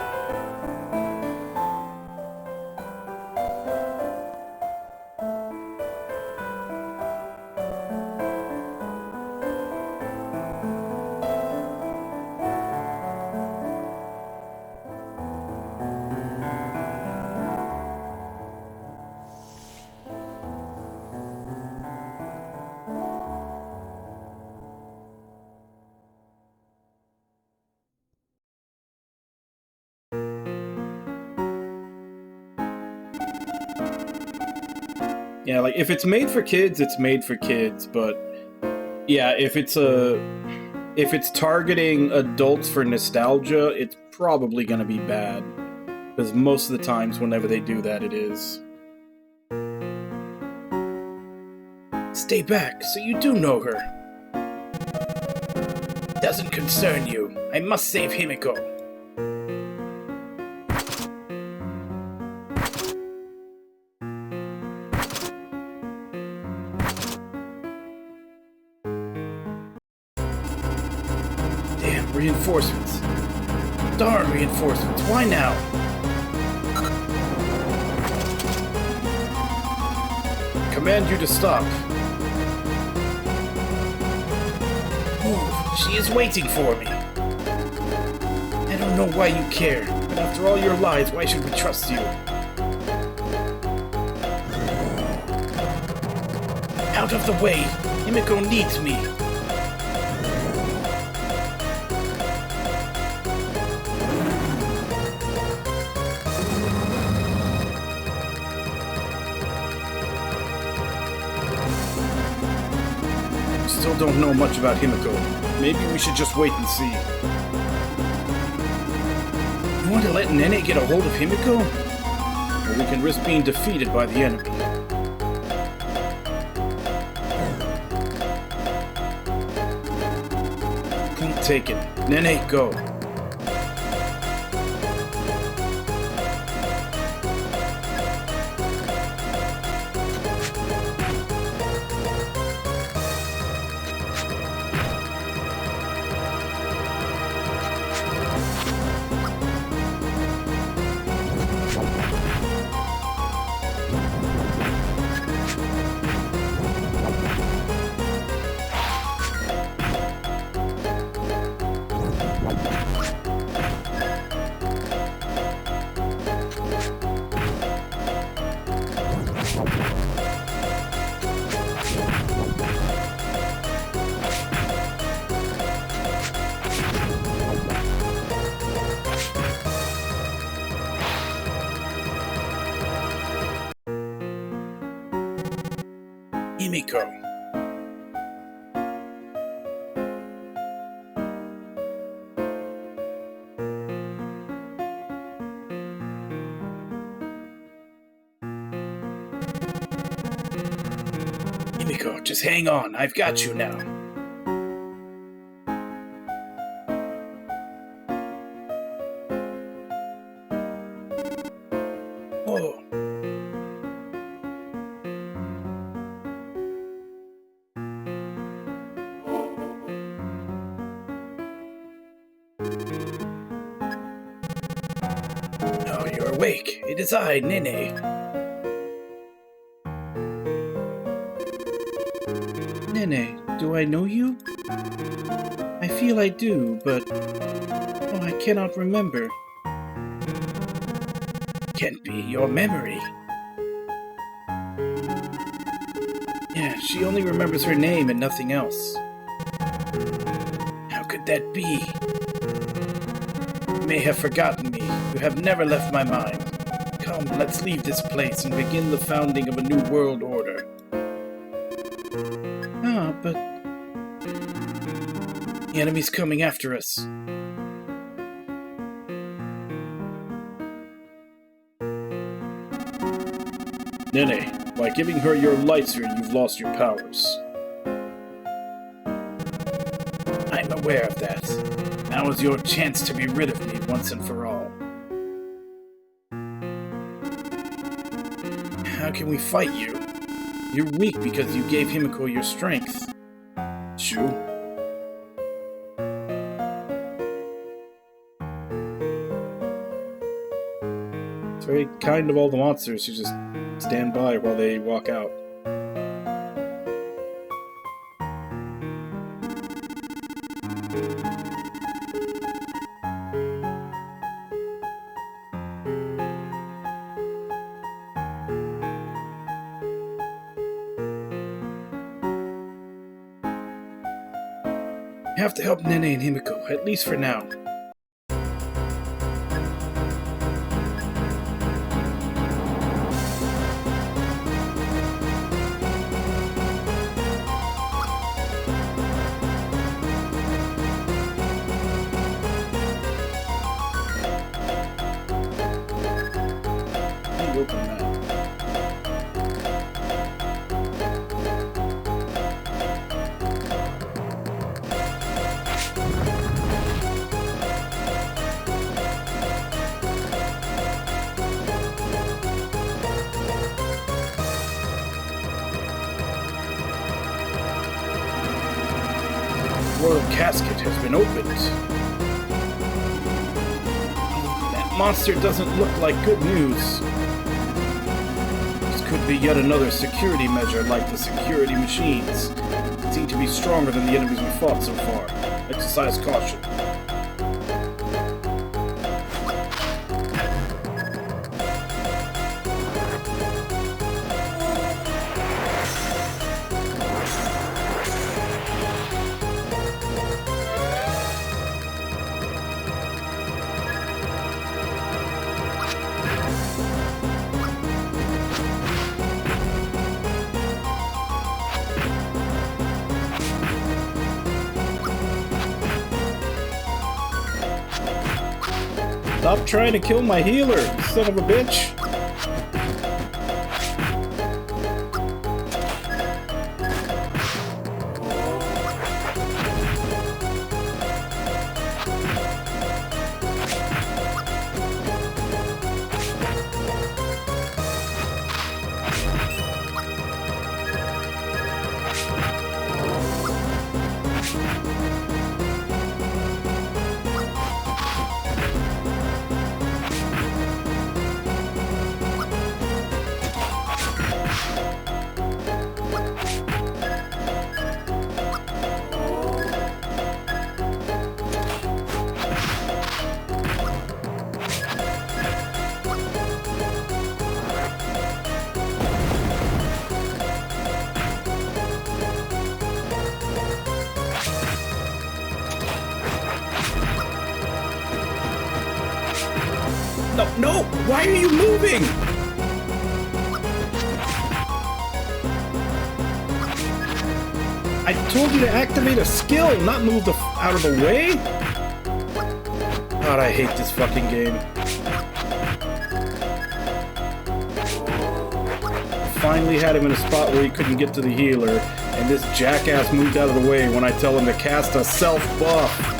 Yeah, like if it's made for kids, it's made for kids, but yeah, if it's targeting adults for nostalgia, it's probably going to be bad. Because most of the times whenever they do that, it is. Stay back, so you do know her. Doesn't concern you. I must save Himiko. Damn, reinforcements. Darn reinforcements, why now? Command you to stop. Move, she is waiting for me. I don't know why you care, but after all your lies, why should we trust you? Out of the way! Himiko needs me! Still don't know much about Himiko. Maybe we should just wait and see. You want to let Nene get a hold of Himiko? Or we can risk being defeated by the enemy. Point taken. Nene, go. Himiko. Himiko, just hang on. I've got you now. Oh. Oh, you're awake. It is I, Nene. Nene, do I know you? I feel I do, but... oh, I cannot remember. Can't be your memory. Yeah, she only remembers her name and nothing else. How could that be? You may have forgotten me. You have never left my mind. Come, let's leave this place and begin the founding of a new world order. Ah, but... the enemy's coming after us. Nene, by giving her your lighter, you've lost your powers. I'm aware of that. Now is your chance to be rid of me once and for all. How can we fight you? You're weak because you gave Himiko your strength. Shu? It's very kind of all the monsters who just stand by while they walk out. You have to help Nene and Himiko, at least for now. open that. Royal casket has been opened. That monster doesn't look like good news. This could be yet another security measure like the security machines. They seem to be stronger than the enemies we fought so far. Exercise caution. Stop trying to kill my healer, you son of a bitch! No! Why are you moving? I told you to activate a skill, not move out of the way? God, I hate this fucking game. Finally had him in a spot where he couldn't get to the healer, and this jackass moved out of the way when I tell him to cast a self-buff.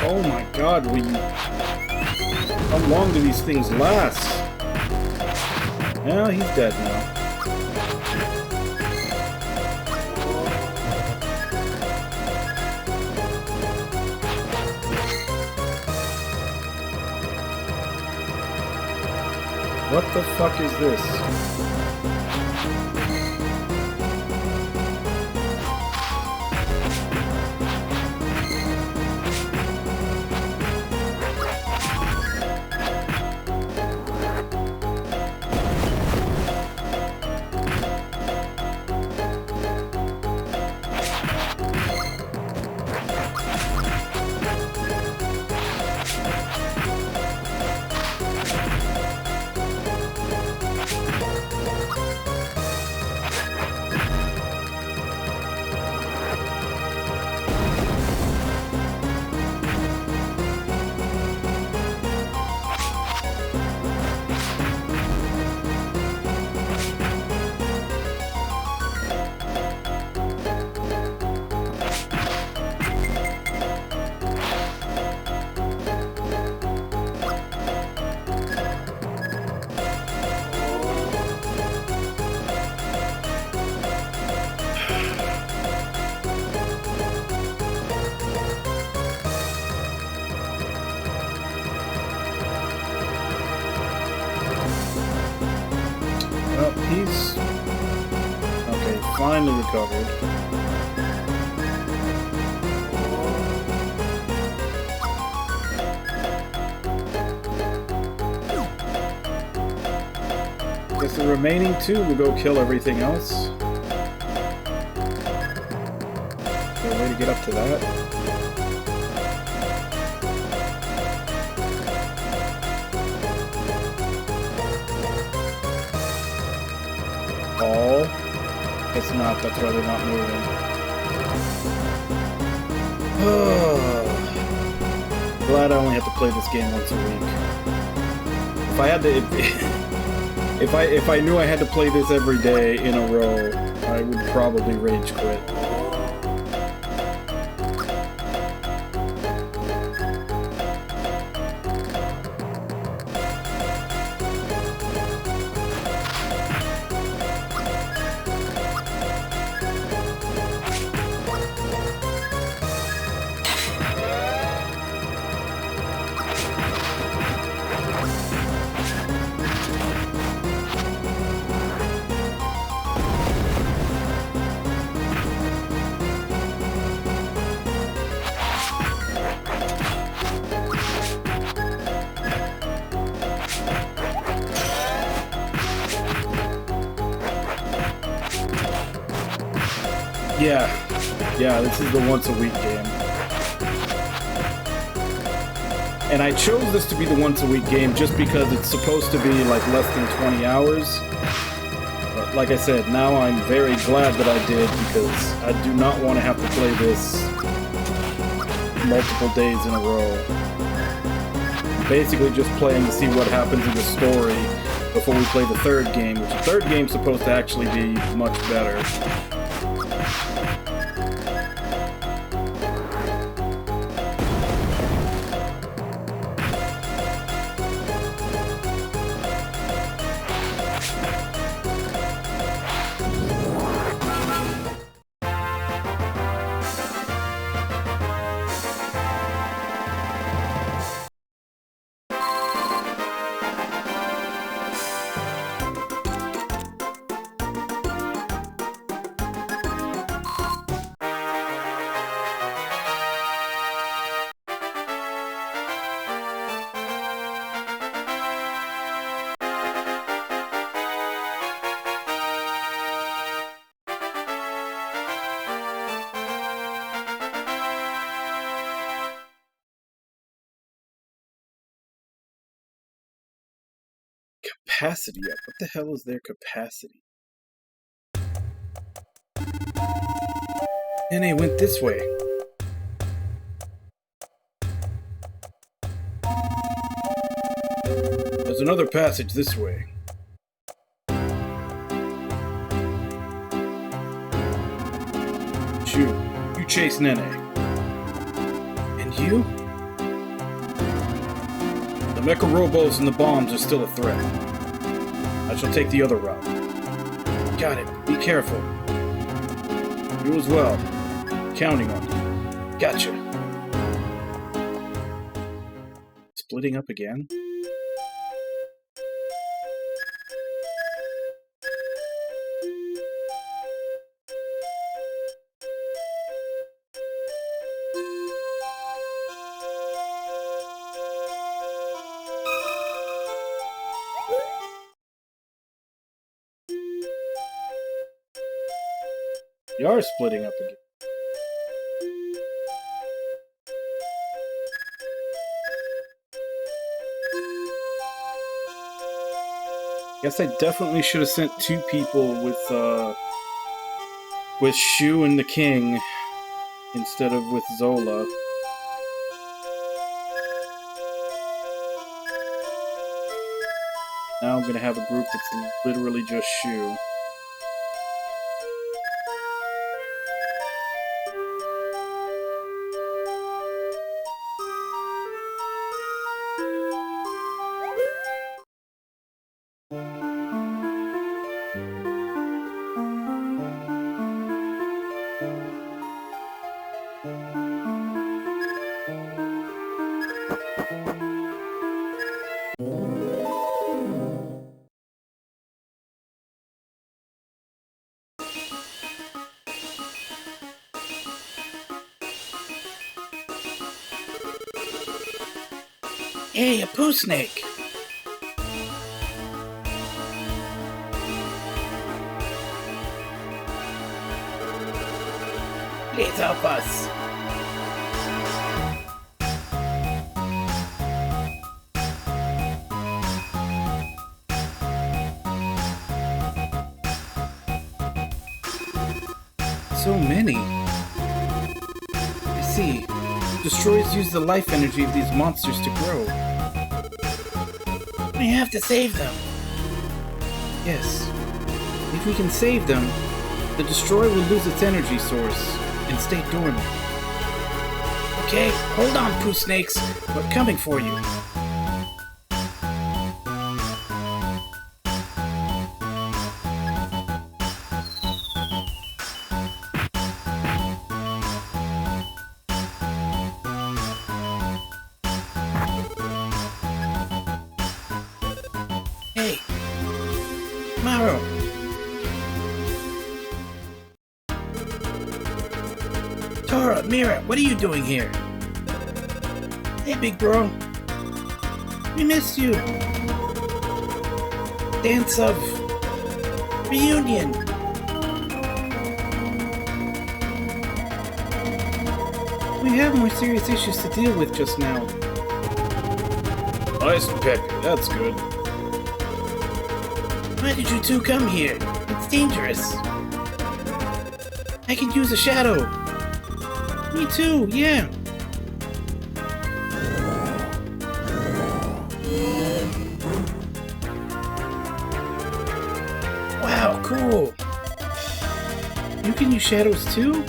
Oh my god, how long do these things last? Yeah, he's dead now. What the fuck is this? finally recovered. Guess the remaining two will go kill everything else. Is there a way to get up to that? All? Guess not, that's why they're not moving. Glad I only have to play this game once a week. If I had to... If I knew I had to play this every day in a row, I would probably rage quit. Yeah, this is the once a week game. And I chose this to be the once a week game just because it's supposed to be like less than 20 hours. But like I said, now I'm very glad that I did because I do not want to have to play this multiple days in a row. I'm basically just playing to see what happens in the story before we play the third game, which the third game's supposed to actually be much better. Capacity up. What the hell is their capacity? And they went this way. There's another passage this way. Shoot, you chase Nene. And you? The Mecha Robos and the bombs are still a threat. I shall take the other route. Got it. Be careful. You as well. Counting on you. Gotcha. Splitting up again? You are splitting up again. Guess I definitely should have sent two people with Shu and the King instead of with Zola. Now I'm gonna have a group that's literally just Shu. Hey, a poo snake! Please help us! So many. I see. Destroyers use the life energy of these monsters to grow. We have to save them. Yes. If we can save them, the destroyer will lose its energy source and stay dormant. Okay, hold on, poo snakes. We're coming for you. Hey, Maro. Tora, Mira, what are you doing here? Hey, big bro. We missed you. Dance of reunion. We have more serious issues to deal with just now. Nice and peppy, that's good. Why did you two come here? It's dangerous. I can use a shadow. Me too, yeah. Wow, cool. You can use shadows too?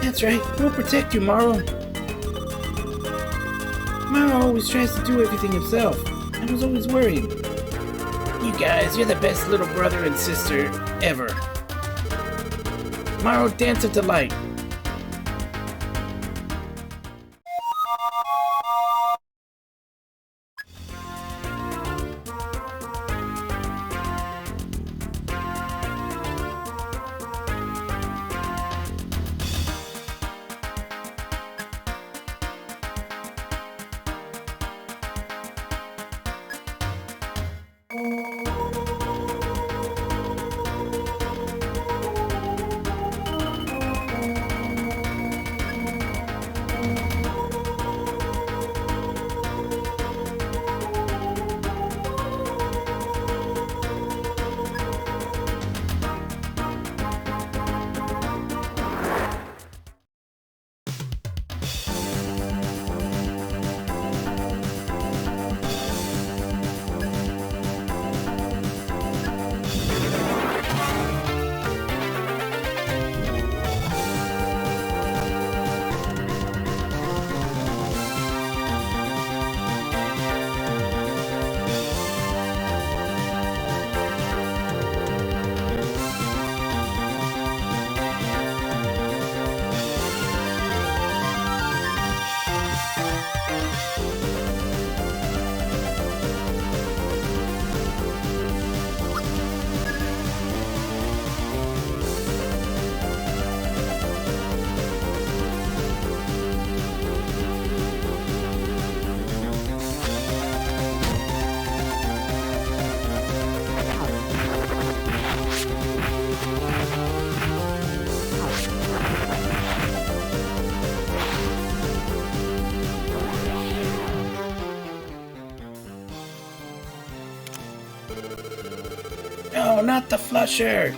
That's right, we'll protect you, Maro. Maro always tries to do everything himself. I was always worried. You guys, you're the best little brother and sister ever. Maro, dance of delight. No, not the flusher!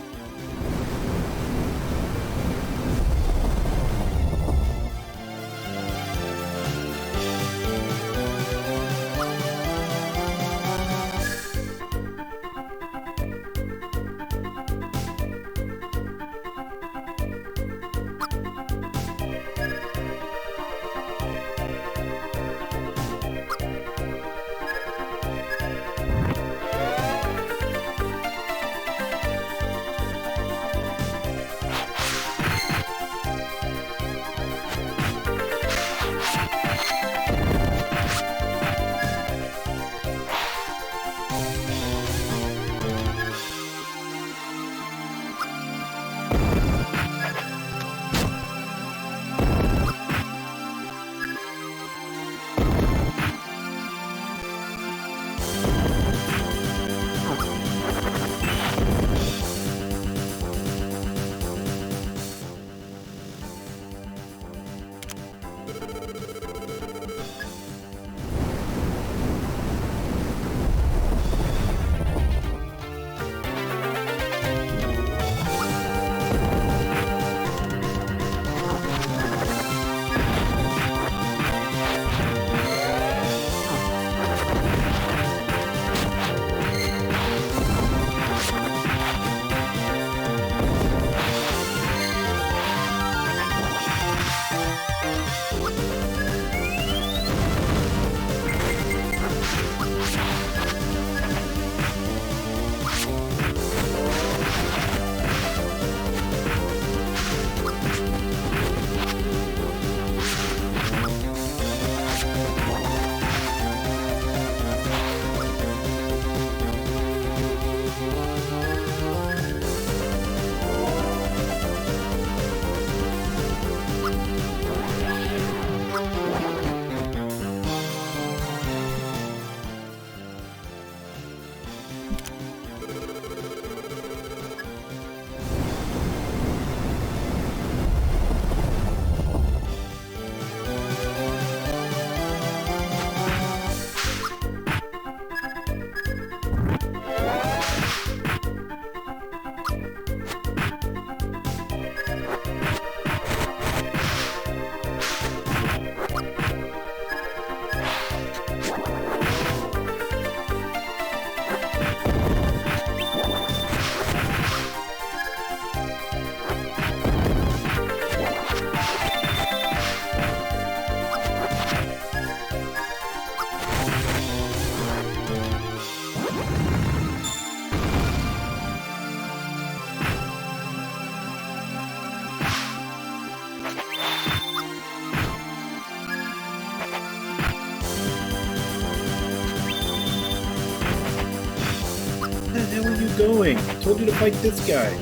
going? I told you to fight this guy.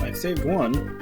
I saved one.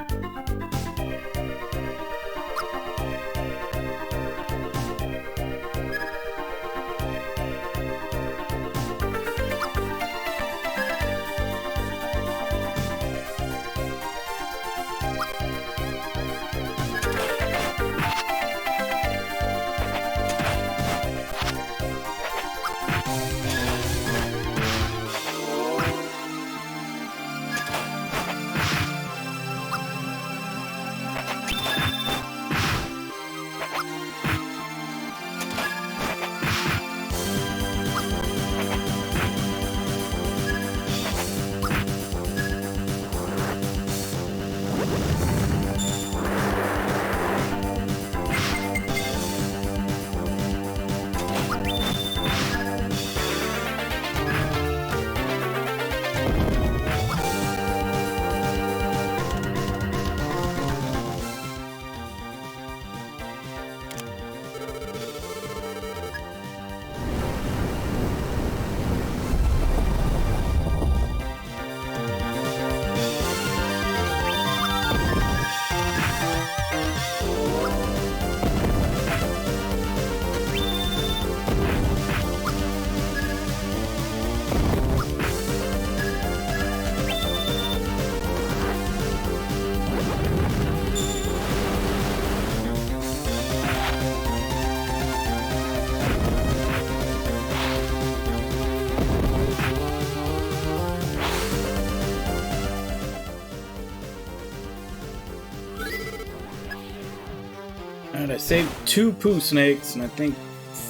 And I saved 2 poo snakes, and I think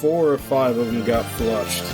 4 or 5 of them got flushed.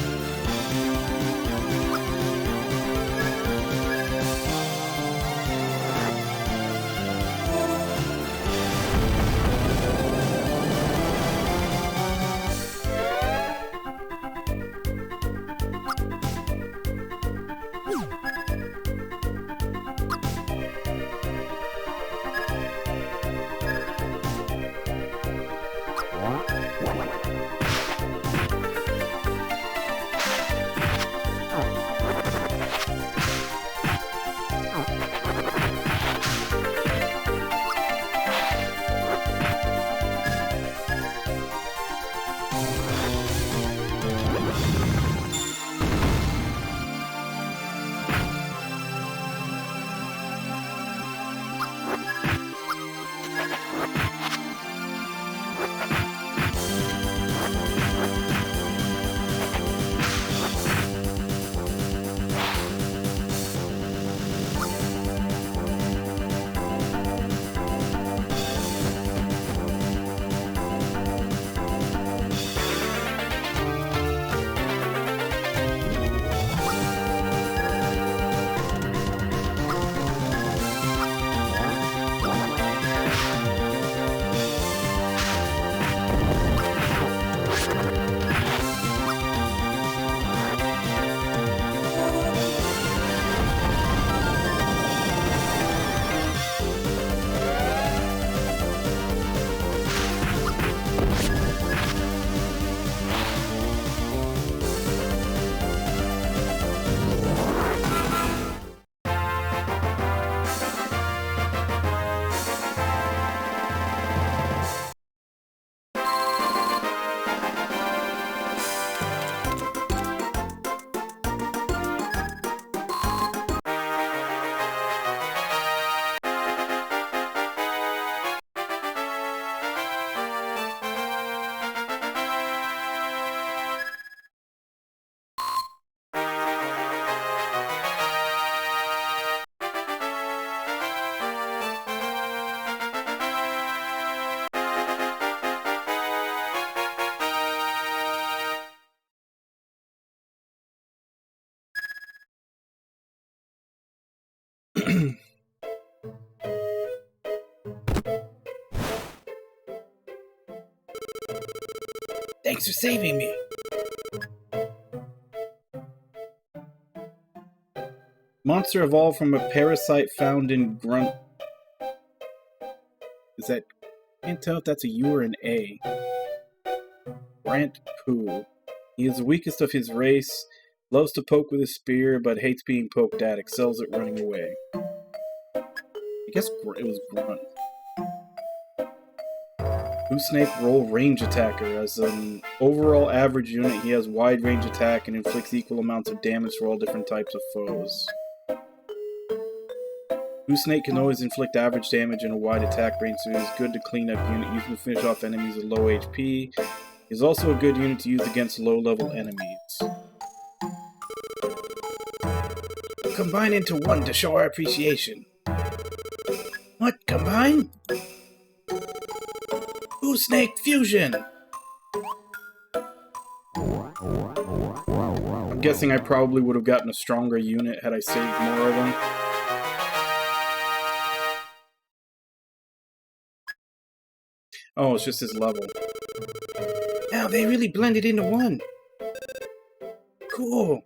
Thanks for saving me. Monster evolved from a parasite found in Grunt. Is that... Can't tell if that's a U or an A. Grant Poo. He is the weakest of his race, loves to poke with a spear, but hates being poked at, excels at running away. I guess it was Grunt. Poo Snake Roll Range Attacker. As an overall average unit, he has wide range attack and inflicts equal amounts of damage for all different types of foes. Poo Snake can always inflict average damage in a wide attack range, so it is good to clean up unit used to finish off enemies with low HP. He is also a good unit to use against low-level enemies. Combine into one to show our appreciation. What? Combine? Poo Snake Fusion! I'm guessing I probably would have gotten a stronger unit had I saved more of them. Oh, it's just his level. Wow, they really blended into one. Cool.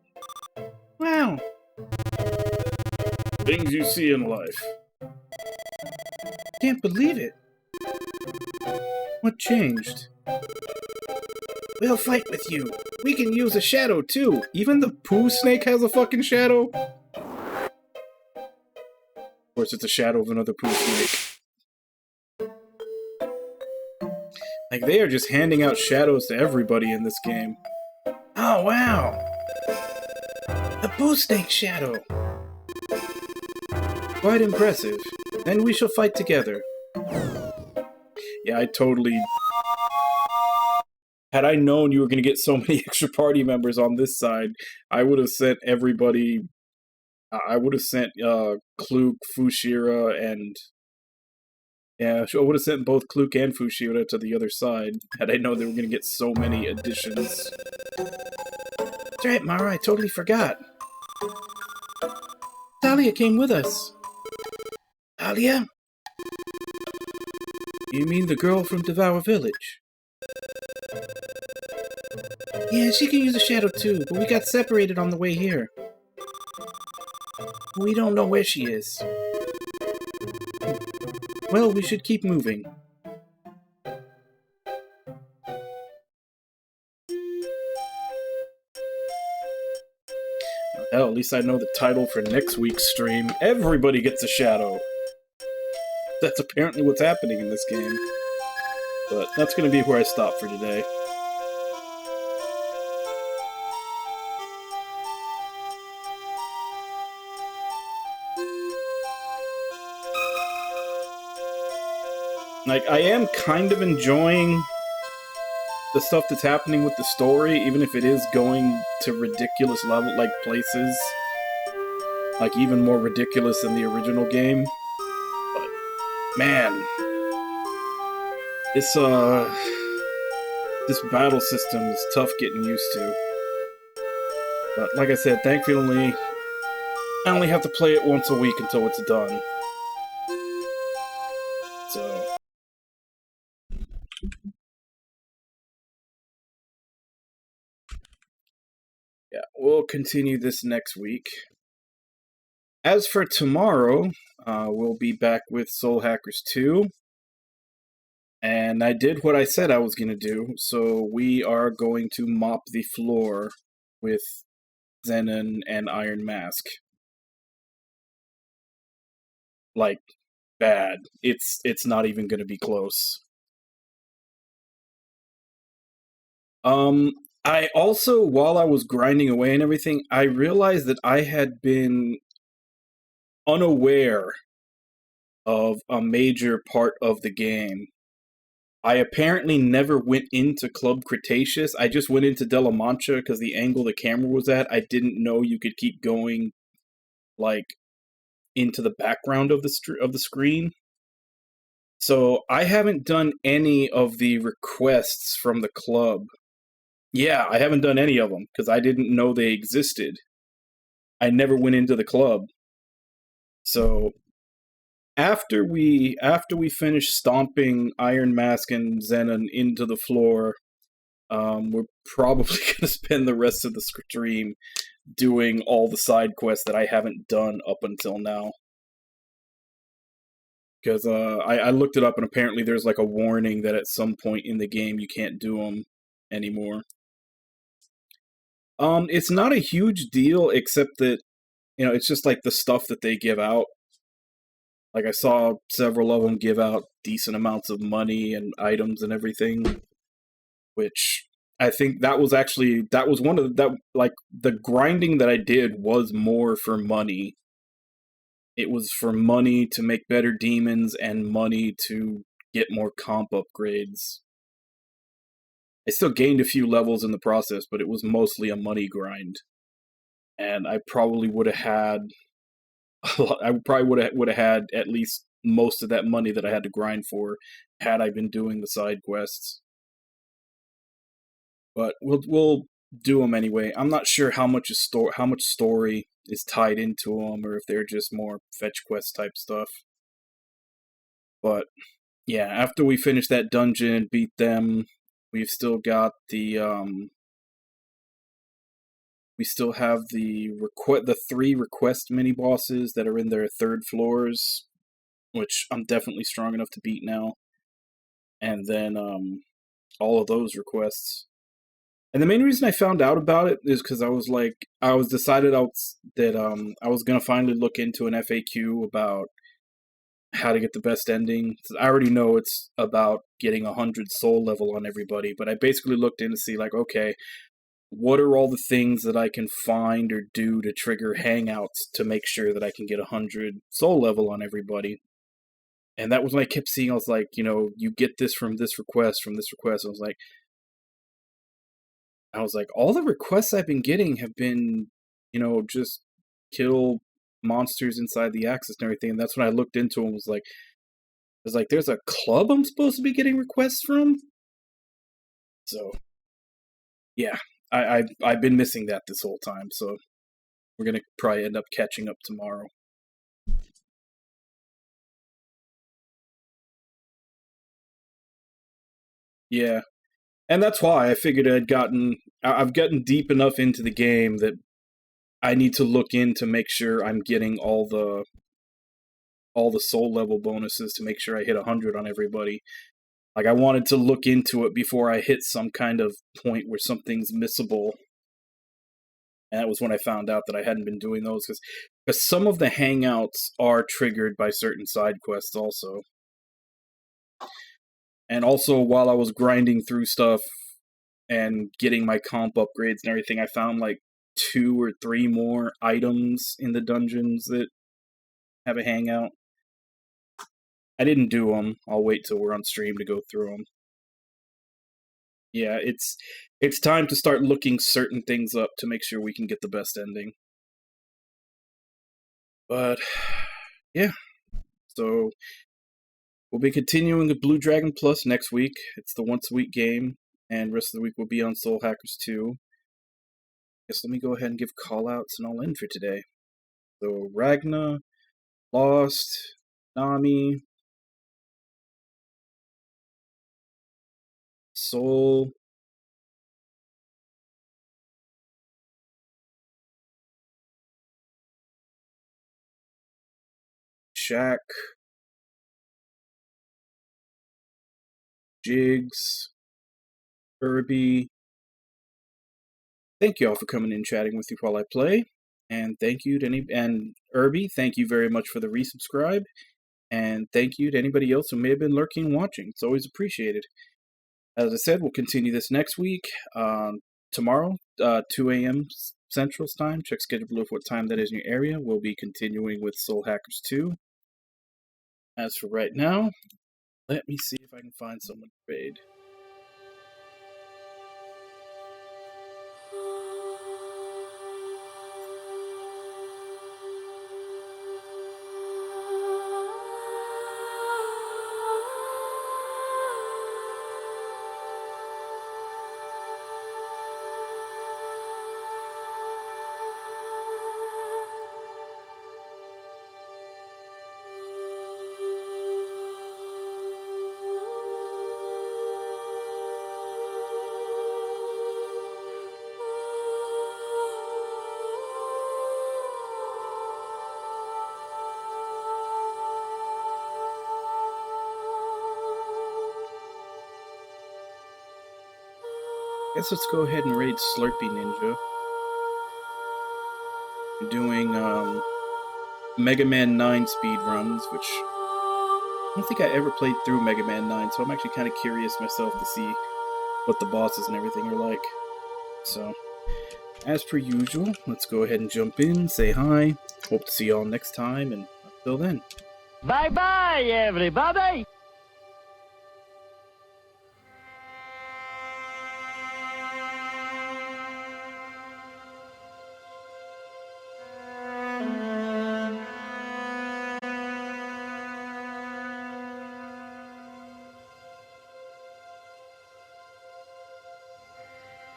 Wow. Things you see in life. Can't believe it. What changed? We'll fight with you. We can use a shadow too. Even the Poo Snake has a fucking shadow. Of course, it's a shadow of another Poo Snake. Like, they are just handing out shadows to everybody in this game. Oh, wow! A Poo Snake shadow! Quite impressive. Then we shall fight together. Yeah, I totally... Had I known you were going to get so many extra party members on this side, I would have sent everybody... I would have sent Kluk, Fushira, and... Yeah, I would have sent both Kluk and Fushira to the other side, had I known they were going to get so many additions. That's right, Mara, I totally forgot. Talia came with us. Talia? You mean the girl from Devour Village? Yeah, she can use a shadow too, but we got separated on the way here. We don't know where she is. Well, we should keep moving. Hell, at least I know the title for next week's stream. Everybody gets a shadow. That's apparently what's happening in this game. But that's going to be where I stop for today. Like, I am kind of enjoying the stuff that's happening with the story, even if it is going to ridiculous level, like, places. Like, even more ridiculous than the original game. But, man. This battle system is tough getting used to. But, like I said, thankfully, I only have to play it once a week until it's done. So... yeah, we'll continue this next week. As for tomorrow, we'll be back with Soul Hackers 2. And I did what I said I was going to do, so we are going to mop the floor with Zenon and Iron Mask. Like, bad. It's not even going to be close. I also, while I was grinding away and everything, I realized that I had been unaware of a major part of the game. I apparently never went into Club Cretaceous. I just went into De La Mancha because the angle the camera was at, I didn't know you could keep going, like, into the background of the screen. So I haven't done any of the requests from the club. Yeah, I haven't done any of them, because I didn't know they existed. I never went into the club. So, after we finish stomping Iron Mask and Zenon into the floor, We're probably going to spend the rest of the stream doing all the side quests that I haven't done up until now. Because I looked it up, and apparently there's like a warning that at some point in the game you can't do them anymore. It's not a huge deal, except that, it's just like the stuff that they give out. Like, I saw several of them give out decent amounts of money and items and everything, which I think that was one of the grinding that I did was more for money. It was for money to make better demons and money to get more comp upgrades. I still gained a few levels in the process, but it was mostly a money grind. And I probably would have had at least most of that money that I had to grind for had I been doing the side quests. But we'll do them anyway. I'm not sure how much story is tied into them, or if they're just more fetch quest type stuff. But yeah, after we finish that dungeon and beat them, we've still got the we still have the 3 request mini bosses that are in their 3rd floors, which I'm definitely strong enough to beat now. And then all of those requests. And the main reason I found out about it is because I was decided that I was gonna finally look into an FAQ about how to get the best ending. I already know it's about getting 100 soul level on everybody, but I basically looked in to see, like, okay, what are all the things that I can find or do to trigger hangouts to make sure that I can get 100 soul level on everybody? And that was when I kept seeing, I was like, you get this from this request, I was like, all the requests I've been getting have been, just kill monsters inside the Axis and everything. And that's when I looked into them, was like, there's a club I'm supposed to be getting requests from? So, yeah, I've been missing that this whole time, so we're going to probably end up catching up tomorrow. Yeah. And that's why I figured I've gotten deep enough into the game that I need to look in to make sure I'm getting all the soul level bonuses to make sure I hit 100 on everybody. Like, I wanted to look into it before I hit some kind of point where something's missable. And that was when I found out that I hadn't been doing those, because some of the hangouts are triggered by certain side quests also. And also, while I was grinding through stuff and getting my comp upgrades and everything, I found like 2 or 3 more items in the dungeons that have a hangout. I didn't do them. I'll wait till we're on stream to go through them. Yeah, it's time to start looking certain things up to make sure we can get the best ending. But, yeah. So, we'll be continuing with Blue Dragon Plus next week. It's the once-a-week game, and the rest of the week will be on Soul Hackers 2. Guess let me go ahead and give call-outs and I'll end for today. So, Ragna, Lost, Nami, Soul, Shaq, Jigs, Irby. Thank you all for coming in and chatting with you while I play. And thank you to and Irby, thank you very much for the resubscribe. And thank you to anybody else who may have been lurking and watching. It's always appreciated. As I said, we'll continue this next week. Tomorrow, 2 a.m. Central Time. Check schedule below for what time that is in your area. We'll be continuing with Soul Hackers 2. As for right now, let me see if I can find someone to raid. guess let's go ahead and raid Slurpy Ninja. We're doing Mega Man 9 speedruns, which I don't think I ever played through Mega Man 9, so I'm actually kind of curious myself to see what the bosses and everything are like. So, as per usual, let's go ahead and jump in, say hi, hope to see y'all next time, and until then. Bye-bye, everybody!